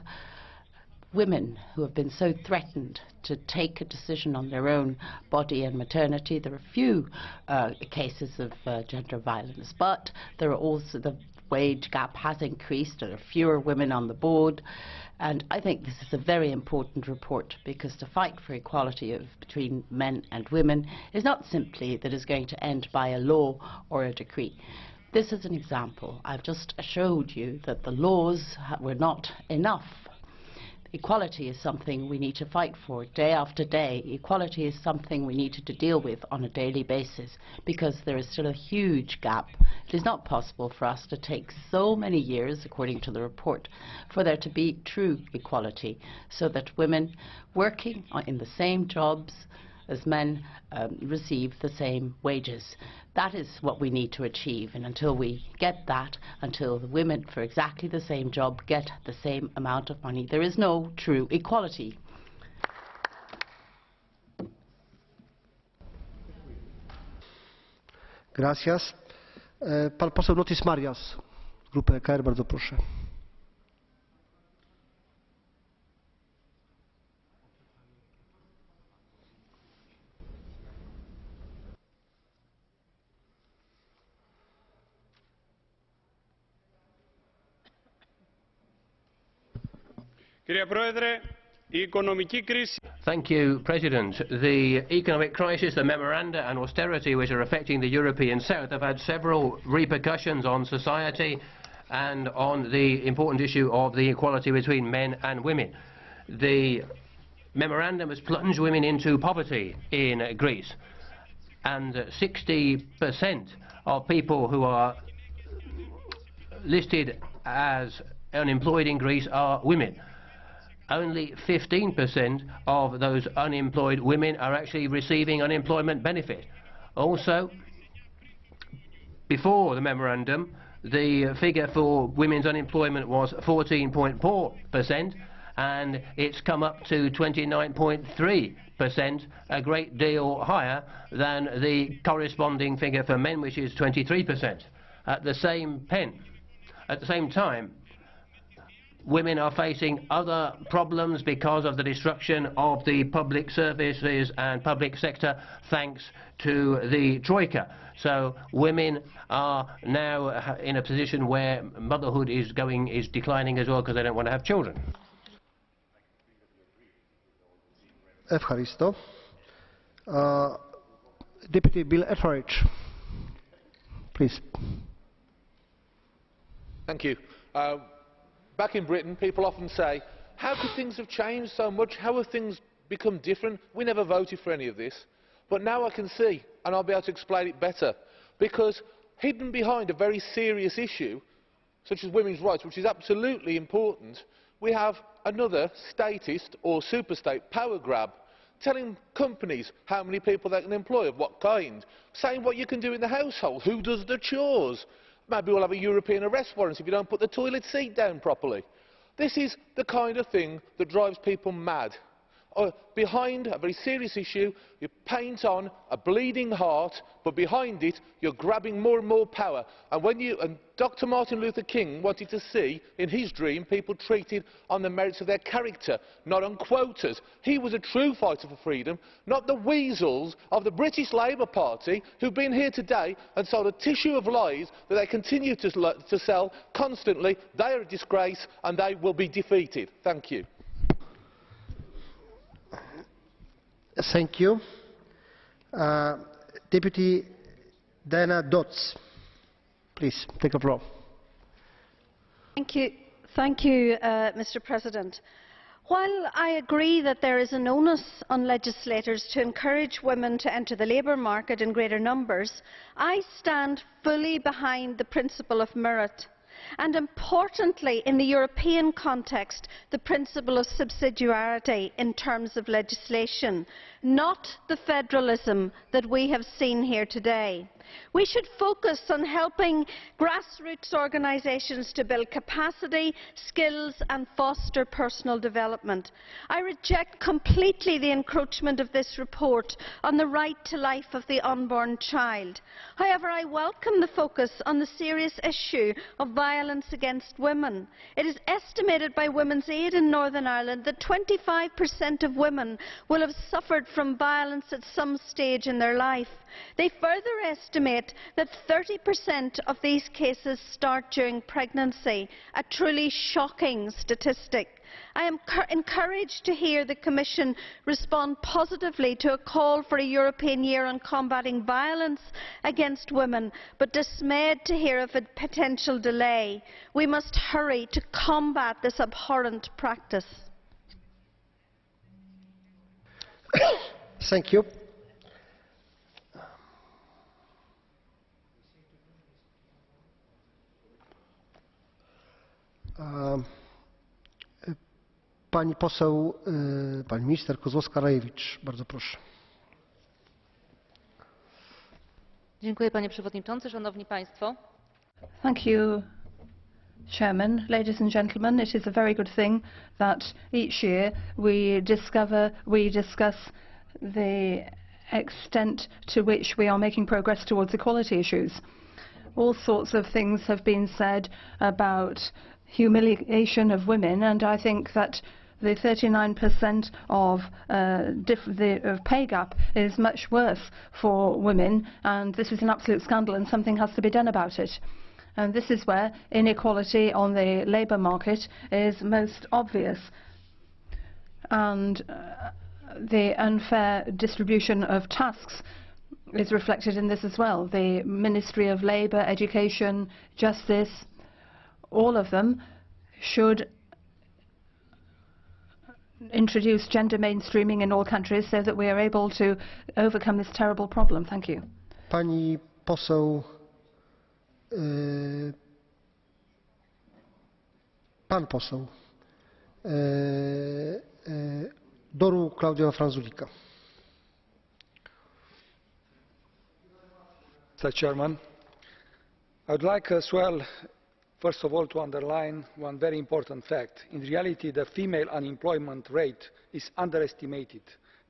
women who have been so threatened to take a decision on their own body and maternity, there are few cases of gender violence, but there are also, the wage gap has increased, there are fewer women on the board, and I think this is a very important report, because to fight for equality between men and women is not simply that it's going to end by a law or a decree. This is an example. I've just showed you that the laws were not enough. Equality is something we need to fight for day after day. Equality is something we need to deal with on a daily basis because there is still a huge gap. It is not possible for us to take so many years, according to the report, for there to be true equality so that women working in the same jobs as men receive the same wages. That is what we need to achieve, and until we get that, until the women for exactly the same job get the same amount of money, there is no true equality. Gracias. Pan poseł Notis Marias, grupę EKR, bardzo proszę. Thank you, President. The economic crisis, the memoranda and austerity which are affecting the European South have had several repercussions on society and on the important issue of the equality between men and women. The memorandum has plunged women into poverty in Greece, and 60% of people who are listed as unemployed in Greece are women. Only 15% of those unemployed women are actually receiving unemployment benefit. Also, before the memorandum, the figure for women's unemployment was 14.4%, and it's come up to 29.3%, a great deal higher than the corresponding figure for men, which is 23%. At the same time, women are facing other problems because of the destruction of the public services and public sector thanks to the Troika. So women are now in a position where motherhood is declining as well because they don't want to have children. Evharisto. Deputy Bill Etheridge, please. Thank you. Back in Britain, people often say, how could things have changed so much? How have things become different? We never voted for any of this. But now I can see, and I'll be able to explain it better. Because hidden behind a very serious issue, such as women's rights, which is absolutely important, we have another statist or superstate power grab, telling companies how many people they can employ, of what kind, saying what you can do in the household, who does the chores. Maybe we'll have a European arrest warrant if you don't put the toilet seat down properly. This is the kind of thing that drives people mad. Behind a very serious issue, you paint on a bleeding heart, but behind it, you're grabbing more and more power. And Dr. Martin Luther King wanted to see, in his dream, people treated on the merits of their character, not on quotas. He was a true fighter for freedom, not the weasels of the British Labour Party who've been here today and sold a tissue of lies that they continue to sell constantly. They are a disgrace and they will be defeated. Thank you. Thank you. Deputy Diana Dodds, please take the floor. Thank you, Mr. President. While I agree that there is an onus on legislators to encourage women to enter the labour market in greater numbers, I stand fully behind the principle of merit. And importantly, in the European context, the principle of subsidiarity in terms of legislation, not the federalism that we have seen here today. We should focus on helping grassroots organisations to build capacity, skills and foster personal development. I reject completely the encroachment of this report on the right to life of the unborn child. However, I welcome the focus on the serious issue of violence against women. It is estimated by Women's Aid in Northern Ireland that 25% of women will have suffered from violence at some stage in their life. They further estimate that 30% of these cases start during pregnancy, a truly shocking statistic. I am encouraged to hear the Commission respond positively to a call for a European year on combating violence against women, but dismayed to hear of a potential delay. We must hurry to combat this abhorrent practice. Thank you. Pani poseł, pani minister Kozłowska-Rajewicz, bardzo proszę. Dziękuję, panie przewodniczący, szanowni państwo. Thank you, Chairman. Ladies and gentlemen, it is a very good thing that each year we discuss the extent to which we are making progress towards equality issues. All sorts of things have been said about humiliation of women, and I think that the 39% of pay gap is much worse for women, and this is an absolute scandal, and something has to be done about it. And this is where inequality on the labour market is most obvious, and the unfair distribution of tasks is reflected in this as well. The Ministry of Labour, Education, Justice, all of them should introduce gender mainstreaming in all countries so that we are able to overcome this terrible problem. Thank you. Pani poseł, pan poseł Doru Klaudia Franzulika. Mr. Chairman, I would like as well, first of all, to underline one very important fact. In reality, the female unemployment rate is underestimated,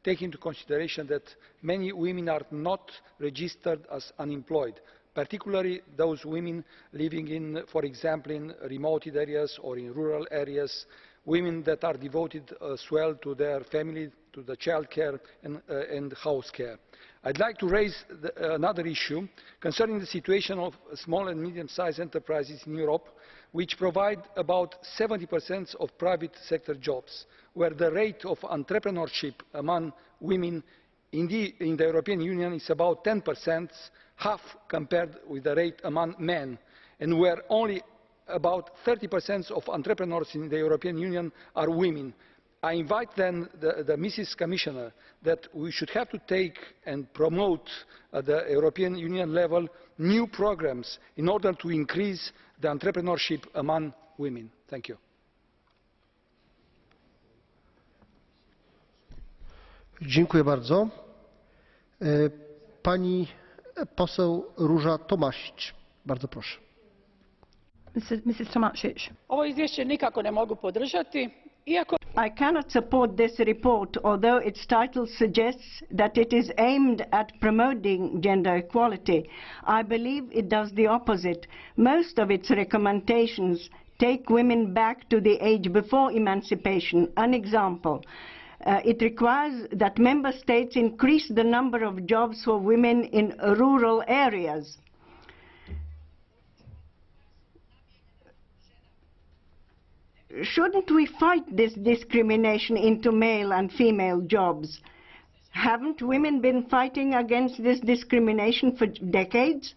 taking into consideration that many women are not registered as unemployed, particularly those women living in, for example, in remote areas or in rural areas, women that are devoted as well to their family, to the child care and house care. I'd like to raise another issue concerning the situation of small and medium-sized enterprises in Europe, which provide about 70% of private sector jobs, where the rate of entrepreneurship among women in the European Union is about 10%, half compared with the rate among men, and where only about 30% of entrepreneurs in the European Union are women. I invite then the Mrs. Commissioner that we should have to take and promote at the European Union level new programs in order to increase the entrepreneurship among women. Thank you. Dziękuję bardzo. Pani poseł Róża Tomasić. Bardzo proszę. Mrs. Tomasić. Ovo izvješće nikako ne mogu podržati. I cannot support this report, although its title suggests that it is aimed at promoting gender equality. I believe it does the opposite. Most of its recommendations take women back to the age before emancipation. An example, it requires that member states increase the number of jobs for women in rural areas. Shouldn't we fight this discrimination into male and female jobs? Haven't women been fighting against this discrimination for decades?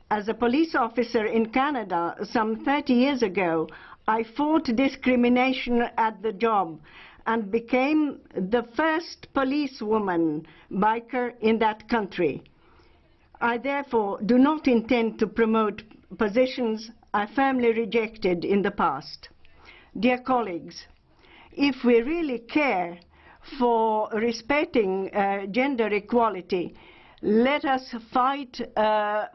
As a police officer in Canada some 30 years ago, I fought discrimination at the job and became the first policewoman biker in that country. I therefore do not intend to promote positions I firmly rejected in the past. Dear colleagues, if we really care for respecting gender equality, let us fight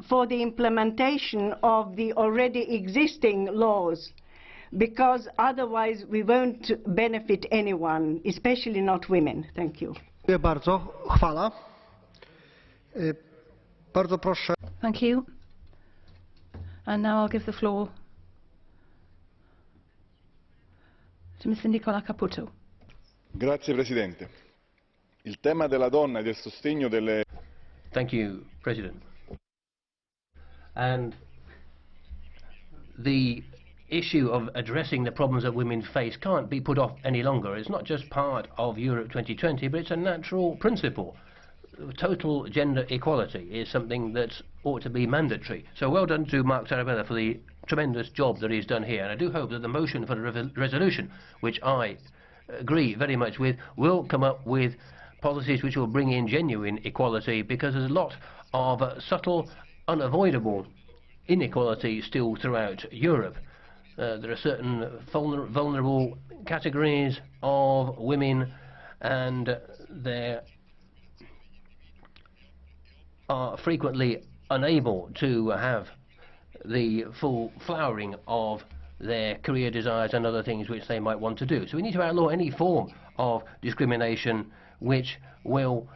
for the implementation of the already existing laws, because otherwise we won't benefit anyone, especially not women. Thank you. Dziękuję bardzo. Chwała. Bardzo proszę. Thank you. And now I'll give the floor to Mr. Nicola Caputo. Grazie Presidente. Il tema della donna e del sostegno delle... Thank you, President. And the issue of addressing the problems that women face can't be put off any longer. It's not just part of Europe 2020, but it's a natural principle. Total gender equality is something that ought to be mandatory. So well done to Marc TARABELLA for the tremendous job that he's done here, and I do hope that the motion for the resolution, which I agree very much with, will come up with policies which will bring in genuine equality, because there's a lot of subtle, unavoidable inequality still throughout Europe. There are certain vulnerable categories of women, and they are frequently unable to have the full flowering of their career desires and other things which they might want to do. So we need to outlaw any form of discrimination which will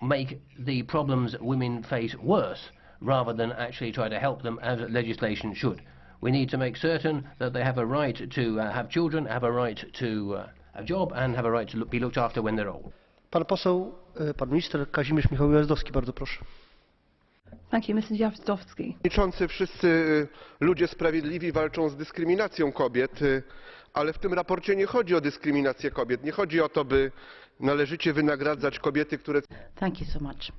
make the problems women face worse, rather than actually try to help them as legislation should. We need to make certain that they have a right to have children, have a right to a job, and have a right to be looked after when they're old. Pan poseł, pan minister Kazimierz Michał UJAZDOWSKI, bardzo proszę. Thank you, Mr. Jazdowski. Przewodniczący, wszyscy ludzie sprawiedliwi walczą z dyskryminacją kobiet, ale w tym raporcie nie chodzi o dyskryminację kobiet. Nie chodzi o to, by należycie wynagradzać kobiety, które... Thank you so much.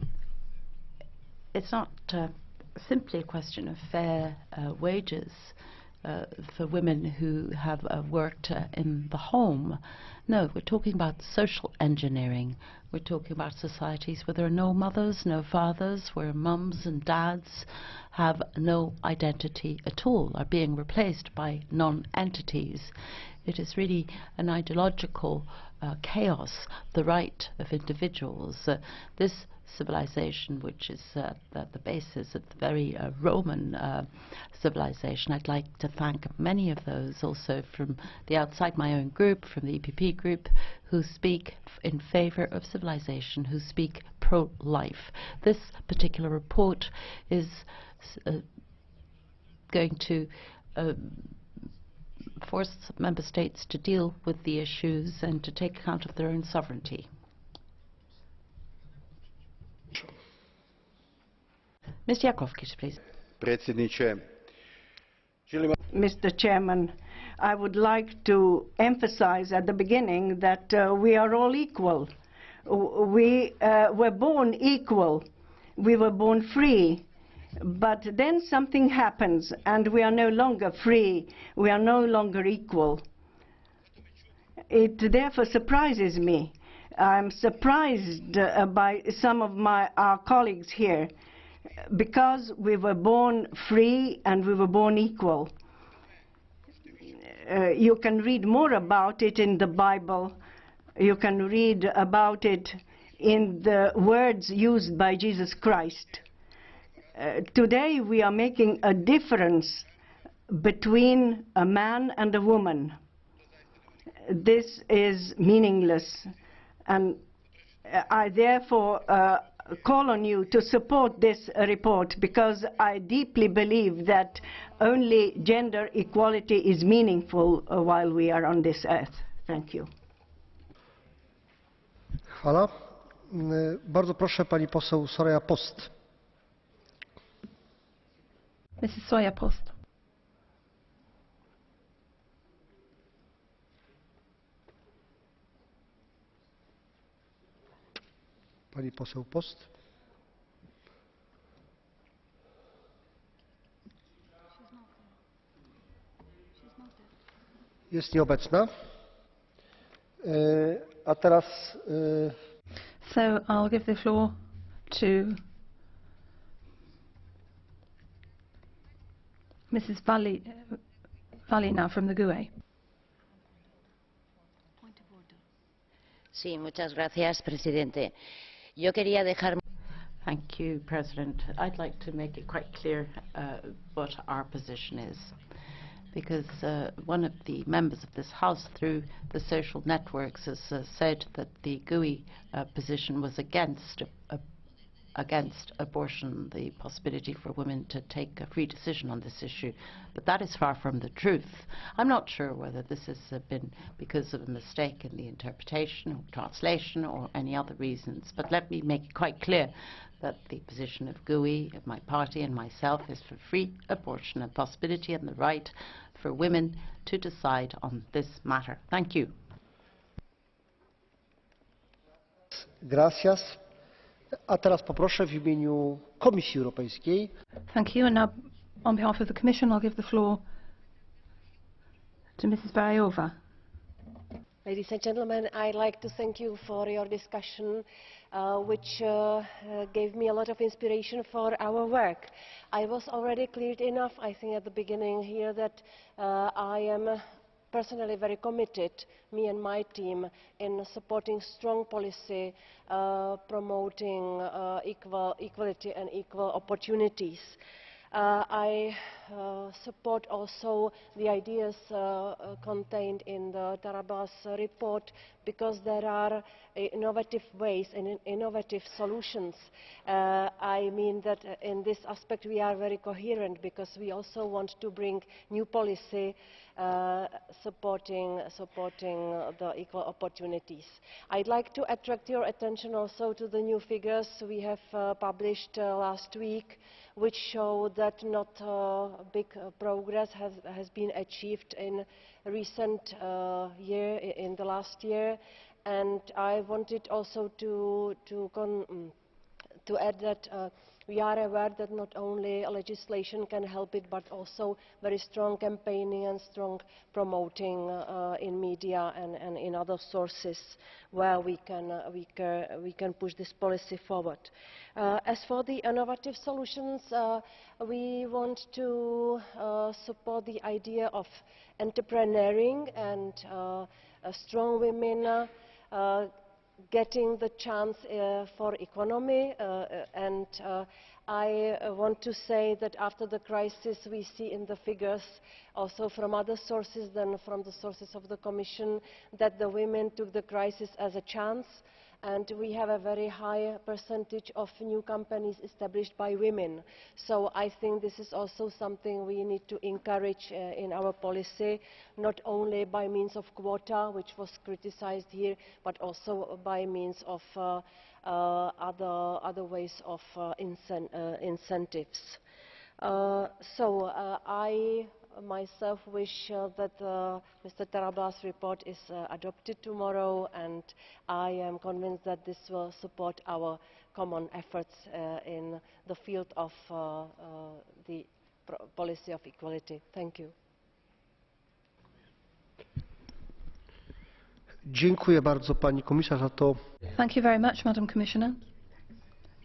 It's not simply a question of fair wages for women who have worked in the home. No, we're talking about social engineering. We're talking about societies where there are no mothers, no fathers, where mums and dads have no identity at all, are being replaced by non-entities. It is really an ideological chaos, the right of individuals. This civilization, which is at the basis of the very Roman civilization. I'd like to thank many of those also from the outside my own group, from the EPP group, who speak in favour of civilization, who speak pro-life. This particular report is going to force member states to deal with the issues and to take account of their own sovereignty. Mr. JAKOVČIČ, please. Mr. Chairman, I would like to emphasize at the beginning that we are all equal. We were born equal. We were born free. But then something happens and we are no longer free. We are no longer equal. It therefore surprises me. I'm surprised by some of our colleagues here, because we were born free and we were born equal. You can read more about it in the Bible. You can read about it in the words used by Jesus Christ. Today we are making a difference between a man and a woman. This is meaningless, and I therefore call on you to support this report, because I deeply believe that only gender equality is meaningful while we are on this earth. Thank you. Hvala. Bardzo proszę pani poseł Soraya Post. Mrs. Soraya Post. Pani poseł Post. Jest nieobecna. A teraz... So I'll give the floor to Mrs. Vallina from the GUE. Sí, muchas gracias, presidente. Yo quería dejar... Thank you, President. I'd like to make it quite clear what our position is, because one of the members of this House through the social networks has said that the GUE position was against abortion, the possibility for women to take a free decision on this issue. But that is far from the truth. I'm not sure whether this has been because of a mistake in the interpretation or translation or any other reasons. But let me make it quite clear that the position of GUE, of my party and myself, is for free abortion and possibility and the right for women to decide on this matter. Thank you. Gracias. A teraz poproszę w imieniu Komisji Europejskiej. Thank you. And now, on behalf of the Commission, I'll give the floor to Mrs. Věra Jourová. Ladies and gentlemen, I'd like to thank you for your discussion, which gave me a lot of inspiration for our work. I was already clear enough, I think, at the beginning here that I am personally very committed, me and my team, in supporting strong policy promoting equality and equal opportunities. I support also the ideas contained in the Tarabella's report, because there are innovative ways and innovative solutions. I mean that in this aspect we are very coherent, because we also want to bring new policy supporting the equal opportunities. I'd like to attract your attention also to the new figures we have published last week, which show that not big progress has been achieved in recent year, in the last year. And I wanted also to add that we are aware that not only legislation can help it, but also very strong campaigning and strong promoting in media and in other sources where we can push this policy forward. As for the innovative solutions, we want to support the idea of entrepreneuring and strong women getting the chance for economy, and I want to say that after the crisis we see in the figures also from other sources than from the sources of the Commission that the women took the crisis as a chance, and we have a very high percentage of new companies established by women. So I think this is also something we need to encourage in our policy, not only by means of quota, which was criticized here, but also by means of other ways of incentives. I myself wish that Mr. Tarabella's report is adopted tomorrow, and I am convinced that this will support our common efforts in the field of the policy of equality. Thank you. Dziękuję bardzo pani komisarz za to. Thank you very much, Madam Commissioner.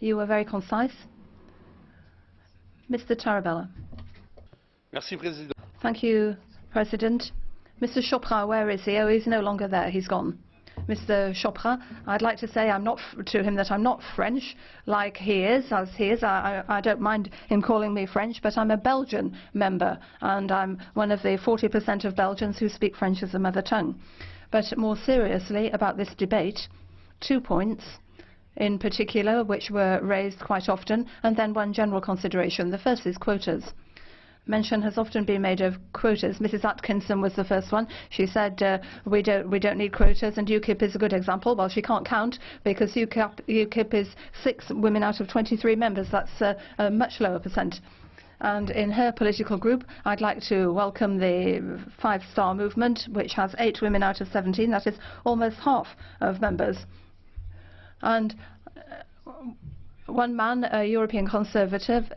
You were very concise. Mr. Tarabella. Merci, President. Thank you, President. Mr. Chopra, where is he? Oh, he's no longer there. He's gone. Mr. Chopra, I'd like to say to him that I'm not French like he is, as he is. I don't mind him calling me French, but I'm a Belgian member, and I'm one of the 40% of Belgians who speak French as a mother tongue. But more seriously about this debate, 2 points in particular which were raised quite often, and then one general consideration. The first is quotas. Mention has often been made of quotas. Mrs. Atkinson was the first one. She said we don't need quotas, and UKIP is a good example. Well, she can't count because UKIP is 6 women out of 23 members. That's a much lower percent. And in her political group, I'd like to welcome the 5-star movement, which has 8 women out of 17. That is almost half of members. And one man, a European conservative,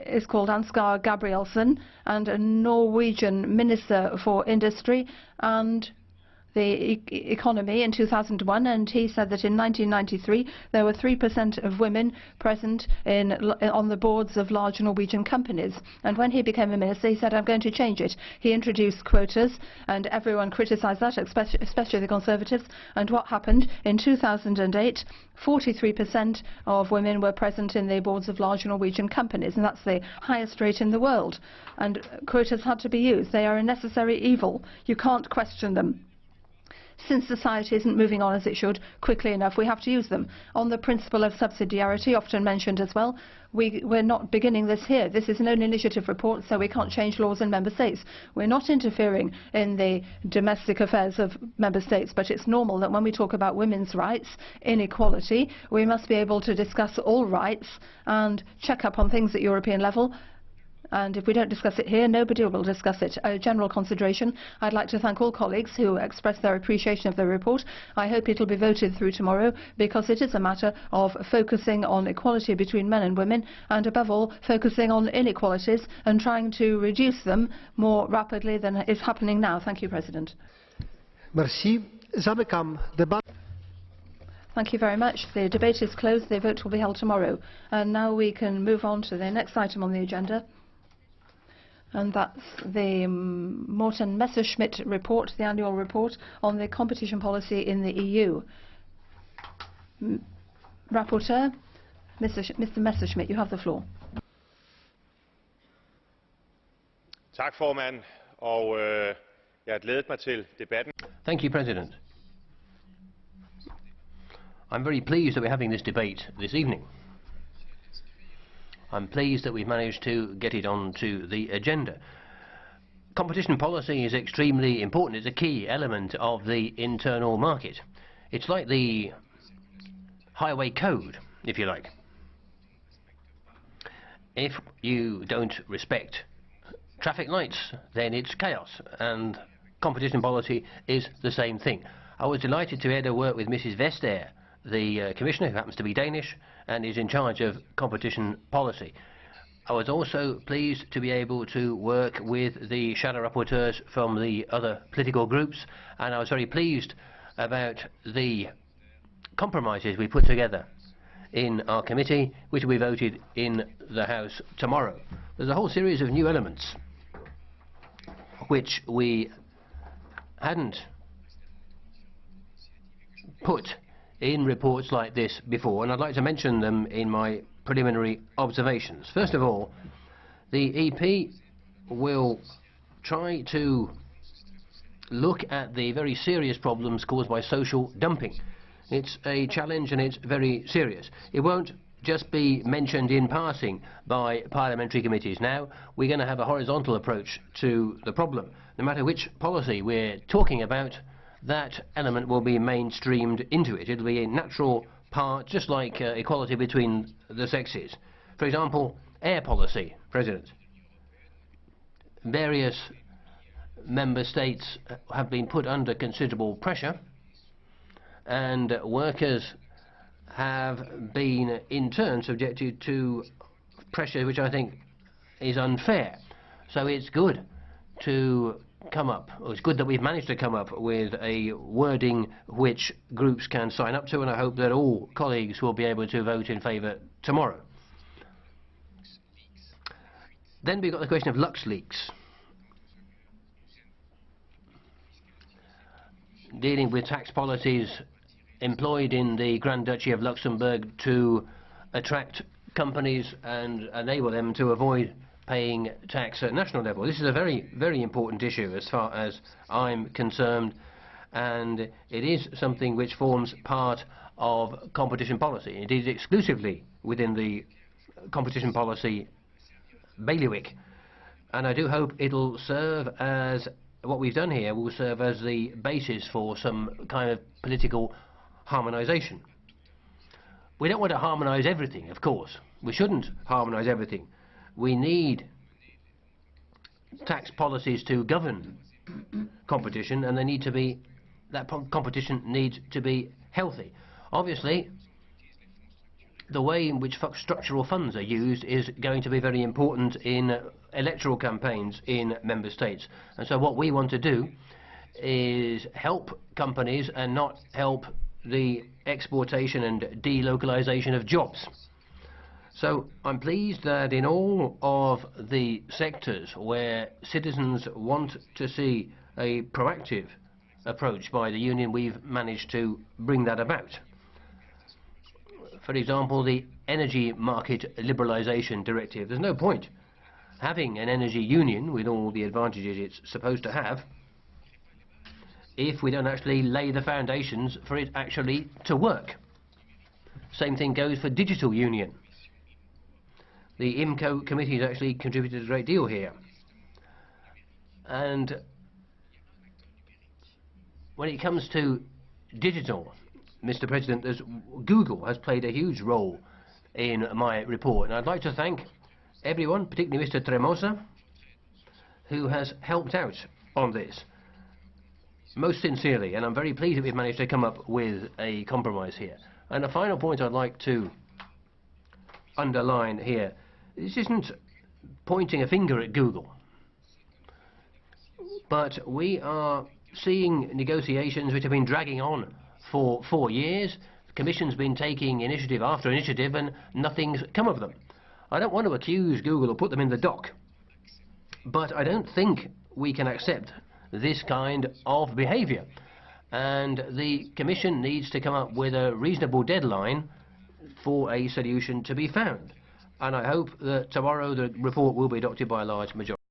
is called Ansgar Gabrielsen, and a Norwegian minister for industry and the economy in 2001, and he said that in 1993 there were 3% of women present on the boards of large Norwegian companies. And when he became a minister, he said, I'm going to change it. He introduced quotas, and everyone criticized that, especially the Conservatives. And what happened? In 2008, 43% of women were present in the boards of large Norwegian companies, and that's the highest rate in the world. And quotas had to be used. They are a necessary evil. You can't question them. Since society isn't moving on as it should quickly enough, we have to use them. On the principle of subsidiarity, often mentioned as well, we're not beginning this here. This is an own initiative report, so we can't change laws in member states. We're not interfering in the domestic affairs of member states, but it's normal that when we talk about women's rights, inequality, we must be able to discuss all rights and check up on things at European level. And if we don't discuss it here, nobody will discuss it. A general consideration. I'd like to thank all colleagues who expressed their appreciation of the report. I hope it will be voted through tomorrow, because it is a matter of focusing on equality between men and women, and above all, focusing on inequalities and trying to reduce them more rapidly than is happening now. Thank you, President. Merci. Zamykam debatę. Thank you very much. The debate is closed. The vote will be held tomorrow. And now we can move on to the next item on the agenda. And that's the Morten Messerschmidt report, the annual report on the competition policy in the EU. Rapporteur, Mr. Messerschmidt, you have the floor. Tak, formand, og jeg har glædet mig til debatten. Thank you, President. I'm very pleased that we're having this debate this evening. I'm pleased that we've managed to get it onto the agenda. Competition policy is extremely important. It's a key element of the internal market. It's like the highway code, if you like. If you don't respect traffic lights, then it's chaos, and competition policy is the same thing. I was delighted to be able to work with Mrs. Vestager, the Commissioner, who happens to be Danish and is in charge of competition policy. I was also pleased to be able to work with the shadow rapporteurs from the other political groups, and I was very pleased about the compromises we put together in our committee, which will be voted in the House tomorrow. There's a whole series of new elements which we hadn't put in reports like this before, and I'd like to mention them in my preliminary observations. First of all, the EP will try to look at the very serious problems caused by social dumping. It's a challenge and it's very serious. It won't just be mentioned in passing by parliamentary committees. Now we're going to have a horizontal approach to the problem. No matter which policy we're talking about, that element will be mainstreamed into it. It'll be a natural part, just like equality between the sexes. For example, air policy, President. Various member states have been put under considerable pressure, and workers have been in turn subjected to pressure which I think is unfair. So it's good to come up, or it's good that we've managed to come up with a wording which groups can sign up to, and I hope that all colleagues will be able to vote in favour tomorrow. Then we've got the question of LuxLeaks, dealing with tax policies employed in the Grand Duchy of Luxembourg to attract companies and enable them to avoid paying tax at national level. This is a very, very important issue as far as I'm concerned, and it is something which forms part of competition policy. It is exclusively within the competition policy bailiwick, and I do hope it'll serve as, what we've done here will serve as the basis for some kind of political harmonisation. We don't want to harmonise everything, of course. We shouldn't harmonise everything. We need tax policies to govern competition, and they need to be, that competition needs to be healthy. Obviously, the way in which structural funds are used is going to be very important in electoral campaigns in member states. And so what we want to do is help companies and not help the exportation and delocalization of jobs. So I'm pleased that in all of the sectors where citizens want to see a proactive approach by the Union, we've managed to bring that about. For example, the Energy Market Liberalisation Directive. There's no point having an energy union with all the advantages it's supposed to have if we don't actually lay the foundations for it actually to work. Same thing goes for digital union. The IMCO committee has actually contributed a great deal here. And when it comes to digital, Mr. President, Google has played a huge role in my report, and I'd like to thank everyone, particularly Mr. Tremosa, who has helped out on this most sincerely, and I'm very pleased that we've managed to come up with a compromise here. And a final point I'd like to underline here: this isn't pointing a finger at Google, but we are seeing negotiations which have been dragging on for 4 years. The Commission's been taking initiative after initiative and nothing's come of them. I don't want to accuse Google or put them in the dock, but I don't think we can accept this kind of behaviour. And the Commission needs to come up with a reasonable deadline for a solution to be found. And I hope that tomorrow the report will be adopted by a large majority.